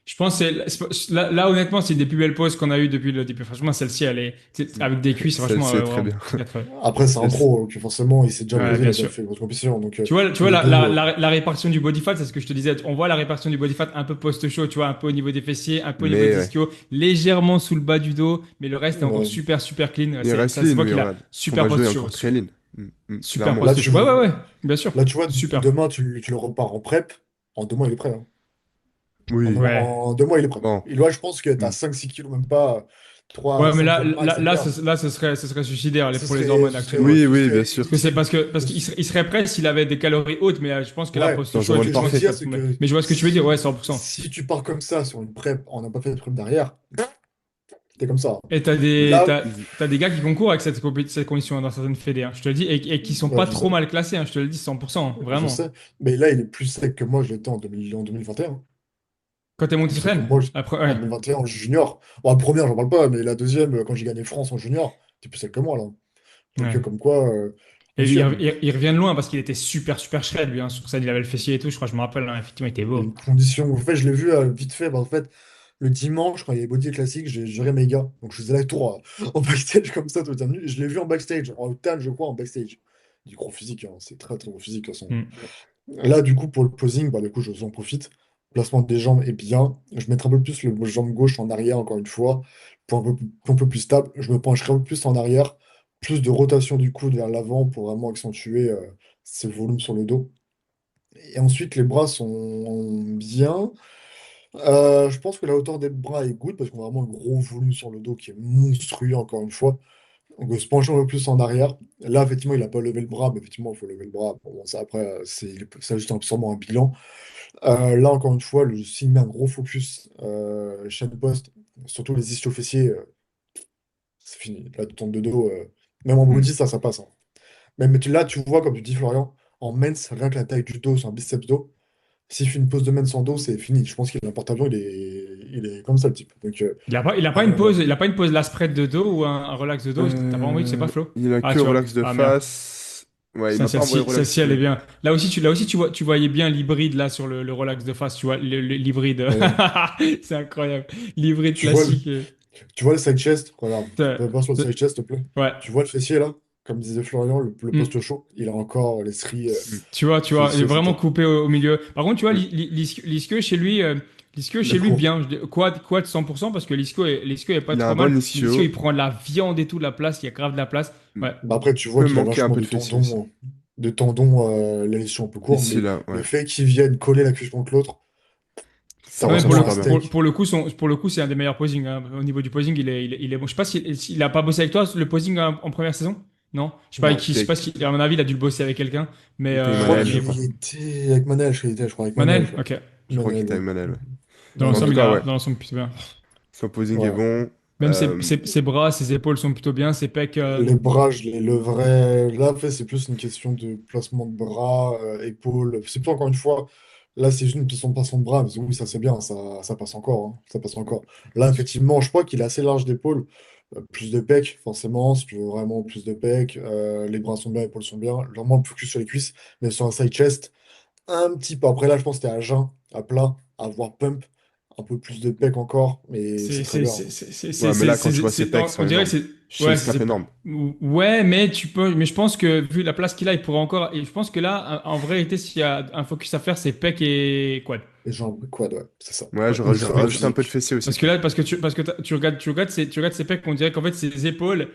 Je pense que là, honnêtement, c'est une des plus belles poses qu'on a eues depuis le début. Franchement, celle-ci, Hmm. avec des cuisses, franchement, Celle-ci est très vraiment, bien. 4. Après, c'est un Celle-ci. pro, donc forcément, il s'est déjà Ouais, posé, il bien a déjà sûr. fait votre compétition. Donc, Tu vois le dos, la répartition du body fat, c'est ce que je te disais. On voit la répartition du body fat un peu post-show, tu vois, un peu au niveau des fessiers, un peu au niveau Mais des ouais. ischios, légèrement sous le bas du dos, mais le reste est encore ouais. super, super clean. Il reste Ça se lean, voit lui, qu'il a regarde. super Combat judo est post-show. encore très lean. Super Clairement. Là, post-show. Ouais, ouais, ouais, bien sûr. là, tu vois, Super. demain, tu le repars en prep. En 2 mois, il est prêt, hein. Oui. Ouais. En 2 mois, il est prêt. Bon. Et là, je pense que tu as Hmm. 5-6 kilos, même pas 3 Ouais, mais 5 kilos max à perdre. là, ce serait suicidaire pour les hormones actuellement. Ouais, Oui, oui, bien sûr. Parce que parce qu'il serait prêt s'il avait des calories hautes, mais je pense que là, ouais, Dans post-show, un ce monde que je effectivement, veux parfait. dire, c'est que Mais je vois ce que tu veux dire, ouais, 100%. si tu pars comme ça sur une prep, on n'a pas fait de prep derrière, t'es comme ça. Et Là, t'as des gars qui concourent avec cette condition dans certaines fédés, hein, je te le dis, et qui sont ouais, pas je trop sais, mal classés, hein, je te le dis 100%, hein, je vraiment. sais. Mais là, il est plus sec que moi, je l'étais en 2021. Quand t'es monté Plus sur sec que scène, moi après, en ouais. 2021 en junior. Bon, la première, j'en parle pas, mais la deuxième, quand j'ai gagné France en junior, t'es plus sec que moi, là. Donc, Ouais. comme quoi, Et bien sûr. il revient de loin parce qu'il était super, super shred, lui, hein, sur scène, il avait le fessier et tout, je crois, je me rappelle, hein, effectivement, il était Et beau. une condition, en fait, je l'ai vu vite fait, bah, en fait, le dimanche, quand il y avait Body Classique, j'ai géré mes gars. Donc je faisais la tour en backstage comme ça, tout terminé. Je l'ai vu en backstage, en tan, je crois, en backstage. Du gros physique, hein, c'est très très gros physique. De toute façon. Hmm. Là, du coup, pour le posing, bah, du coup, j'en profite. Placement des jambes est bien. Je mettrai un peu plus le jambe gauche en arrière, encore une fois, pour un peu plus stable. Je me pencherai un peu plus en arrière, plus de rotation du coude vers l'avant pour vraiment accentuer ce volume sur le dos. Et ensuite, les bras sont bien. Je pense que la hauteur des bras est good parce qu'on a vraiment un gros volume sur le dos qui est monstrueux, encore une fois. Donc, se pencher un peu plus en arrière. Là, effectivement, il n'a pas levé le bras, mais effectivement, il faut lever le bras. Bon, ça, après, c'est juste sûrement un bilan. Là, encore une fois, s'il met un gros focus chaîne poste, surtout les ischio-fessiers, c'est fini. Là, tu tombes de dos. Même en Hmm. body, ça passe. Hein. Même là, tu vois, comme tu dis, Florian, en mens, rien que la taille du dos sur un biceps dos, s'il fait une pause de mens en dos, c'est fini. Je pense qu'il a un porte-avions, il est comme ça, le type. Donc, euh, Il a pas une pause la spread de dos ou un relax de dos. T'as pas envie que c'est pas flow? Il a Ah, que tu vois. relax de Ah, merde. face. Ouais, il Ça, m'a pas envoyé celle-ci, relax elle est de. bien. Là aussi, tu voyais bien l'hybride là sur le relax de face. Tu vois, l'hybride. euh, C'est incroyable. L'hybride tu vois, classique. tu vois le side chest, regarde, C'est- fais pas sur le side chest, s'il te plaît. Ouais. Tu vois le fessier là, comme disait Florian, le Hmm. poste chaud, il a encore les stries Mm. Tu vois, il est C'est vraiment top. coupé au milieu. Par contre, tu vois, Mm. Lisque neuf chez lui, cours. bien. Quad 100% parce que Lisque est pas Il a trop un mal. bon Mais Lisque, il ischio. prend de la viande et tout, de la place. Il y a grave de la place. Mm. Ouais. Bah après, tu Il vois peut qu'il a manquer un vachement peu de fessier aussi. de tendons la lésion un peu court, Ici, mais là, le ouais. fait qu'ils viennent coller la cuisse contre l'autre, ça Non, mais Ça ressemble à un super bien. steak. pour le coup, c'est un des meilleurs posings, hein. Au niveau du posing, il est bon. Je sais pas s'il a pas bossé avec toi, le posing en première saison? Non? Non. Je sais pas Avec, si, à mon avis, il a dû le bosser avec quelqu'un. Mais, avec Je crois mais il est Manel. bon. qu'il était avec Manel, je crois avec Manel, Manel? je crois. Ok. Je crois qu'il Manel, était ouais. avec Manel, ouais. Dans Mais en tout l'ensemble, Manel. cas, ouais. dans l'ensemble, plutôt bien. Son posing est Ouais. bon. Même Euh, ses bras, ses épaules sont plutôt bien, ses pecs. Les bras, je les leverais. Là, en fait, c'est plus une question de placement de bras, épaules. C'est plus encore une fois. Là, c'est juste une question de placement de bras. Mais oui, ça c'est bien, ça passe encore. Hein, ça passe encore. Là, effectivement, je crois qu'il est assez large d'épaules. Plus de pecs, forcément, si tu veux vraiment plus de pecs. Les bras sont bien, les épaules sont bien. Vraiment, le focus sur les cuisses. Mais sur un side chest, un petit peu. Après, là, je pense que c'était à jeun, à plat, à voir pump. Un peu plus de pecs encore. Mais c'est très bien. ouais, mais là, quand tu vois ses pecs, On sont dirait que énormes. c'est, ouais, Chest cap énorme. ouais, mais mais je pense que vu la place qu'il a, il pourrait encore, et je pense que là, en vérité, s'il y a un focus à faire, c'est pec et quad. Les jambes, quad, ouais, c'est ça. Ouais, Ouais, je pec. rajoute un peu de fessier aussi. Parce que tu regardes ses pecs, on dirait qu'en fait, ses épaules,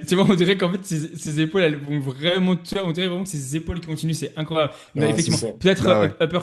tu vois, on dirait qu'en fait, ses épaules, elles vont vraiment, tu vois, on dirait vraiment que ses épaules qui continuent, c'est incroyable. Mais Ah, c'est effectivement, ça. peut-être Bah ouais. upper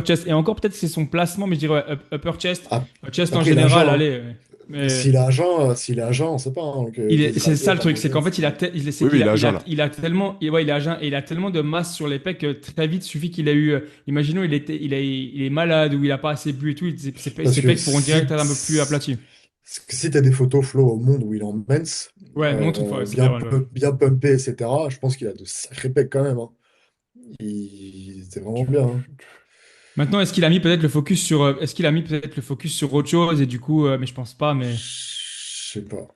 chest, et encore peut-être c'est son placement, mais je dirais ouais, upper chest, Ah, chest en après, il a général, agent. Hein. allez, mais S'il est agent, on sait pas. Hein, que c'est ça le Drago, truc, c'est qu'en fait, Oui, oui, il a agent là. il a tellement, ouais, il a tellement de masse sur les pecs que très vite, suffit qu'il a eu, imaginons, il est malade ou il a pas assez bu et tout, parce ses que pecs pourront direct être un peu plus aplatis. si t'as des photos Flo au monde où il est en men's, Ouais, montre une fois, c'est bien, ouais. bien pumpé, etc., je pense qu'il a de sacrés pecs quand même. Hein. C'est vraiment bien. Hein. Maintenant, est-ce qu'il a mis peut-être le focus sur, est-ce qu'il a mis peut-être le focus sur autre chose et du coup, mais je pense pas, mais Je sais pas.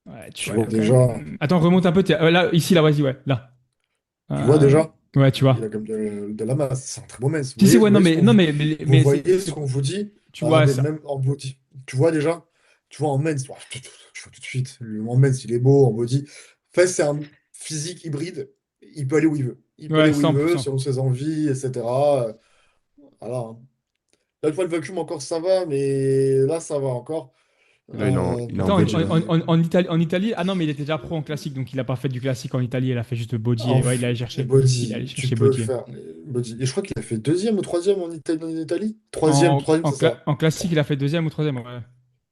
ouais, tu Tu vois, il vois a quand déjà, même. Attends, remonte un peu, là, ici, là, vas-y, ouais, là. tu vois Euh, déjà, ouais, tu il a vois. comme de la masse. C'est un très beau men's. Si, si, Vous ouais, voyez ce qu'on non, vous, vous mais voyez ce qu'on vous dit? tu vois Regardez, ça. même en body. Tu vois déjà? Tu vois en men's, ouah, tu vois tout de suite. En men's, il est beau, en body. En fait, c'est un physique hybride. Il peut aller où il veut. Il peut aller Ouais, où il veut, 100%. selon ses envies, etc. Voilà. Hein. Là, tu vois, le vacuum encore, ça va, mais là, ça va encore. Et là, il est en Attends, body là. En Italie, ah non, mais il était déjà pro en classique, donc il a pas fait du classique en Italie, il a fait juste body. En Ouais, il allait body, tu chercher peux body. faire body. Et je crois qu'il a fait deuxième ou troisième en Italie. Troisième, troisième, c'est ça. En classique, il a fait deuxième ou troisième, ouais.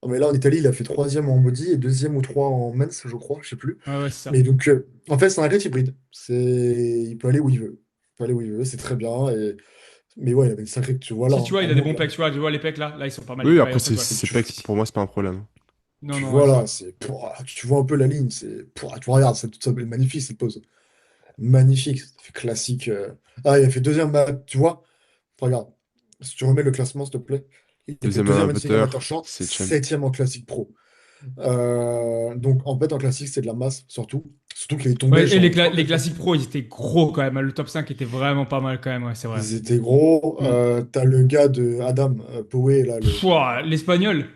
Ah, mais là, en Italie, il a fait troisième en body et deuxième ou trois en men's, je crois, je sais plus. Ouais, ouais, c'est Mais ça. donc, en fait, c'est un athlète hybride. Il peut aller où il veut. Il peut aller où il veut, c'est très bien. Mais ouais, il avait une sacrée, tu vois là, Si tu hein, vois, il en a des bons ongle. pecs, tu vois les pecs là, ils sont pas mal. Oui, Ouais, après, en fait, ouais. c'est Tu, pecs, pour moi, c'est pas un problème. Non, tu non, ouais, vois c'est là, ça. tu vois un peu la ligne. Tu regardes, ça est magnifique cette pose. Magnifique, ça fait classique. Ah, il a fait deuxième, tu vois. Regarde, si tu remets le classement, s'il te plaît. Il a fait Deuxième deuxième en amateur, amateur short, c'est Champ. septième en classique pro. Donc, en fait, en classique, c'est de la masse, surtout. Surtout qu'il tombait, Ouais, et genre, je crois les que classiques pro, ils étaient gros quand même, hein. Le top 5 était vraiment pas mal quand même, ouais, c'est vrai. ils étaient gros. Mm. T'as le gars de Adam, Poé, là, Pouah, l'espagnol,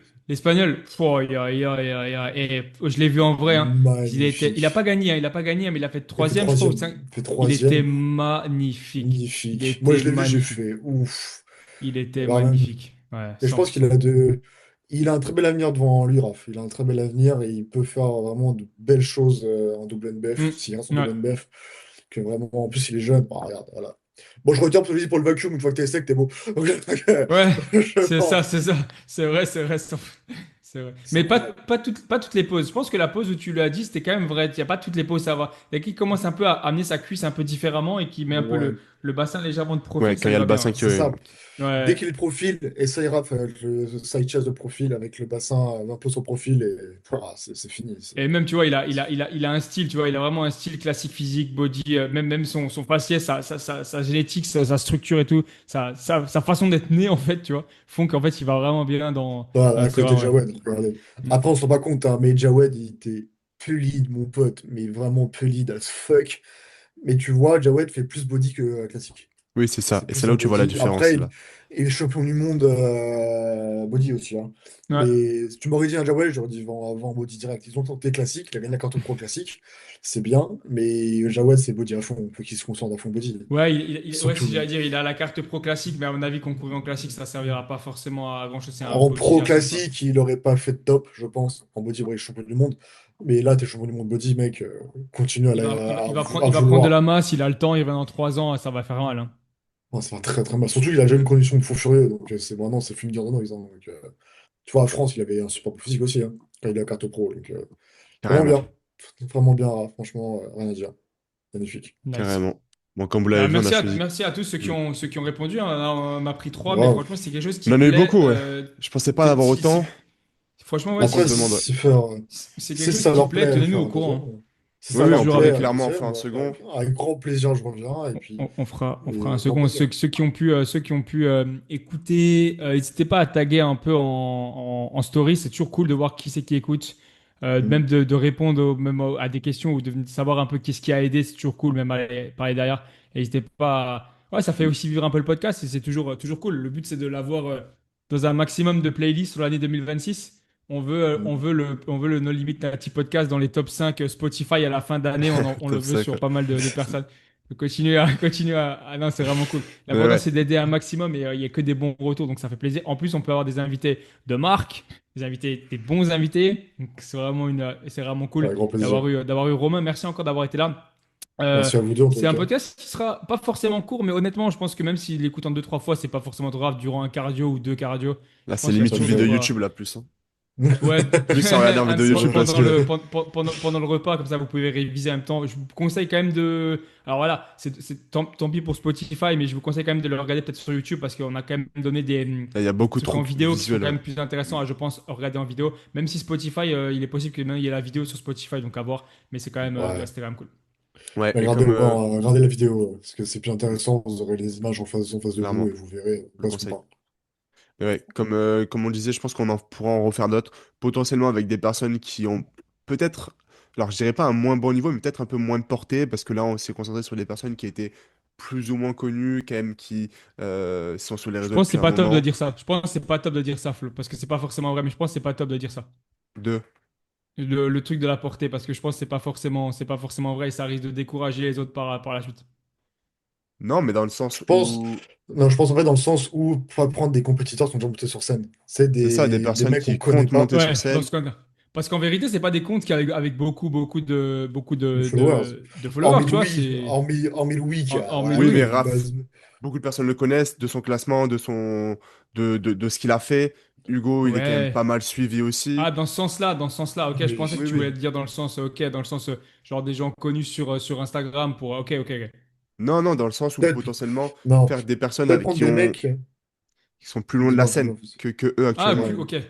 pouah, et je l'ai vu en vrai, hein. Il a pas magnifique. gagné, hein, il a pas gagné, mais il a fait Il fait troisième, je crois, ou troisième. cinq. Il fait Il était troisième. magnifique. Il Magnifique. Moi, était je l'ai vu, j'ai magnifique. fait ouf. Il était Vraiment. magnifique. Ouais, Et je pense qu'il 100%. a il a un très bel avenir devant lui, Raph. Il a un très bel avenir et il peut faire vraiment de belles choses en double NBF, Mm. s'il reste en double Ouais, NBF. Que vraiment, en plus, il est jeune. Bah, regarde, voilà. Bon, je retiens pour le vacuum, une fois que t'es sec, t'es beau. Donc, ouais, je c'est ça, pense. c'est ça. C'est vrai, c'est vrai. Mais pas toutes les poses. Je pense que la pose où tu l'as dit, c'était quand même vrai. Il n'y a pas toutes les poses, ça va. Il y a qui commence un peu à amener sa cuisse un peu différemment et qui met un peu Ouais, le bassin légèrement de Ouais, profil, quand ça il y lui a le va bien. bassin qui. c'est ça. Dès Ouais. qu'il est de profil, essaye Raph avec le side chest de profil, avec le bassin un peu sur profil, et voilà, c'est fini. Et même, tu vois, il a un style, tu vois, il a vraiment un style classique physique, body, même son faciès, sa génétique, sa structure et tout, sa façon d'être né, en fait, tu vois, font qu'en fait, il va vraiment bien dans. Voilà, Ouais, à c'est côté de vraiment vrai. Jawed, regardez. Mm. Après, on se rend pas compte, hein, mais Jawed, il était lead, mon pote, mais vraiment lead as fuck. Mais tu vois, Jawed fait plus body que classique. Oui, c'est ça. C'est Et plus c'est là un où tu vois la body. différence, Après, c'est là. il est champion du monde body aussi, hein. Ouais. Mais si tu m'aurais dit un Jawed, j'aurais dit avant body direct. Ils ont tenté classique, il a gagné la carte pro classique, c'est bien, mais Jawed, c'est body à fond. Il faut qu'il se concentre à fond body. Ouais, ouais, si Surtout. j'allais dire, il a la carte pro classique, mais à mon avis, concourir en classique, ça servira pas forcément à grand-chose. C'est un En body pro à 100, quoi. classique, il aurait pas fait de top, je pense. En body, ouais, champion du monde. Mais là, t'es champion du monde body, mec. Continue à Il va prendre de vouloir. la masse, il a le temps, il revient dans 3 ans, ça va faire mal, hein. Oh, ça va très très mal. Surtout, il a déjà une condition de fou furieux. Donc, c'est maintenant, c'est Fulgure de Noise, hein. Donc, tu vois, à France, il avait un super physique aussi, hein, quand il a la carte pro. Donc, vraiment Carrément. bien. Vraiment bien, Raph. Franchement, rien à dire. Magnifique. Nice. Carrément. Bon, comme vous Bah, l'avez vu, on a choisi. merci à tous Mm. ceux qui ont répondu, hein. On m'a pris trois, mais Grave. franchement, c'est quelque chose On qui en a eu plaît. beaucoup, ouais. Je pensais pas en avoir autant. Franchement, ouais, Donc on Après, se demande, ouais. c'est quelque si chose ça qui leur plaît, plaît, tenez-nous faire au un deuxième. courant, Si Oui, ça oui, hein. on leur Toujours pourrait plaît, avec. un clairement en faire deuxième, un second. avec grand plaisir, je reviens. Et puis, On fera un avec grand second. plaisir. Ceux qui ont pu écouter, n'hésitez pas à taguer un peu en story. C'est toujours cool de voir qui c'est qui écoute. Mm. Même de répondre à des questions ou de savoir un peu qu'est-ce qui a aidé. C'est toujours cool, même à parler derrière. Et n'hésitez pas. Ouais, ça fait Mm. aussi vivre un peu le podcast et c'est toujours cool. Le but, c'est de l'avoir dans un maximum de playlists sur l'année 2026. Mm. On veut le No Limit Nati Podcast dans les top 5 Spotify à la fin d'année. On le Comme veut ça, sur quoi. pas mal de personnes. Continuer à. Ah non, c'est vraiment cool. Mais L'important, ouais, c'est d'aider un maximum et il n'y a que des bons retours, donc ça fait plaisir. En plus, on peut avoir des invités de marque, des bons invités. Donc c'est vraiment cool Avec grand plaisir. d'avoir eu Romain. Merci encore d'avoir été là. Euh, Merci à vous deux, en tout c'est un cas. podcast qui sera pas forcément court, mais honnêtement, je pense que même s'il l'écoute en deux, trois fois, c'est pas forcément grave durant un cardio ou deux cardio. là, Je c'est pense qu'il y a limite Tout à une vidéo fait. toujours. YouTube, là, plus, hein. Ouais, Plus à regarder en vidéo C'est YouTube vrai. parce que. pendant le repas, comme ça vous pouvez réviser en même temps. Je vous conseille quand même de. Alors voilà, tant pis pour Spotify, mais je vous conseille quand même de le regarder peut-être sur YouTube parce qu'on a quand même donné Il y a beaucoup des trucs trop en de vidéo qui sont visuels, quand ouais. même plus intéressants à, je pense, regarder en vidéo. Même si Spotify, il est possible que maintenant il y ait la vidéo sur Spotify, donc à voir, mais c'est quand même, Ouais. c'était quand même cool. Ouais, Mais et regardez, comme. regardez la vidéo, parce que c'est plus intéressant. Vous aurez les images en face de vous Clairement, et vous verrez je le pas ce qu'on conseille. parle. Mais ouais, comme on le disait, je pense qu'on en pourra en refaire d'autres, potentiellement avec des personnes qui ont peut-être, alors je dirais pas un moins bon niveau, mais peut-être un peu moins de portée, parce que là, on s'est concentré sur des personnes qui étaient plus ou moins connues, quand même, qui sont sur les Je réseaux pense que depuis c'est un pas top de moment. dire ça. Je pense que c'est pas top de dire ça, Flo, parce que c'est pas forcément vrai, mais je pense que c'est pas top de dire ça. Deux. Le truc de la portée, parce que je pense que c'est pas forcément vrai et ça risque de décourager les autres par la suite. Non, mais dans le sens Je pense, où non, je pense en fait dans le sens où faut prendre des compétiteurs qui sont déjà montés sur scène. C'est c'est ça, des des personnes mecs qu'on qui connaît comptent pas, monter sur Ouais, dans scène. ce cas-là. Parce qu'en vérité, c'est pas des comptes qui avec beaucoup de followers. de followers, Hormis tu vois, Louis, c'est hormis Louis qui a hormis Oui, voilà, mais Louis. une Raph, base. beaucoup de personnes le connaissent, de son classement, de ce qu'il a fait. Hugo, il est quand même Ouais. pas mal suivi aussi. Ah, dans ce sens-là, ok, je pensais que Oui, tu voulais oui. le dire dans le sens, ok, dans le sens, genre des gens connus sur Instagram pour, ok. Non, non, dans le sens où Peut-être, potentiellement non, faire des personnes peut-être avec prendre des mecs. qui sont plus loin de la Dis-moi, scène dis-moi. que eux Ah, actuellement. plus, Ouais. ok.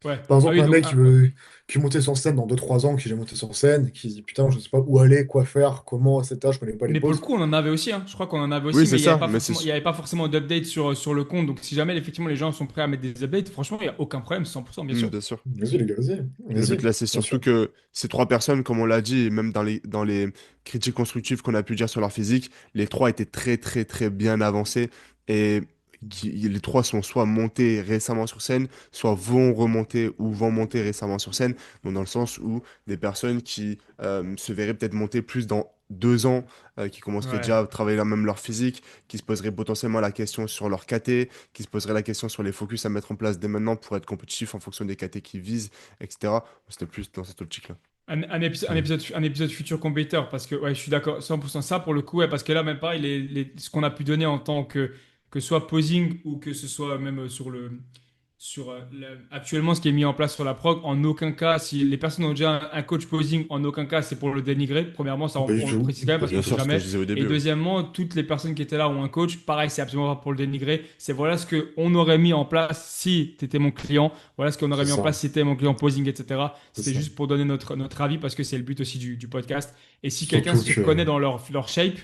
Ouais. Par Ah exemple, oui, un donc, mec qui montait sur scène dans 2 3 ans, qui j'ai monté sur scène, qui dit putain, je sais pas où aller, quoi faire, comment, etc. Je connais pas les mais pour le pauses. coup, on en avait aussi, hein. Je crois qu'on en avait Oui, aussi, c'est mais il n'y avait ça, pas mais forcément, il y avait pas forcément d'update sur le compte. Donc, si jamais, effectivement, les gens sont prêts à mettre des updates, franchement, il n'y a aucun problème, 100%, bien sûr. Bien sûr. Vas-y, les gars, vas-y, Le but vas-y, là, c'est bien surtout sûr. que ces trois personnes, comme on l'a dit, et même dans les critiques constructives qu'on a pu dire sur leur physique, les trois étaient très très très bien avancés et les trois sont soit montés récemment sur scène, soit vont remonter ou vont monter récemment sur scène. Donc dans le sens où des personnes qui se verraient peut-être monter plus dans 2 ans, qui commenceraient Ouais. déjà à travailler même leur physique, qui se poseraient potentiellement la question sur leur KT, qui se poseraient la question sur les focus à mettre en place dès maintenant pour être compétitif en fonction des KT qu'ils visent, etc. C'était plus dans cette optique-là. Un épisode futur compétiteur, parce que ouais, je suis d'accord, 100% ça pour le coup, ouais, parce que là, même pareil, ce qu'on a pu donner en tant que soit posing ou que ce soit même actuellement ce qui est mis en place sur la prog, en aucun cas, si les personnes ont déjà un coach posing, en aucun cas c'est pour le dénigrer. Premièrement, ça Pas du on le tout, précise quand même pas parce du qu'on Bien sait tout. sûr, ce que jamais. je disais au Et début, oui. deuxièmement, toutes les personnes qui étaient là ont un coach, pareil, c'est absolument pas pour le dénigrer. C'est voilà ce qu'on aurait mis en place si tu étais mon client, voilà ce qu'on aurait C'est mis en ça, place si tu étais mon client posing, etc. c'est C'était ça. juste pour donner notre avis parce que c'est le but aussi du podcast. Et si quelqu'un Surtout s'y reconnaît que. dans leur shape,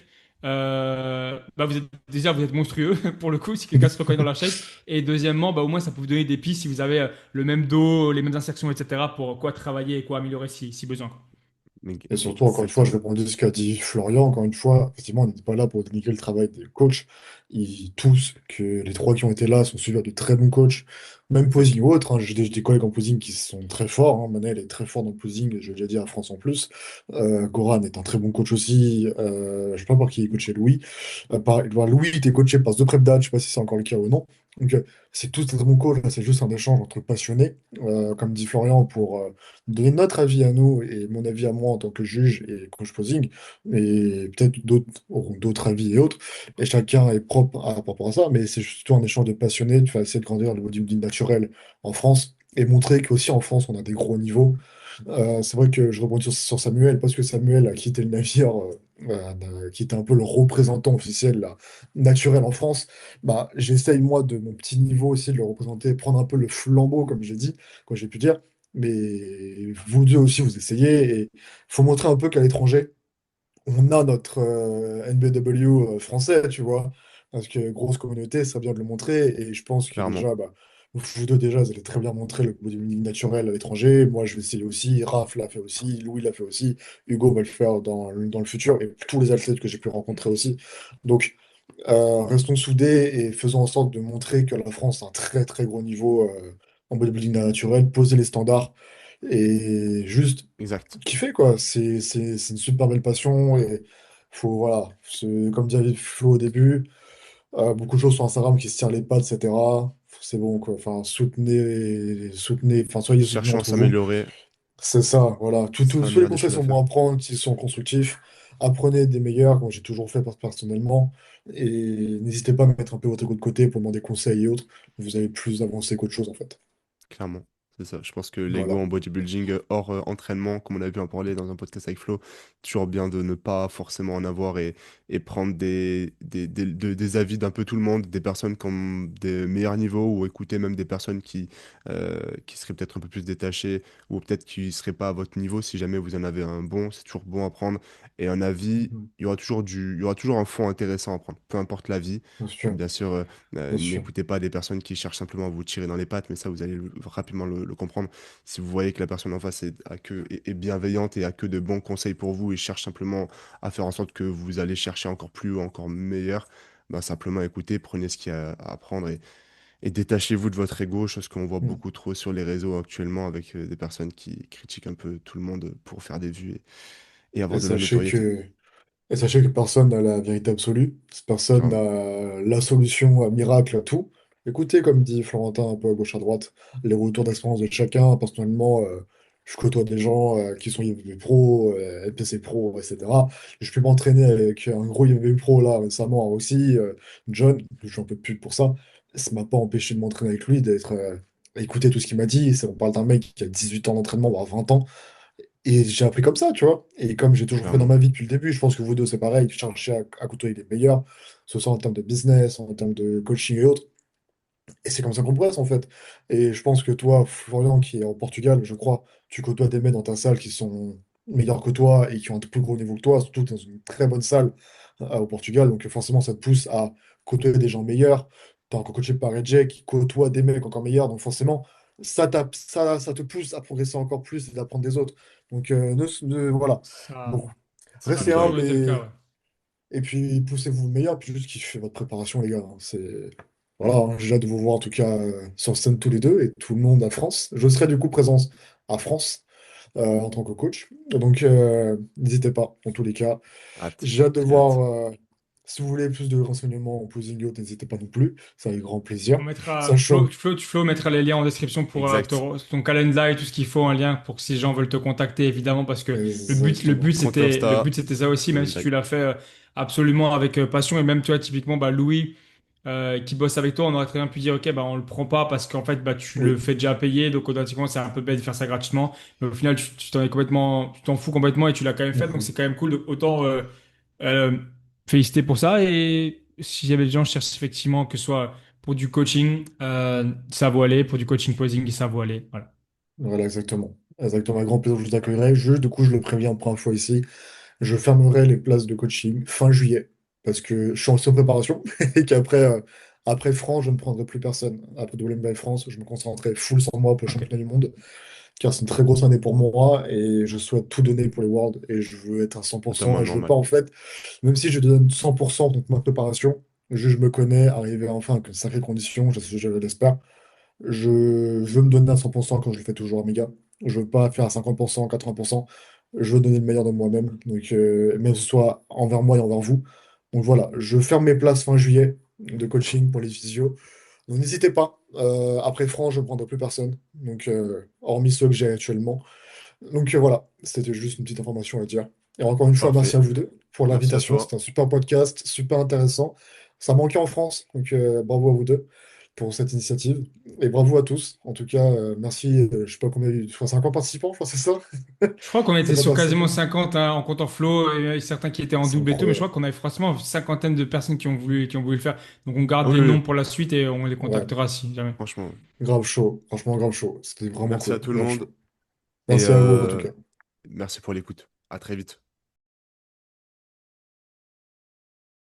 bah vous êtes monstrueux pour le coup, si quelqu'un se reconnaît dans leur shape. Et deuxièmement, bah, au moins, ça peut vous donner des pistes si vous avez le même dos, les mêmes insertions, etc. pour quoi travailler et quoi améliorer si besoin. Et surtout, encore une fois, je Exactement. rebondis sur ce qu'a dit Florian. Encore une fois, effectivement, on n'était pas là pour dénigrer le travail des coachs. Tous, que les trois qui ont été là sont suivis de très bons coachs, même posing ou autre, hein. J'ai des collègues en posing qui sont très forts, hein. Manel est très fort dans le posing, je l'ai déjà dit à France en plus. Goran est un très bon coach aussi. Je sais pas par qui est coaché Louis. Louis était coaché par The Prep Dad, je sais pas si c'est encore le cas ou non. Donc, c'est tous des très bons coachs. Là, c'est juste un échange entre passionnés, comme dit Florian, pour donner notre avis à nous et mon avis à moi en tant que juge et coach posing, et peut-être d'autres auront d'autres avis et autres, et chacun est propre par rapport à ça, mais c'est surtout un échange de passionnés, tu vas essayer de grandir le bodybuilding naturel en France, et montrer qu'aussi en France, on a des gros niveaux. C'est vrai que je rebondis sur Samuel, parce que Samuel a quitté le navire, qui était un peu le représentant officiel là, naturel en France. Bah, j'essaye, moi, de mon petit niveau aussi, de le représenter, prendre un peu le flambeau, comme j'ai dit, comme j'ai pu dire. Mais vous deux aussi, vous essayez. Et il faut montrer un peu qu'à l'étranger, on a notre NBW français, tu vois. Parce que grosse communauté, ça vient de le montrer. Et je pense que Clairement. déjà, bah, vous deux, déjà, vous allez très bien montrer le bodybuilding naturel à l'étranger. Moi, je vais essayer aussi. Raph l'a fait aussi. Louis l'a fait aussi. Hugo va le faire dans le futur. Et tous les athlètes que j'ai pu rencontrer aussi. Donc, restons soudés et faisons en sorte de montrer que la France a un très, très gros niveau en bodybuilding naturel. Poser les standards. Et juste Exact. kiffer, quoi. C'est une super belle passion et faut, voilà, comme disait Flo au début, beaucoup de choses sur Instagram qui se tirent les pattes, etc. C'est bon, quoi. Enfin, soutenez, enfin, soyez soutenus Cherchons à entre vous. s'améliorer. C'est ça, voilà. Ce sera la Tous les meilleure des conseils choses à sont bons faire. à prendre, s'ils sont constructifs. Apprenez des meilleurs, comme j'ai toujours fait personnellement. Et n'hésitez pas à mettre un peu votre ego de côté pour demander conseils et autres. Vous avez plus avancé qu'autre chose, en fait. Clairement. C'est ça. Je pense que l'ego Voilà. en bodybuilding, hors entraînement, comme on a pu en parler dans un podcast avec Flo, toujours bien de ne pas forcément en avoir et prendre des avis d'un peu tout le monde, des personnes qui ont des meilleurs niveaux ou écouter même des personnes qui seraient peut-être un peu plus détachées ou peut-être qui ne seraient pas à votre niveau. Si jamais vous en avez un bon, c'est toujours bon à prendre. Et un avis, Mhm. il y aura toujours un fond intéressant à prendre, peu importe l'avis. Bien sûr, Bien sûr, bien sûr. n'écoutez pas des personnes qui cherchent simplement à vous tirer dans les pattes, mais ça, vous allez rapidement le comprendre. Si vous voyez que la personne en face est bienveillante et a que de bons conseils pour vous et cherche simplement à faire en sorte que vous allez chercher encore plus ou encore meilleur, ben simplement écoutez, prenez ce qu'il y a à apprendre et détachez-vous de votre ego, chose qu'on voit Mm. beaucoup trop sur les réseaux actuellement avec des personnes qui critiquent un peu tout le monde pour faire des vues et Et avoir de la sachez notoriété. que, et sachez que personne n'a la vérité absolue. Personne Clairement, n'a la solution à miracle à tout. Écoutez, comme dit Florentin, un peu à gauche à droite, les retours d'expérience de chacun. Personnellement, je côtoie des gens qui sont IFBB Pro, NPC Pro, etc. Je peux m'entraîner avec un gros IFBB Pro là récemment aussi, John, je suis un peu de pub pour ça. Ça m'a pas empêché de m'entraîner avec lui, d'être écouter tout ce qu'il m'a dit. On parle d'un mec qui a 18 ans d'entraînement, voire 20 ans. Et j'ai appris comme ça, tu vois. Et comme j'ai toujours fait dans clairement. ma vie depuis le début, je pense que vous deux, c'est pareil, cherchez à côtoyer les meilleurs, que ce soit en termes de business, en termes de coaching et autres. Et c'est comme ça qu'on progresse en fait. Et je pense que toi, Florian, qui est au Portugal, je crois, tu côtoies des mecs dans ta salle qui sont meilleurs que toi et qui ont un plus gros niveau que toi, surtout dans une très bonne salle au Portugal. Donc forcément, ça te pousse à côtoyer des gens meilleurs. T'es encore coaché par Edge qui côtoie des mecs encore meilleurs. Donc forcément, ça te pousse à progresser encore plus et d'apprendre des autres. Donc voilà. Ça, Bon, ça a restez toujours humble été le cas, ouais. et puis poussez-vous le meilleur. Puis juste kiffez votre préparation, les gars. C'est voilà, hein, j'ai hâte de vous voir en tout cas sur scène tous les deux et tout le monde à France. Je serai du coup présent à France en tant que coach. Donc n'hésitez pas, en tous les cas. Hâte, J'ai hâte de très hâte. voir si vous voulez plus de renseignements en posing out, n'hésitez pas non plus. C'est avec grand plaisir. On mettra, Sachant, Flo mettra les liens en description pour Exact. ton calendrier et tout ce qu'il faut, un lien pour que si les gens veulent te contacter, évidemment, parce que exactement. Compte le Insta. but c'était ça aussi, même si tu Exact. l'as fait absolument avec passion, et même, tu vois, typiquement, bah, Louis, qui bosse avec toi, on aurait très bien pu dire, ok, bah, on le prend pas parce qu'en fait, bah, tu le Oui, fais déjà payer, donc automatiquement, c'est un peu bête de faire ça gratuitement, mais au final, tu t'en fous complètement et tu l'as quand même fait, donc mhm. c'est quand même cool, autant, euh, féliciter pour ça. Et si jamais des gens cherchent effectivement que ce soit pour du coaching, ça vaut aller. Pour du coaching posing, ça vaut aller. Voilà. Voilà, exactement. Exactement, avec grand plaisir, je vous accueillerai. Du coup, je le préviens pour première fois ici. Je fermerai les places de coaching fin juillet parce que je suis en préparation et qu'après après France, je ne prendrai plus personne. Après WMBL France, je me concentrerai full sur moi pour le Ok. championnat du monde car c'est une très grosse année pour moi et je souhaite tout donner pour les Worlds et je veux être à 100% Totalement et je veux pas normal. en fait, même si je donne 100% donc ma préparation, je me connais, arriver enfin avec une sacrée condition, je l'espère. Je veux me donner à 100% quand je le fais toujours, mes gars. Je veux pas faire à 50%, 80%. Je veux donner le meilleur de moi-même. Donc, même que ce soit envers moi et envers vous. Donc voilà, je ferme mes places fin juillet de coaching pour les physios. Donc n'hésitez pas. Après France, je ne prendrai plus personne. Donc, hormis ceux que j'ai actuellement. Donc voilà, c'était juste une petite information à dire. Et encore une fois, merci Parfait. à vous deux pour Merci à l'invitation. toi. C'était un super podcast, super intéressant. Ça manquait en France, donc bravo à vous deux pour cette initiative. Et bravo à tous. En tout cas, merci. Je sais pas combien il y a eu, je crois 50 participants, je crois que c'est ça. Je crois qu'on était 50 sur quasiment participants. 50 hein, en comptant Flo et certains qui étaient en C'est double et tout, mais je crois incroyable. qu'on avait franchement une cinquantaine de personnes qui ont voulu le faire. Donc on Ah garde oui, les oui, noms pour la suite et on les Ouais, contactera si jamais. franchement. grave chaud. Franchement, grave chaud. C'était vraiment Merci à cool. tout le Grave monde chaud. et Merci à vous en tout cas. merci pour l'écoute. À très vite.